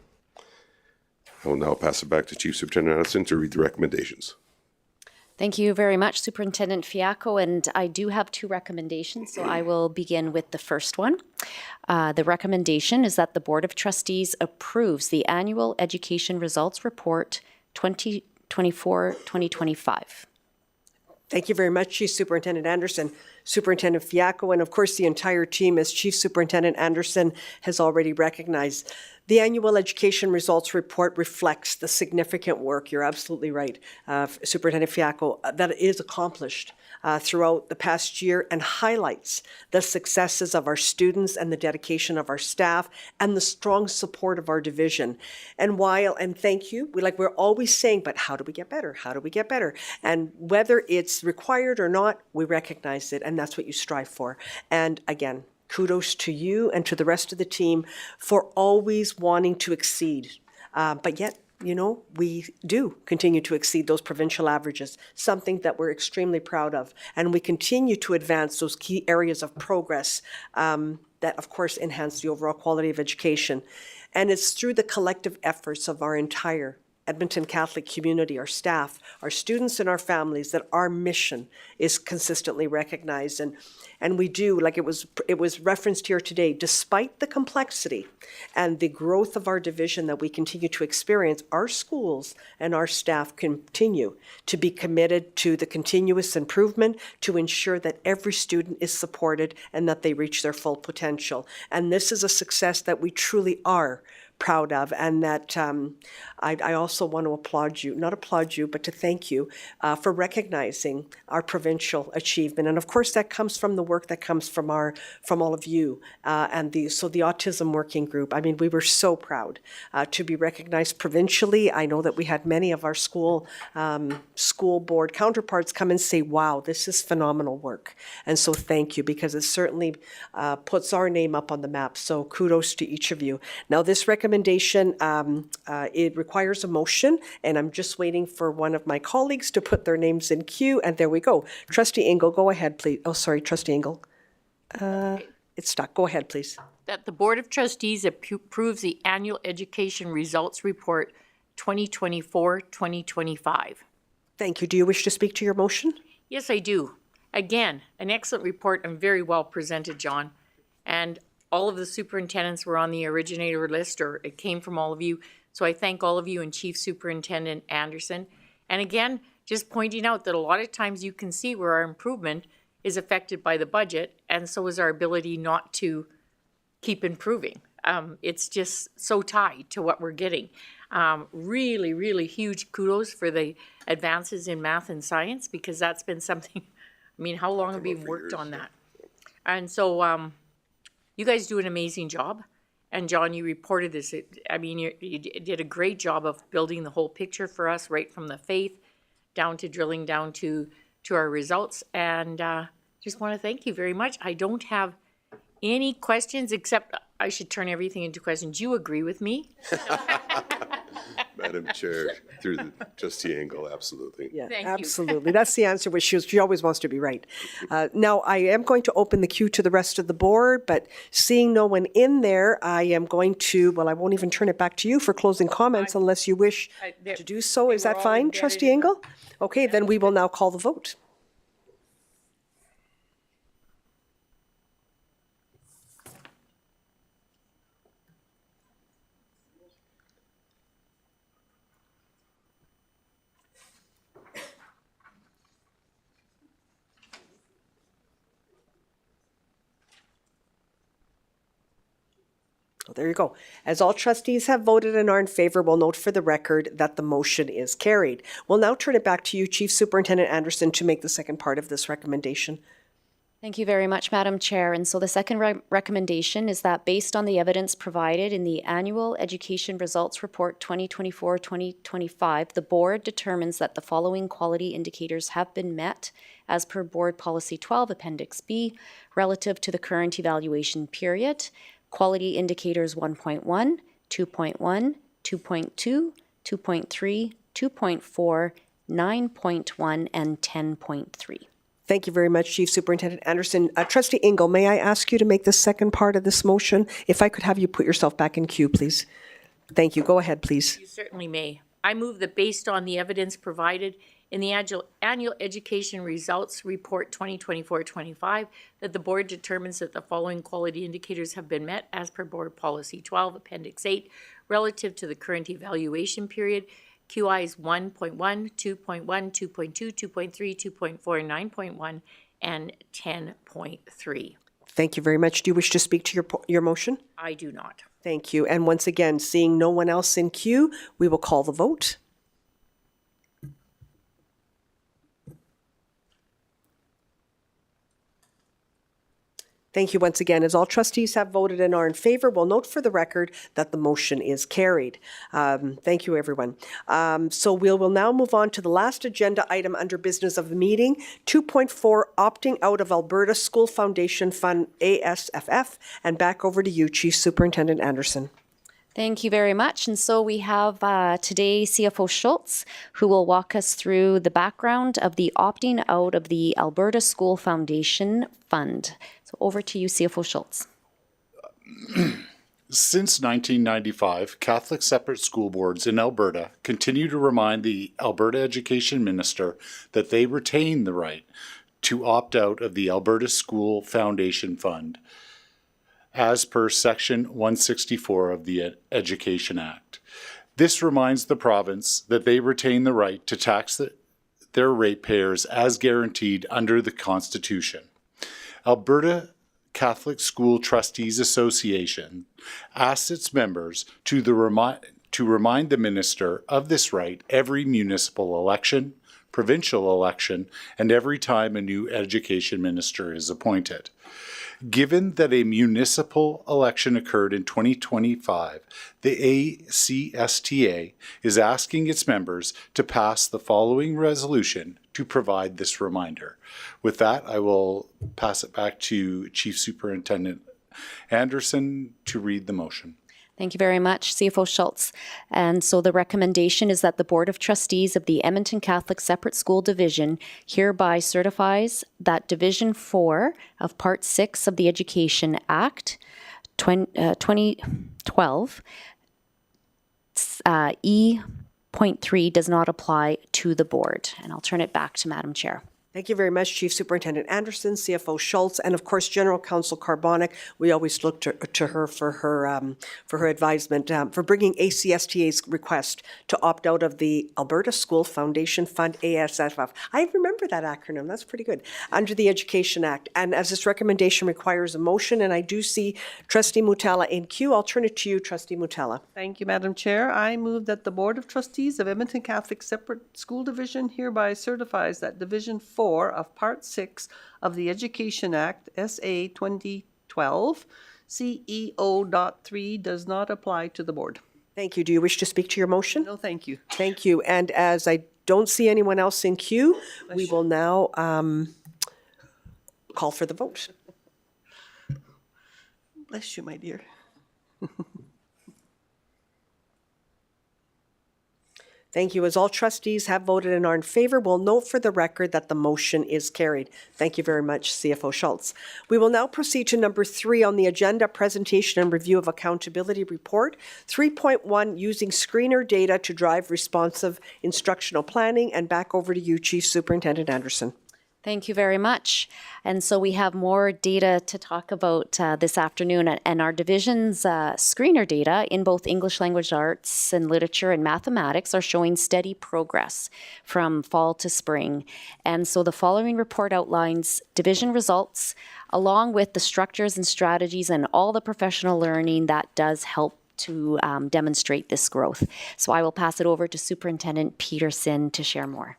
I will now pass it back to Chief Superintendent Anderson to read the recommendations. Thank you very much, Superintendent Fiacco, and I do have two recommendations, so I will begin with the first one. The recommendation is that the Board of Trustees approves the Annual Education Results Report 2024-2025. Thank you very much, Chief Superintendent Anderson, Superintendent Fiacco, and of course the entire team, as Chief Superintendent Anderson has already recognized. The Annual Education Results Report reflects the significant work, you're absolutely right, Superintendent Fiacco, that is accomplished throughout the past year and highlights the successes of our students and the dedication of our staff and the strong support of our division. And thank you, we're always saying, but how do we get better? How do we get better? And whether it's required or not, we recognize it, and that's what you strive for. And again, kudos to you and to the rest of the team for always wanting to exceed. But yet, we do continue to exceed those provincial averages, something that we're extremely proud of. And we continue to advance those key areas of progress that, of course, enhance the overall quality of education. And it's through the collective efforts of our entire Edmonton Catholic community, our staff, our students, and our families that our mission is consistently recognized. And we do, like it was referenced here today, despite the complexity and the growth of our division that we continue to experience, our schools and our staff continue to be committed to the continuous improvement to ensure that every student is supported and that they reach their full potential. And this is a success that we truly are proud of, and that I also want to but to thank you for recognizing our provincial achievement. And of course, that comes from the work that comes from all of you and the Autism Working Group. I mean, we were so proud to be recognized provincially. I know that we had many of our school board counterparts come and say, wow, this is phenomenal work. And so thank you, because it certainly puts our name up on the map. So kudos to each of you. Now, this recommendation, it requires a motion, and I'm just waiting for one of my colleagues to put their names in queue, and there we go. Trustee Ingle, go ahead, please. Oh, sorry, Trustee Ingle. It's stuck. Go ahead, please. That the Board of Trustees approves the Annual Education Results Report 2024-2025. Thank you. Do you wish to speak to your motion? Yes, I do. Again, an excellent report and very well presented, John. And all of the superintendents were on the originator list, or it came from all of you. So I thank all of you and Chief Superintendent Anderson. And again, just pointing out that a lot of times you can see where our improvement is affected by the budget, and so is our ability not to keep improving. It's just so tied to what we're getting. Really, really huge kudos for the advances in math and science, because that's been something, I mean, how long have we worked on that? And so you guys do an amazing job. And John, you reported this. I mean, you did a great job of building the whole picture for us, right from the faith down to drilling down to our results. And just want to thank you very much. I don't have Any questions, except I should turn everything into questions. You agree with me? Madam Chair, through the trustee Engel, absolutely. Yeah, Thank you. absolutely. That's the answer, which she always wants to be right. Now, I am going to open the queue to the rest of the board, but seeing no one in there, I am going to, well, I won't even turn it back to you for closing comments unless you wish to do so. Is that fine, Trustee Engel? Okay, then we will now call the vote. Well, there you go. As all trustees have voted and are in favor, we'll note for the record that the motion is carried. We'll now turn it back to you, Chief Superintendent Anderson, to make the second part of this recommendation. Thank you very much, Madam Chair. And so the second recommendation is that based on the evidence provided in the Annual Education Results Report 2024-2025, the board determines that the following quality indicators have been met as per Board Policy 12, Appendix B, relative to the current evaluation period. Quality indicators 1.1, 2.1, 2.2, 2.3, 2.4, 9.1, and 10.3. Thank you very much, Chief Superintendent Anderson. Trustee Engel, may I ask you to make the second part of this motion? If I could have you put yourself back in queue, please. Thank you. Go ahead, please. You certainly may. I move that based on the evidence provided in the Annual Education Results Report 2024-25, that the board determines that the following quality indicators have been met as per Board Policy 12, Appendix 8, relative to the current evaluation period. QIs 1.1, 2.1, 2.2, 2.3, 2.4, 9.1, and 10.3. Thank you very much. Do you wish to speak to your motion? I do not. Thank you. And once again, seeing no one else in queue, we will call the vote. Thank you once again. As all trustees have voted and are in favor, we'll note for the record that the motion is carried. Thank you, everyone. So we will now move on to the last agenda item under business of the meeting, 2.4, opting out of Alberta School Foundation Fund, ASFF. And back over to you, Chief Superintendent Anderson. Thank you very much. And so we have today CFO Schultz, who will walk us through the background of the opting out of the Alberta School Foundation Fund. So over to you, CFO Schultz. Since 1995, Catholic separate school boards in Alberta continue to remind the Alberta Education Minister that they retain the right to opt out of the Alberta School Foundation Fund, as per Section 164 of the Education Act. This reminds the province that they retain the right to tax their ratepayers as guaranteed under the Constitution. Alberta Catholic School Trustees Association asks its members to remind the minister of this right every municipal election, provincial election, and every time a new education minister is appointed. Given that a municipal election occurred in 2025, the ACSTA is asking its members to pass the following resolution to provide this reminder. With that, I will pass it back to Chief Superintendent Anderson to read the motion. Thank you very much, CFO Schultz. And so the recommendation is that the Board of Trustees of the Edmonton Catholic Separate School Division hereby certifies that Division 4 of Part 6 of the Education Act 2012 E.3 does not apply to the board. And I'll turn it back to Madam Chair. Thank you very much, Chief Superintendent Anderson, CFO Schultz, and of course, General Counsel Carbonic. We always look to her for her advisement, for bringing ACSTA's request to opt out of the Alberta School Foundation Fund, ASFF. I remember that acronym. That's pretty good. Under the Education Act. And as this recommendation requires a motion, and I do see Trustee Mutala in queue, I'll turn it to you, Trustee Mutala. Thank you, Madam Chair. I move that the Board of Trustees of Edmonton Catholic Separate School Division hereby certifies that Division 4 of Part 6 of the Education Act, SA 2012, CEO.3 does not apply to the board. Thank you. Do you wish to speak to your motion? No, thank you. Thank you. And as I don't see anyone else in queue, we will now call for the vote. Bless you, my dear. Thank you. As all trustees have voted and are in favor, we'll note for the record that the motion is carried. Thank you very much, CFO Schultz. We will now proceed to number 3 on the agenda, presentation and review of accountability report. 3.1, using screener data to drive responsive instructional planning. And back over to you, Chief Superintendent Anderson. Thank you very much. And so we have more data to talk about this afternoon, and our division's screener data in both English language arts and literature and mathematics are showing steady progress from fall to spring. And so the following report outlines division results along with the structures and strategies and all the professional learning that does help to demonstrate this growth. So I will pass it over to Superintendent Peterson to share more.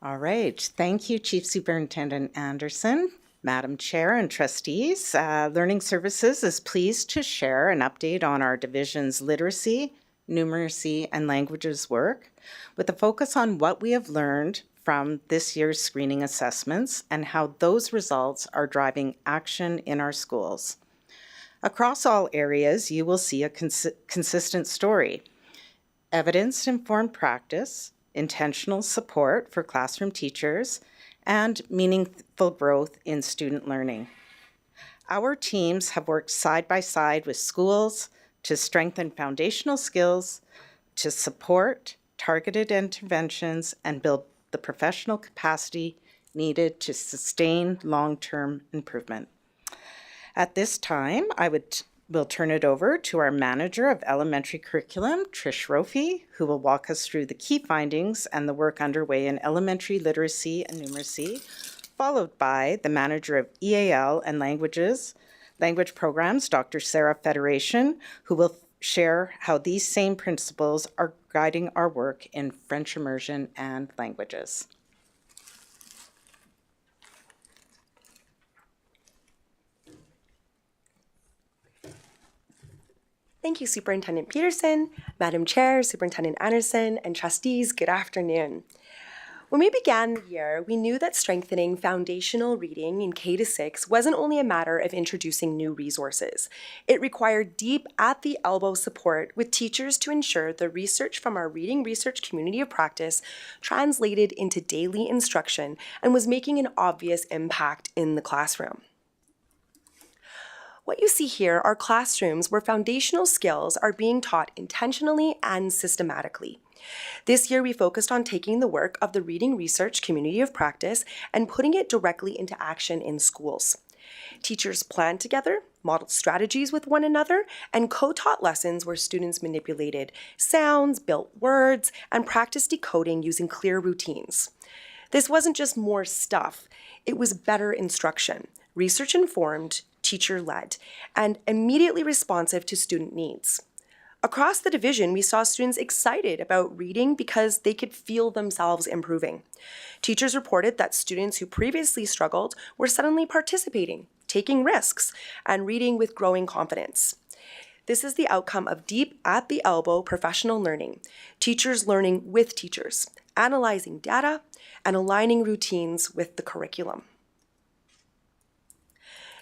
All right. Thank you, Chief Superintendent Anderson, Madam Chair and trustees. Learning Services is pleased to share an update on our division's literacy, numeracy, and languages work with a focus on what we have learned from this year's screening assessments and how those results are driving action in our schools. Across all areas, you will see a consistent story. Evidence-informed practice, intentional support for classroom teachers, and meaningful growth in student learning. Our teams have worked side by side with schools to strengthen foundational skills, to support targeted interventions, and build the professional capacity needed to sustain long-term improvement. At this time, we'll turn it over to our Manager of Elementary Curriculum, Trish Rofi, who will walk us through the key findings and the work underway in elementary literacy and numeracy, followed by the Manager of EAL and Language Programs, Dr. Sarah Federation, who will share how these same principles are guiding our work in French immersion and languages. Thank you, Superintendent Peterson, Madam Chair, Superintendent Anderson, and trustees, good afternoon. When we began the year, we knew that strengthening foundational reading in K-6 wasn't only a matter of introducing new resources. It required deep, at-the-elbow support with teachers to ensure the research from our reading research community of practice translated into daily instruction and was making an obvious impact in the classroom. What you see here are classrooms where foundational skills are being taught intentionally and systematically. This year, we focused on taking the work of the reading research community of practice and putting it directly into action in schools. Teachers planned together, modeled strategies with one another, and co-taught lessons where students manipulated sounds, built words, and practiced decoding using clear routines. This wasn't just more stuff, it was better instruction, research-informed, teacher-led, and immediately responsive to student needs. Across the division, we saw students excited about reading because they could feel themselves improving. Teachers reported that students who previously struggled were suddenly participating, taking risks, and reading with growing confidence. This is the outcome of deep, at-the-elbow professional learning, teachers learning with teachers, analyzing data, and aligning routines with the curriculum.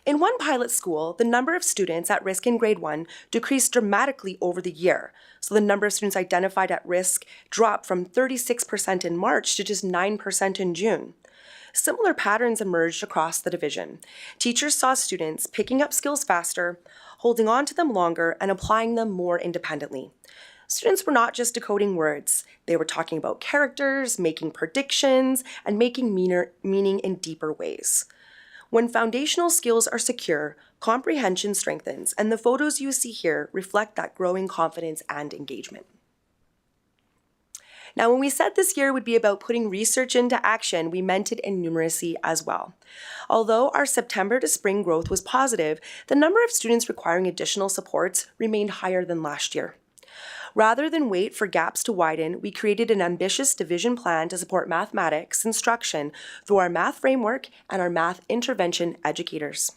In one pilot school, the number of students at risk in grade 1 decreased dramatically over the year. So the number of students identified at risk dropped from 36% in March to just 9% in June. Similar patterns emerged across the division. Teachers saw students picking up skills faster, holding on to them longer, and applying them more independently. Students were not just decoding words. They were talking about characters, making predictions, and making meaning in deeper ways. When foundational skills are secure, comprehension strengthens, and the photos you see here reflect that growing confidence and engagement. Now, when we said this year would be about putting research into action, we meant it in numeracy as well. Although our September to spring growth was positive, the number of students requiring additional supports remained higher than last year. Rather than wait for gaps to widen, we created an ambitious division plan to support mathematics instruction through our math framework and our math intervention educators.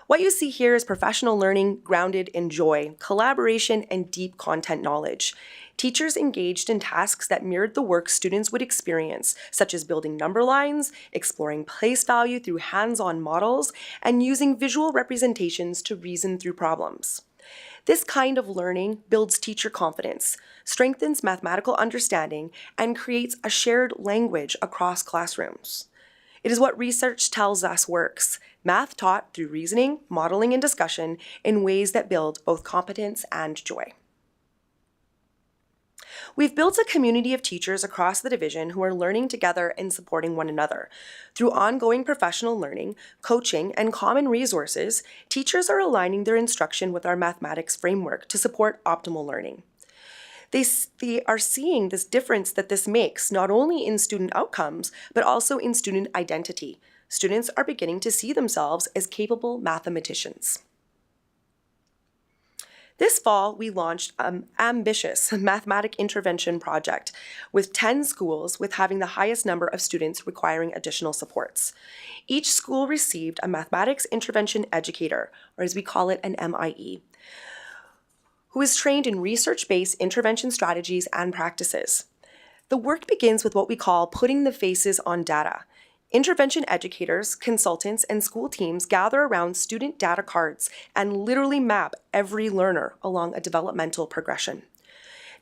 What you see here is professional learning grounded in joy, collaboration, and deep content knowledge. Teachers engaged in tasks that mirrored the work students would experience, such as building number lines, exploring place value through hands-on models, and using visual representations to reason through problems. This kind of learning builds teacher confidence, strengthens mathematical understanding, and creates a shared language across classrooms. It is what research tells us works: math taught through reasoning, modeling, and discussion in ways that build both competence and joy. We've built a community of teachers across the division who are learning together and supporting one another. Through ongoing professional learning, coaching, and common resources, teachers are aligning their instruction with our mathematics framework to support optimal learning. They are seeing this difference that this makes, not only in student outcomes, but also in student identity. Students are beginning to see themselves as capable mathematicians. This fall, we launched an ambitious mathematic intervention project with 10 schools with having the highest number of students requiring additional supports. Each school received a mathematics intervention educator, or as we call it, an MIE, who is trained in research-based intervention strategies and practices. The work begins with what we call putting the faces on data. Intervention educators, consultants, and school teams gather around student data cards and literally map every learner along a developmental progression.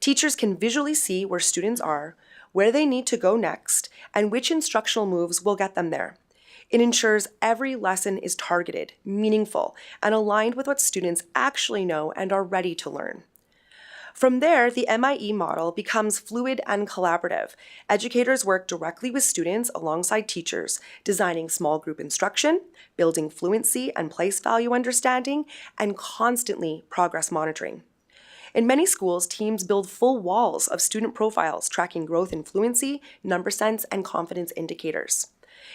Teachers can visually see where students are, where they need to go next, and which instructional moves will get them there. It ensures every lesson is targeted, meaningful, and aligned with what students actually know and are ready to learn. From there, the MIE model becomes fluid and collaborative. Educators work directly with students alongside teachers, designing small group instruction, building fluency and place value understanding, and constantly progress monitoring. In many schools, teams build full walls of student profiles tracking growth in fluency, number sense, and confidence indicators.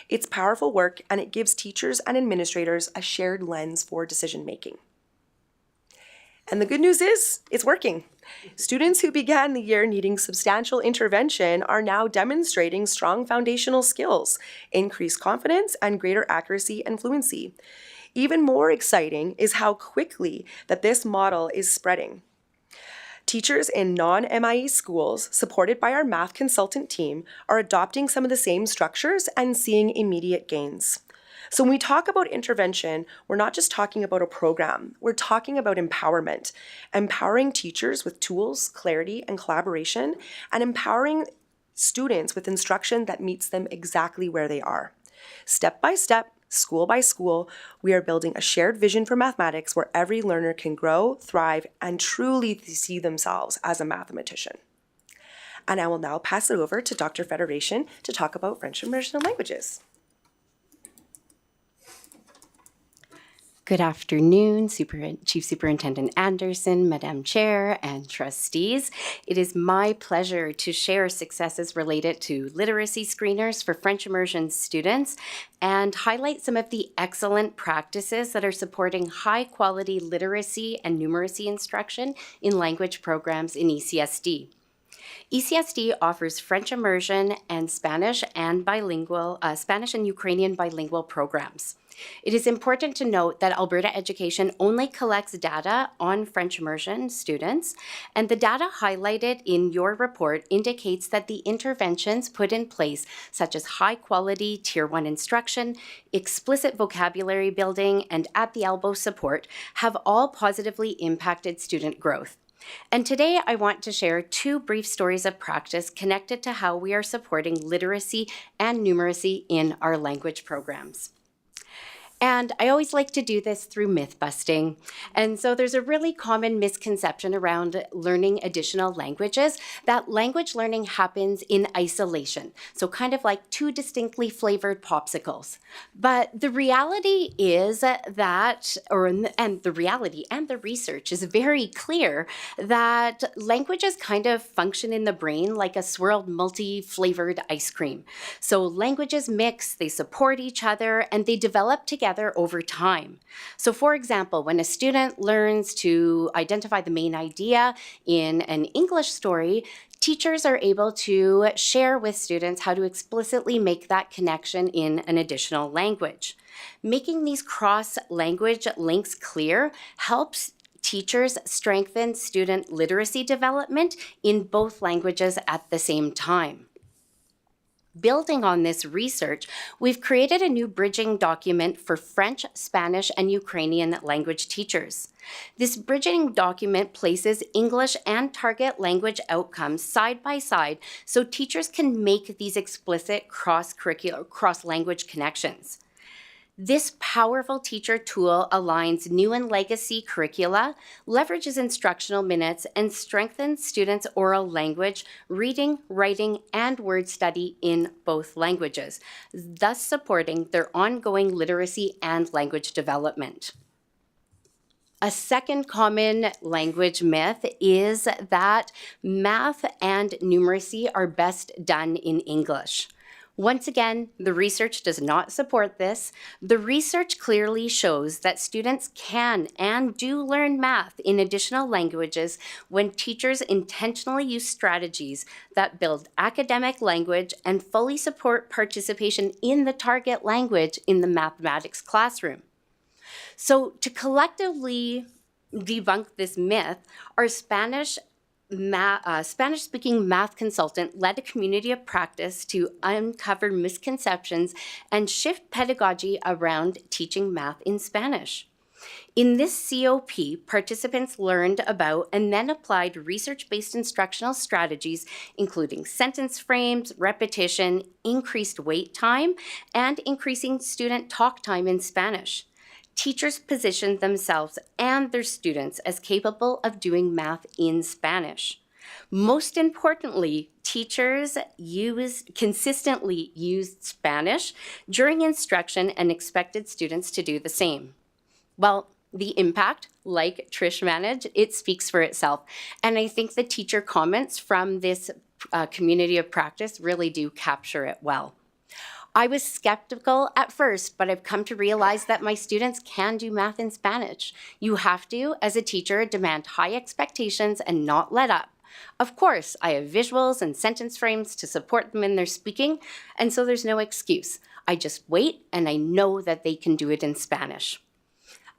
It's powerful work, and it gives teachers and administrators a shared lens for decision making. And the good news is, it's working. Students who began the year needing substantial intervention are now demonstrating strong foundational skills, increased confidence, and greater accuracy and fluency. Even more exciting is how quickly that this model is spreading. Teachers in non-MIE schools, supported by our math consultant team, are adopting some of the same structures and seeing immediate gains. So when we talk about intervention, we're not just talking about a program, we're talking about empowerment. Empowering teachers with tools, clarity, and collaboration, and empowering students with instruction that meets them exactly where they are. Step by step, school by school, we are building a shared vision for mathematics where every learner can grow, thrive, and truly see themselves as a mathematician. And I will now pass it over to Dr. Federation to talk about French immersion languages. Good afternoon, Chief Superintendent Anderson, Madam Chair, and trustees. It is my pleasure to share successes related to literacy screeners for French immersion students and highlight some of the excellent practices that are supporting high-quality literacy and numeracy instruction in language programs in ECSD. ECSD offers French immersion and Spanish and Ukrainian bilingual programs. It is important to note that Alberta Education only collects data on French immersion students, and the data highlighted in your report indicates that the interventions put in place, such as high-quality Tier 1 instruction, explicit vocabulary building, and at-the-elbow support, have all positively impacted student growth. And today I want to share two brief stories of practice connected to how we are supporting literacy and numeracy in our language programs. And I always like to do this through myth busting. And so there's a really common misconception around learning additional languages, that language learning happens in isolation. So kind of like two distinctly flavored popsicles. But the reality is that, and the reality and the research is very clear that languages kind of function in the brain like a swirled multi-flavored ice cream. So languages mix, they support each other, and they develop together over time. So for example, when a student learns to identify the main idea in an English story, teachers are able to share with students how to explicitly make that connection in an additional language. Making these cross-language links clear helps teachers strengthen student literacy development in both languages at the same time. Building on this research, we've created a new bridging document for French, Spanish, and Ukrainian language teachers. This bridging document places English and target language outcomes side by side so teachers can make these explicit cross-curricular, cross-language connections. This powerful teacher tool aligns new and legacy curricula, leverages instructional minutes, and strengthens students' oral language, reading, writing, and word study in both languages, thus supporting their ongoing literacy and language development. A second common language myth is that math and numeracy are best done in English. Once again, the research does not support this. The research clearly shows that students can and do learn math in additional languages when teachers intentionally use strategies that build academic language and fully support participation in the target language in the mathematics classroom. So to collectively debunk this myth, our Spanish-speaking math consultant led a community of practice to uncover misconceptions and shift pedagogy around teaching math in Spanish. In this COP, participants learned about and then applied research-based instructional strategies, including sentence frames, repetition, increased wait time, and increasing student talk time in Spanish. Teachers positioned themselves and their students as capable of doing math in Spanish. Most importantly, teachers consistently used Spanish during instruction and expected students to do the same. Well, the impact, like Trish managed, it speaks for itself. And I think the teacher comments from this community of practice really do capture it well. I was skeptical at first, but I've come to realize that my students can do math in Spanish. You have to, as a teacher, demand high expectations and not let up. Of course, I have visuals and sentence frames to support them in their speaking, and so there's no excuse. I just wait, and I know that they can do it in Spanish.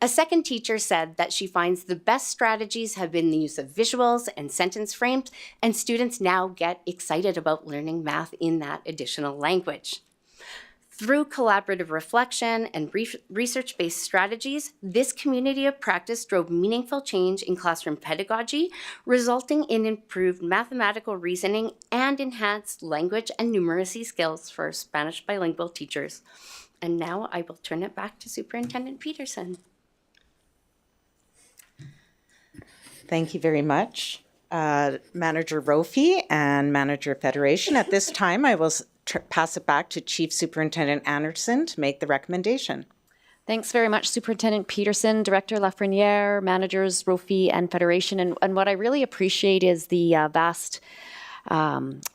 A second teacher said that she finds the best strategies have been the use of visuals and sentence frames, and students now get excited about learning math in that additional language. Through collaborative reflection and research-based strategies, this community of practice drove meaningful change in classroom pedagogy, resulting in improved mathematical reasoning and enhanced language and numeracy skills for Spanish bilingual teachers. And now I will turn it back to Superintendent Peterson. Thank you very much, Manager Rofi and Manager Federation. At this time, I will pass it back to Chief Superintendent Anderson to make the recommendation. Thanks very much, Superintendent Peterson, Director Lafreniere, Managers Rofi and Federation. And what I really appreciate is the vast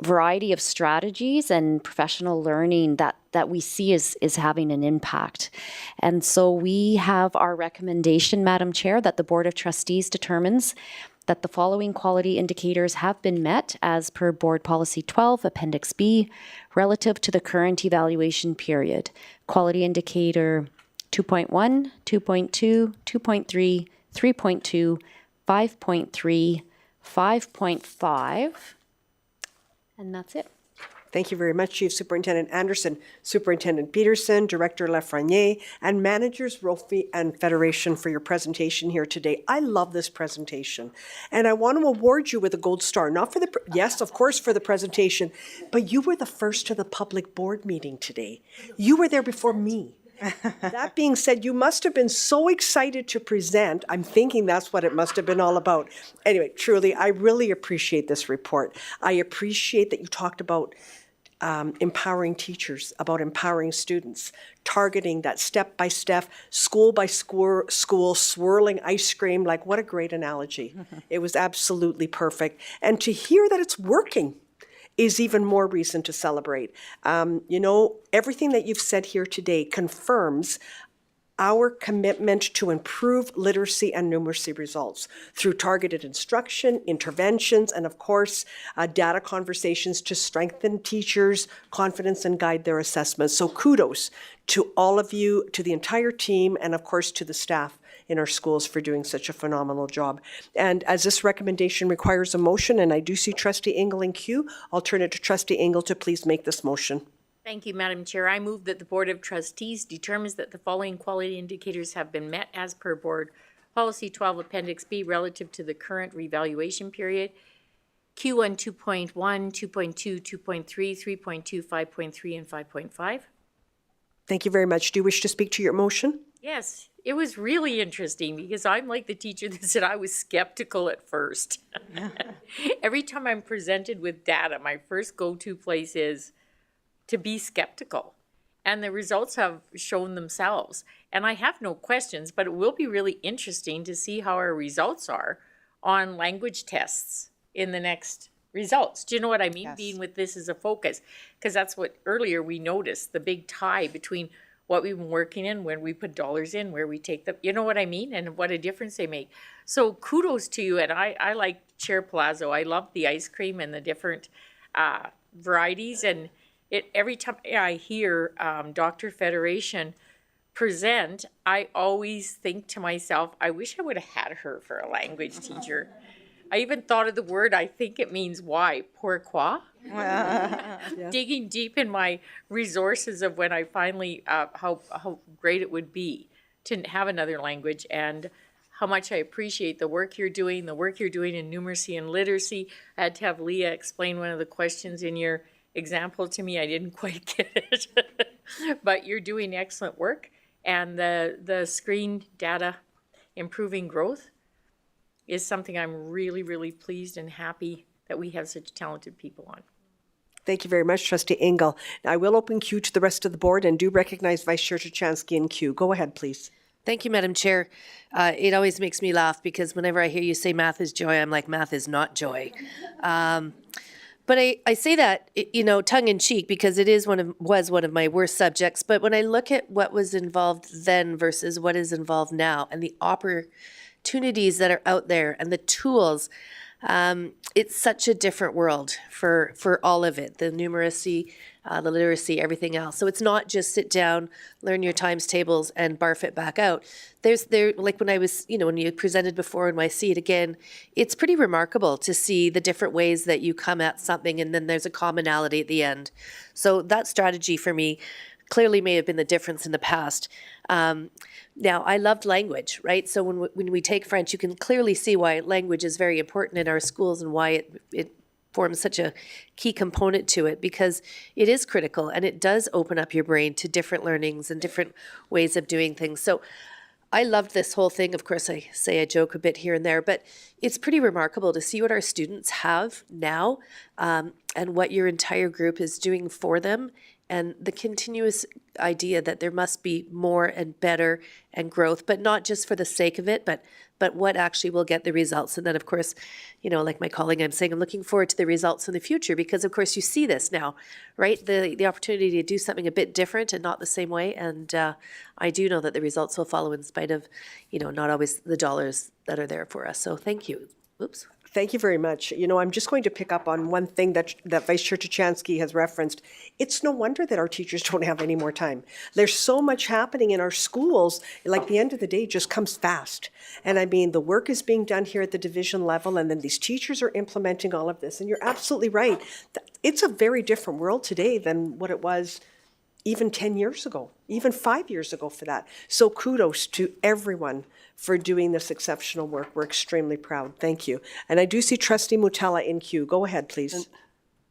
variety of strategies and professional learning that we see is having an impact. And so we have our recommendation, Madam Chair, that the Board of Trustees determines that the following quality indicators have been met as per Board Policy 12, Appendix B, relative to the current evaluation period. Quality indicator 2.1, 2.2, 2.3, 3.2, 5.3, 5.5, and that's it. Thank you very much, Chief Superintendent Anderson, Superintendent Peterson, Director Lafreniere, and Managers Rofi and Federation for your presentation here today. I love this presentation, and I want to award you with a gold star, not for the, yes, of course, for the presentation, but you were the first to the public board meeting today. You were there before me. That being said, you must have been so excited to present. I'm thinking that's what it must have been all about. Anyway, truly, I really appreciate this report. I appreciate that you talked about empowering teachers, about empowering students, targeting that step-by-step, school-by-school, swirling ice cream. Like, what a great analogy. It was absolutely perfect. And to hear that it's working is even more reason to celebrate. You know, everything that you've said here today confirms our commitment to improve literacy and numeracy results through targeted instruction, interventions, and of course, data conversations to strengthen teachers' confidence and guide their assessments. So kudos to all of you, to the entire team, and of course to the staff in our schools for doing such a phenomenal job. And as this recommendation requires a motion, and I do see Trustee Ingle in queue, I'll turn it to Trustee Ingle to please make this motion. Thank you, Madam Chair. I move that the Board of Trustees determines that the following quality indicators have been met as per Board Policy 12 Appendix B relative to the current revaluation period. Q1 2.1, 2.2, 2.3, 3.2, 5.3, and 5.5. Thank you very much. Do you wish to speak to your motion? Yes, it was really interesting because I'm like the teacher that said I was skeptical at first. Every time I'm presented with data, my first go-to place is to be skeptical. And the results have shown themselves. And I have no questions, but it will be really interesting to see how our results are on language tests in the next results. Do you know what I mean? Yes. Being with this as a focus. Because that's what earlier we noticed, the big tie between what we've been working in, when we put dollars in, where we take them, you know what I mean? And what a difference they make. So kudos to you. And I like Chair Palazzo. I love the ice cream and the different varieties. And every time I hear Dr. Federation present, I always think to myself, I wish I would have had her for a language teacher. I even thought of the word, I think it means why, pourquoi? Digging deep in my resources of when I finally, how great it would be to have another language, and how much I appreciate the work you're doing in numeracy and literacy. I had to have Leah explain one of the questions in your example to me. I didn't quite get it, but you're doing excellent work, and the screen data improving growth is something I'm really, really pleased and happy that we have such talented people on. Thank you very much, Trustee Ingle. Now, I will open queue to the rest of the board and do recognize Vice Chair Tuchansky in queue. Go ahead, please. Thank you, Madam Chair. It always makes me laugh because whenever I hear you say math is joy, I'm like, math is not joy. But I say that, tongue in cheek, because it was one of my worst subjects. But when I look at what was involved then versus what is involved now, and the opportunities that are out there and the tools, it's such a different world for all of it, the numeracy, the literacy, everything else. So it's not just sit down, learn your times tables, and barf it back out. Like when I was, when you presented before and I see it again, it's pretty remarkable to see the different ways that you come at something, and then there's a commonality at the end. So that strategy for me clearly may have been the difference in the past. Now, I loved language, right? So when we take French, you can clearly see why language is very important in our schools and why it forms such a key component to it, because it is critical and it does open up your brain to different learnings and different ways of doing things. So I loved this whole thing. Of course, I joke a bit here and there, but it's pretty remarkable to see what our students have now, and what your entire group is doing for them, and the continuous idea that there must be more and better and growth, but not just for the sake of it, but what actually will get the results. And then, of course, like my colleague, I'm saying I'm looking forward to the results in the future, because, of course, you see this now, right? The opportunity to do something a bit different and not the same way. And I do know that the results will follow in spite of, not always the dollars that are there for us. So thank you. Oops. Thank you very much. I'm just going to pick up on one thing that Vice Chair Tuchansky has referenced. It's no wonder that our teachers don't have any more time. There's so much happening in our schools, like the end of the day just comes fast. And I mean, the work is being done here at the division level, and then these teachers are implementing all of this. And you're absolutely right. It's a very different world today than what it was even 10 years ago, even 5 years ago for that. So kudos to everyone for doing this exceptional work. We're extremely proud. Thank you. And I do see Trustee Mutala in queue. Go ahead, please.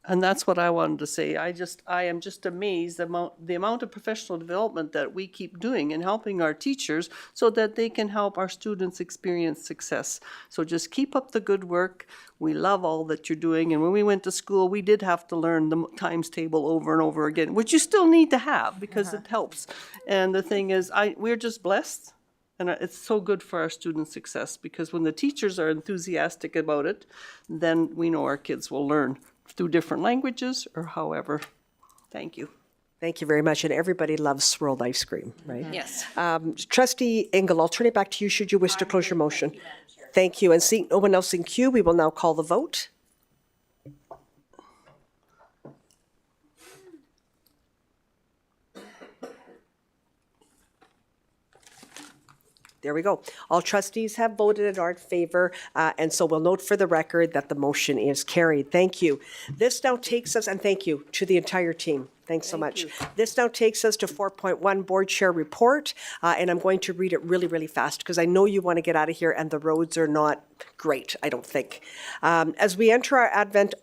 And that's what I wanted to say. I am just amazed the amount of professional development that we keep doing and helping our teachers so that they can help our students experience success. So just keep up the good work. We love all that you're doing. And when we went to school, we did have to learn the times table over and over again, which you still need to have because it helps. And the thing is, we're just blessed. And it's so good for our student success, because when the teachers are enthusiastic about it, then we know our kids will learn through different languages or however. Thank you. Thank you very much. And everybody loves swirled ice cream, right? Yes. Trustee Engel, I'll turn it back to you should you wish to close your motion. Thank you. And seeing no one else in queue, we will now call the vote. There we go. All trustees have voted in our favor, and so we'll note for the record that the motion is carried. Thank you. This now takes us, and thank you to the entire team. Thanks so much. This now takes us to 4.1 Board Chair Report, and I'm going to read it really, really fast because I know you want to get out of here and the roads are not great, I don't think. As we enter Advent,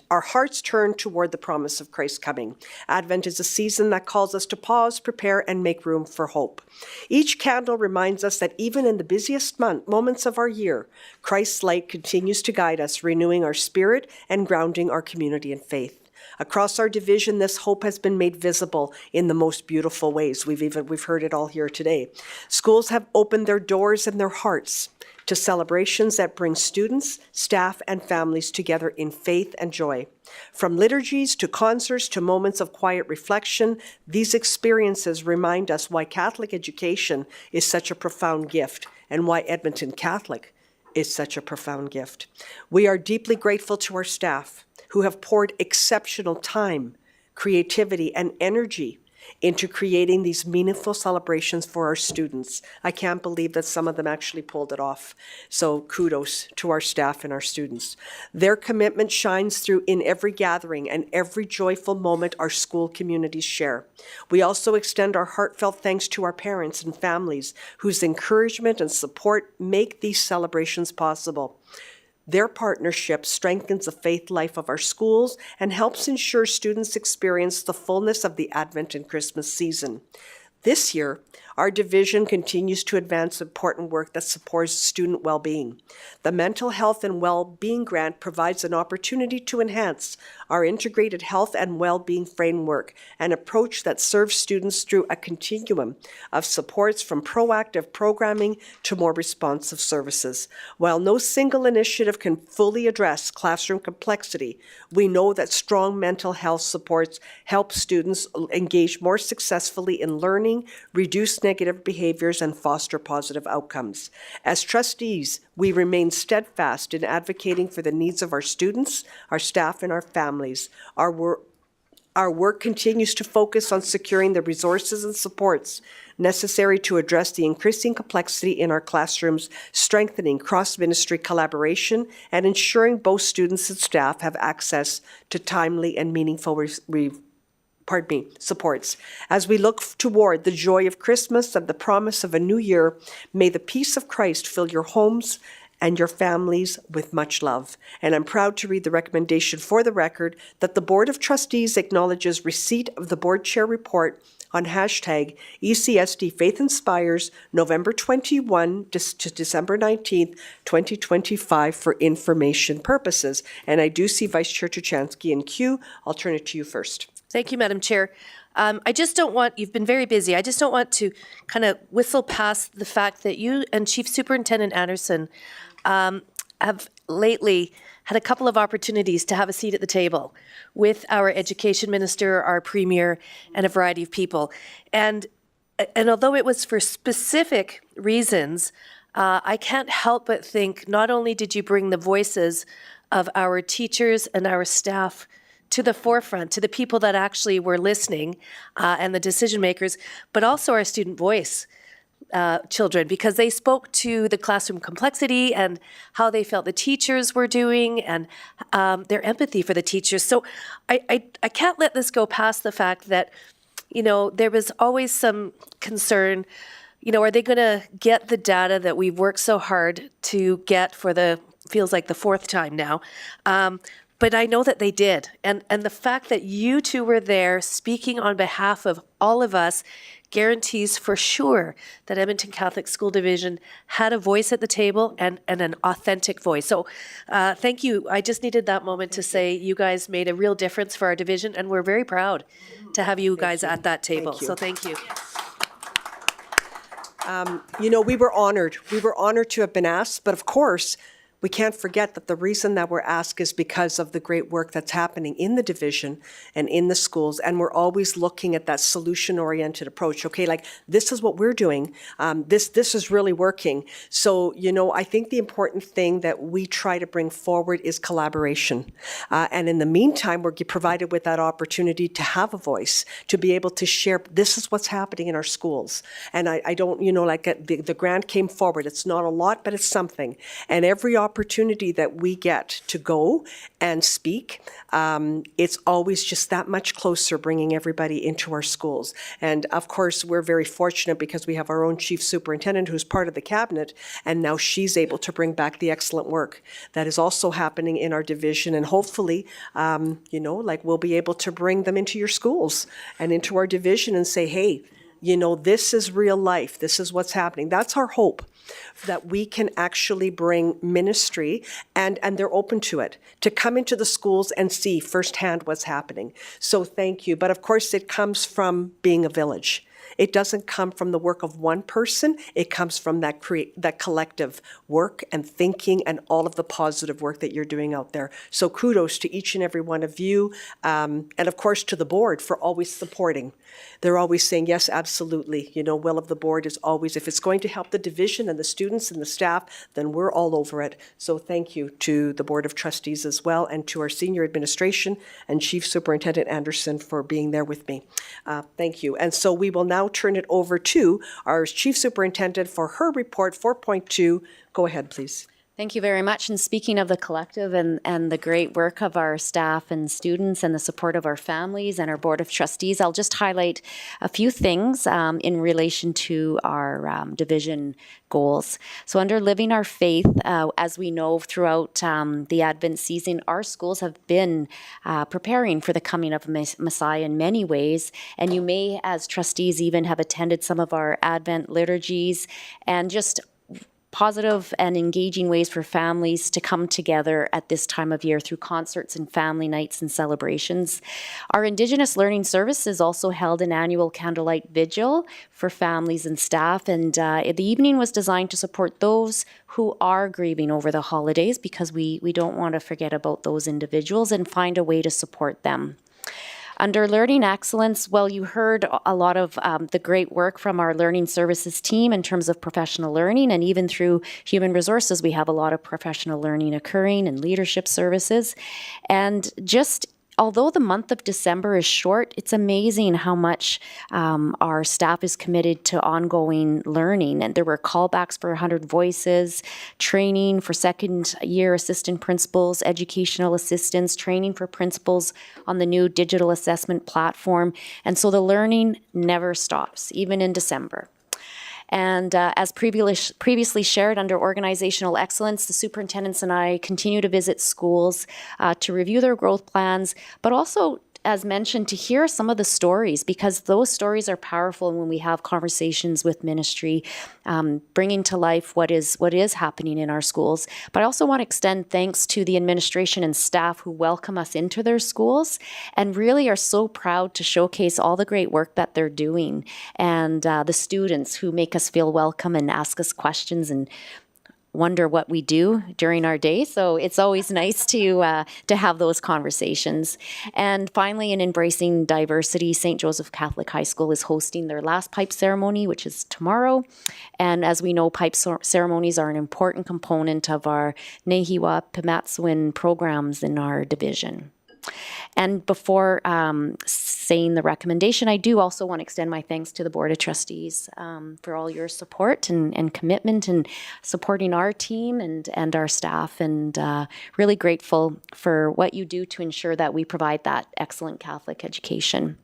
our hearts turn toward the promise of Christ's coming. Advent is a season that calls us to pause, prepare, and make room for hope. Each candle reminds us that even in the busiest moments of our year, Christ's light continues to guide us, renewing our spirit and grounding our community in faith. Across our division, this hope has been made visible in the most beautiful ways. We've heard it all here today. Schools have opened their doors and their hearts to celebrations that bring students, staff, and families together in faith and joy. From liturgies to concerts to moments of quiet reflection, these experiences remind us why Catholic education is such a profound gift and why Edmonton Catholic is such a profound gift. We are deeply grateful to our staff who have poured exceptional time, creativity, and energy into creating these meaningful celebrations for our students. I can't believe that some of them actually pulled it off. So kudos to our staff and our students. Their commitment shines through in every gathering and every joyful moment our school communities share. We also extend our heartfelt thanks to our parents and families whose encouragement and support make these celebrations possible. Their partnership strengthens the faith life of our schools and helps ensure students experience the fullness of the Advent and Christmas season. This year, our division continues to advance important work that supports student well-being. The Mental Health and Well-being Grant provides an opportunity to enhance our integrated health and well-being framework, an approach that serves students through a continuum of supports from proactive programming to more responsive services. While no single initiative can fully address classroom complexity, we know that strong mental health supports help students engage more successfully in learning, reduce negative behaviors, and foster positive outcomes. As trustees, we remain steadfast in advocating for the needs of our students, our staff, and our families. Our work continues to focus on securing the resources and supports necessary to address the increasing complexity in our classrooms, strengthening cross-ministry collaboration, and ensuring both students and staff have access to timely and meaningful supports. As we look toward the joy of Christmas and the promise of a new year, may the peace of Christ fill your homes and your families with much love. And I'm proud to read the recommendation for the record that the Board of Trustees acknowledges receipt of the Board Chair Report on hashtag ECSD Faith Inspires November 21 to December 19th, 2025 for information purposes. And I do see Vice Chair Tuchansky in queue. I'll turn it to you first. Thank you, Madam Chair. I just don't want, you've been very busy, I just don't want to kind of whistle past the fact that you and Chief Superintendent Anderson have lately had a couple of opportunities to have a seat at the table with our Education Minister, our Premier, and a variety of people. And although it was for specific reasons, I can't help but think not only did you bring the voices of our teachers and our staff to the forefront, to the people that actually were listening and the decision makers, but also our student voice children, because they spoke to the classroom complexity and how they felt the teachers were doing and their empathy for the teachers. So I can't let this go past the fact that, you know, there was always some concern, you know, are they going to get the data that we've worked so hard to get for feels like the fourth time now. But I know that they did. And the fact that you two were there speaking on behalf of all of us guarantees for sure that Edmonton Catholic School Division had a voice at the table and an authentic voice. So thank you. I just needed that moment to say you guys made a real difference for our division, and we're very proud to have you guys at that table. So thank you. You know, we were honored. We were honored to have been asked, but of course, we can't forget that the reason that we're asked is because of the great work that's happening in the division and in the schools. And we're always looking at that solution-oriented approach. Okay, like this is what we're doing. This is really working. So, I think the important thing that we try to bring forward is collaboration. And in the meantime, we're provided with that opportunity to have a voice, to be able to share, this is what's happening in our schools. And I don't, the grant came forward. It's not a lot, but it's something. And every opportunity that we get to go and speak, it's always just that much closer bringing everybody into our schools. And of course, we're very fortunate because we have our own chief superintendent who's part of the cabinet, and now she's able to bring back the excellent work that is also happening in our division. And hopefully, we'll be able to bring them into your schools and into our division and say, hey, this is real life. This is what's happening. That's our hope, that we can actually bring ministry, and they're open to it, to come into the schools and see firsthand what's happening. So thank you. But of course, it comes from being a village. It doesn't come from the work of one person. It comes from that collective work and thinking and all of the positive work that you're doing out there. So kudos to each and every one of you, and of course to the board for always supporting. They're always saying, yes, absolutely. Will of the board is always, if it's going to help the division and the students and the staff, then we're all over it. So thank you to the Board of Trustees as well, and to our senior administration and Chief Superintendent Anderson for being there with me. Thank you. And so we will now turn it over to our Chief Superintendent for her report 4.2. Go ahead, please. Thank you very much. And speaking of the collective and the great work of our staff and students and the support of our families and our Board of Trustees, I'll just highlight a few things in relation to our division goals. So under Living Our Faith, as we know throughout the Advent season, our schools have been preparing for the coming of Messiah in many ways. And you may, as trustees, even have attended some of our Advent liturgies and just positive and engaging ways for families to come together at this time of year through concerts and family nights and celebrations. Our Indigenous Learning Services also held an annual candlelight vigil for families and staff, and the evening was designed to support those who are grieving over the holidays, because we don't want to forget about those individuals and find a way to support them. Under Learning Excellence, well, you heard a lot of the great work from our Learning Services team in terms of professional learning, and even through Human Resources, we have a lot of professional learning occurring and leadership services. And just although the month of December is short, it's amazing how much our staff is committed to ongoing learning. And there were callbacks for 100 Voices, training for second-year assistant principals, educational assistants, training for principals on the new digital assessment platform. And so the learning never stops, even in December. And as previously shared under Organizational Excellence, the superintendents and I continue to visit schools to review their growth plans, but also, as mentioned, to hear some of the stories, because those stories are powerful when we have conversations with ministry, bringing to life what is happening in our schools. But I also want to extend thanks to the administration and staff who welcome us into their schools and really are so proud to showcase all the great work that they're doing, and the students who make us feel welcome and ask us questions and wonder what we do during our day. So it's always nice to have those conversations. And finally, in embracing diversity, St. Joseph Catholic High School is hosting their last pipe ceremony, which is tomorrow. And as we know, pipe ceremonies are an important component of our Nehiwa Pimatswin programs in our division. And before saying the recommendation, I do also want to extend my thanks to the Board of Trustees for all your support and commitment and supporting our team and our staff, and really grateful for what you do to ensure that we provide that excellent Catholic education.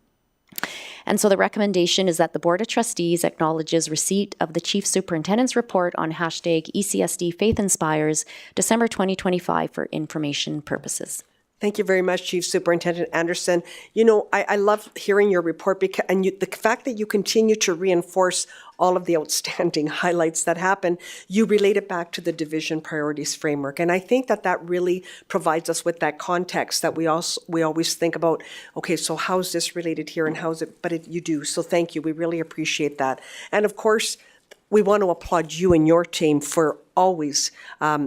And so the recommendation is that the Board of Trustees acknowledges receipt of the Chief Superintendent's report on hashtag ECSD Faith Inspires December 2025 for information purposes. Thank you very much, Chief Superintendent Anderson. I love hearing your report, and the fact that you continue to reinforce all of the outstanding highlights that happen, you relate it back to the division priorities framework. And I think that really provides us with that context that we always think about, okay, so how's this related here and how's it, but you do. So thank you. We really appreciate that. And of course, we want to applaud you and your team for always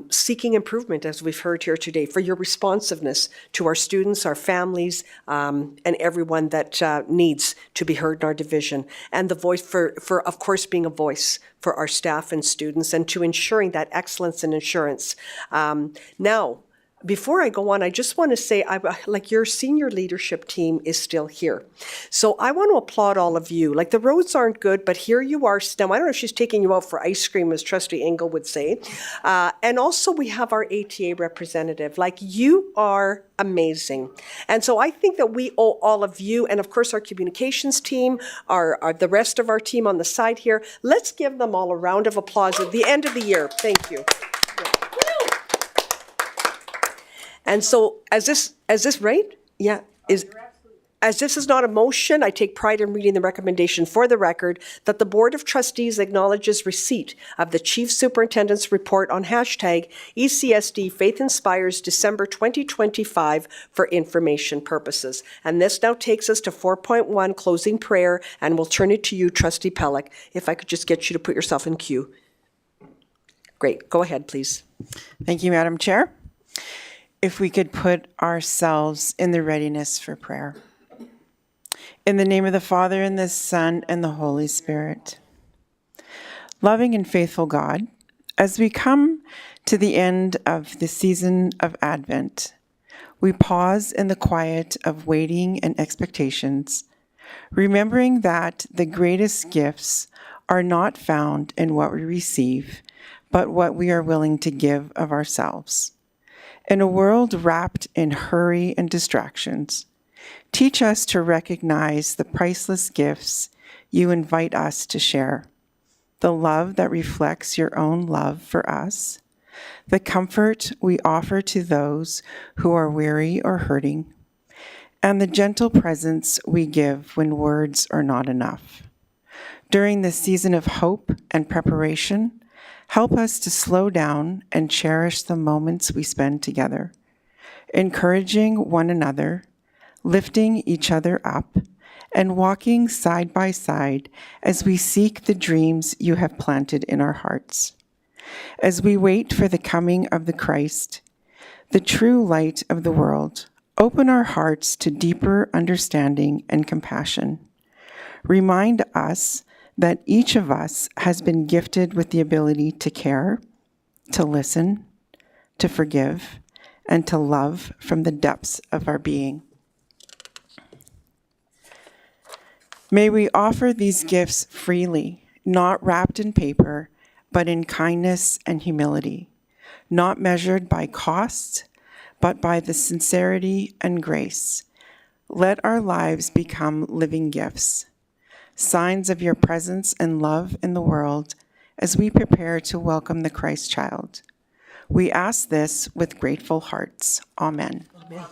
seeking improvement, as we've heard here today, for your responsiveness to our students, our families, and everyone that needs to be heard in our division. And the voice for, of course, being a voice for our staff and students, and to ensuring that excellence and assurance. Now, before I go on, I just want to say, like, your senior leadership team is still here. So I want to applaud all of you. Like, the roads aren't good, but here you are. Now, I don't know if she's taking you out for ice cream, as Trustee Engel would say. And also we have our ATA representative. Like, you are amazing. And so I think that we owe all of you, and of course our communications team, the rest of our team on the side here, let's give them all a round of applause at the end of the year. Thank you. And so, as this right? Yeah. As this is not a motion, I take pride in reading the recommendation for the record that the Board of Trustees acknowledges receipt of the Chief Superintendent's report on hashtag ECSD Faith Inspires December 2025 for information purposes. And this now takes us to 4.1, closing prayer, and we'll turn it to you, Trustee Pellick, if I could just get you to put yourself in queue. Great. Go ahead, please. Thank you, Madam Chair. If we could put ourselves in the readiness for prayer. In the name of the Father, and the Son, and the Holy Spirit. Loving and faithful God, as we come to the end of the season of Advent, we pause in the quiet of waiting and expectations, remembering that the greatest gifts are not found in what we receive, but what we are willing to give of ourselves. In a world wrapped in hurry and distractions, teach us to recognize the priceless gifts you invite us to share. The love that reflects your own love for us, the comfort we offer to those who are weary or hurting, and the gentle presence we give when words are not enough. During this season of hope and preparation, help us to slow down and cherish the moments we spend together, encouraging one another, lifting each other up, and walking side by side as we seek the dreams you have planted in our hearts. As we wait for the coming of the Christ, the true light of the world, open our hearts to deeper understanding and compassion. Remind us that each of us has been gifted with the ability to care, to listen, to forgive, and to love from the depths of our being. May we offer these gifts freely, not wrapped in paper, but in kindness and humility, not measured by cost, but by the sincerity and grace. Let our lives become living gifts, signs of your presence and love in the world as we prepare to welcome the Christ child. We ask this with grateful hearts. Amen. Amen.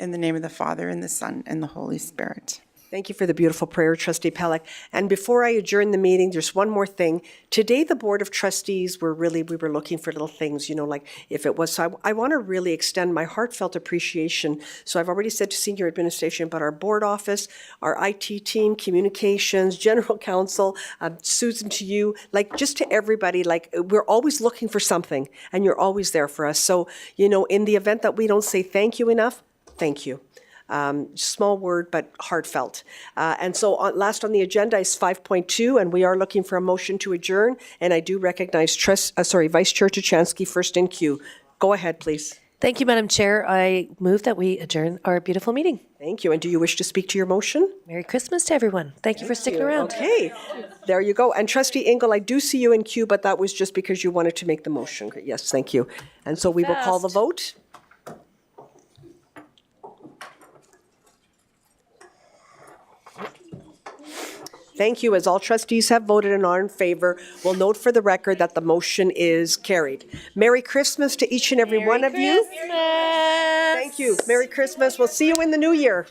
In the name of the Father, and the Son, and the Holy Spirit. Thank you for the beautiful prayer, Trustee Pellick. And before I adjourn the meeting, there's one more thing. Today, the Board of Trustees we were looking for little things, like if it was. So I want to really extend my heartfelt appreciation. So I've already said to senior administration, but our board office, our IT team, communications, general counsel, Susan, to you, just to everybody, we're always looking for something, and you're always there for us. So, in the event that we don't say thank you enough, thank you. Small word, but heartfelt. And so last on the agenda is 5.2, and we are looking for a motion to adjourn. And I do recognize Vice Chair Tuchansky first in queue. Go ahead, please. Thank you, Madam Chair. I move that we adjourn our beautiful meeting. Thank you. And do you wish to speak to your motion? Merry Christmas to everyone. Thank you for sticking around. Okay, there you go. And Trustee Engel, I do see you in queue, but that was just because you wanted to make the motion. Yes, thank you. And so we will call the vote. Thank you. As all trustees have voted and are in favor, we'll note for the record that the motion is carried. Merry Christmas to each and every one of you. Merry Christmas. Thank you. Merry Christmas. We'll see you in the new year.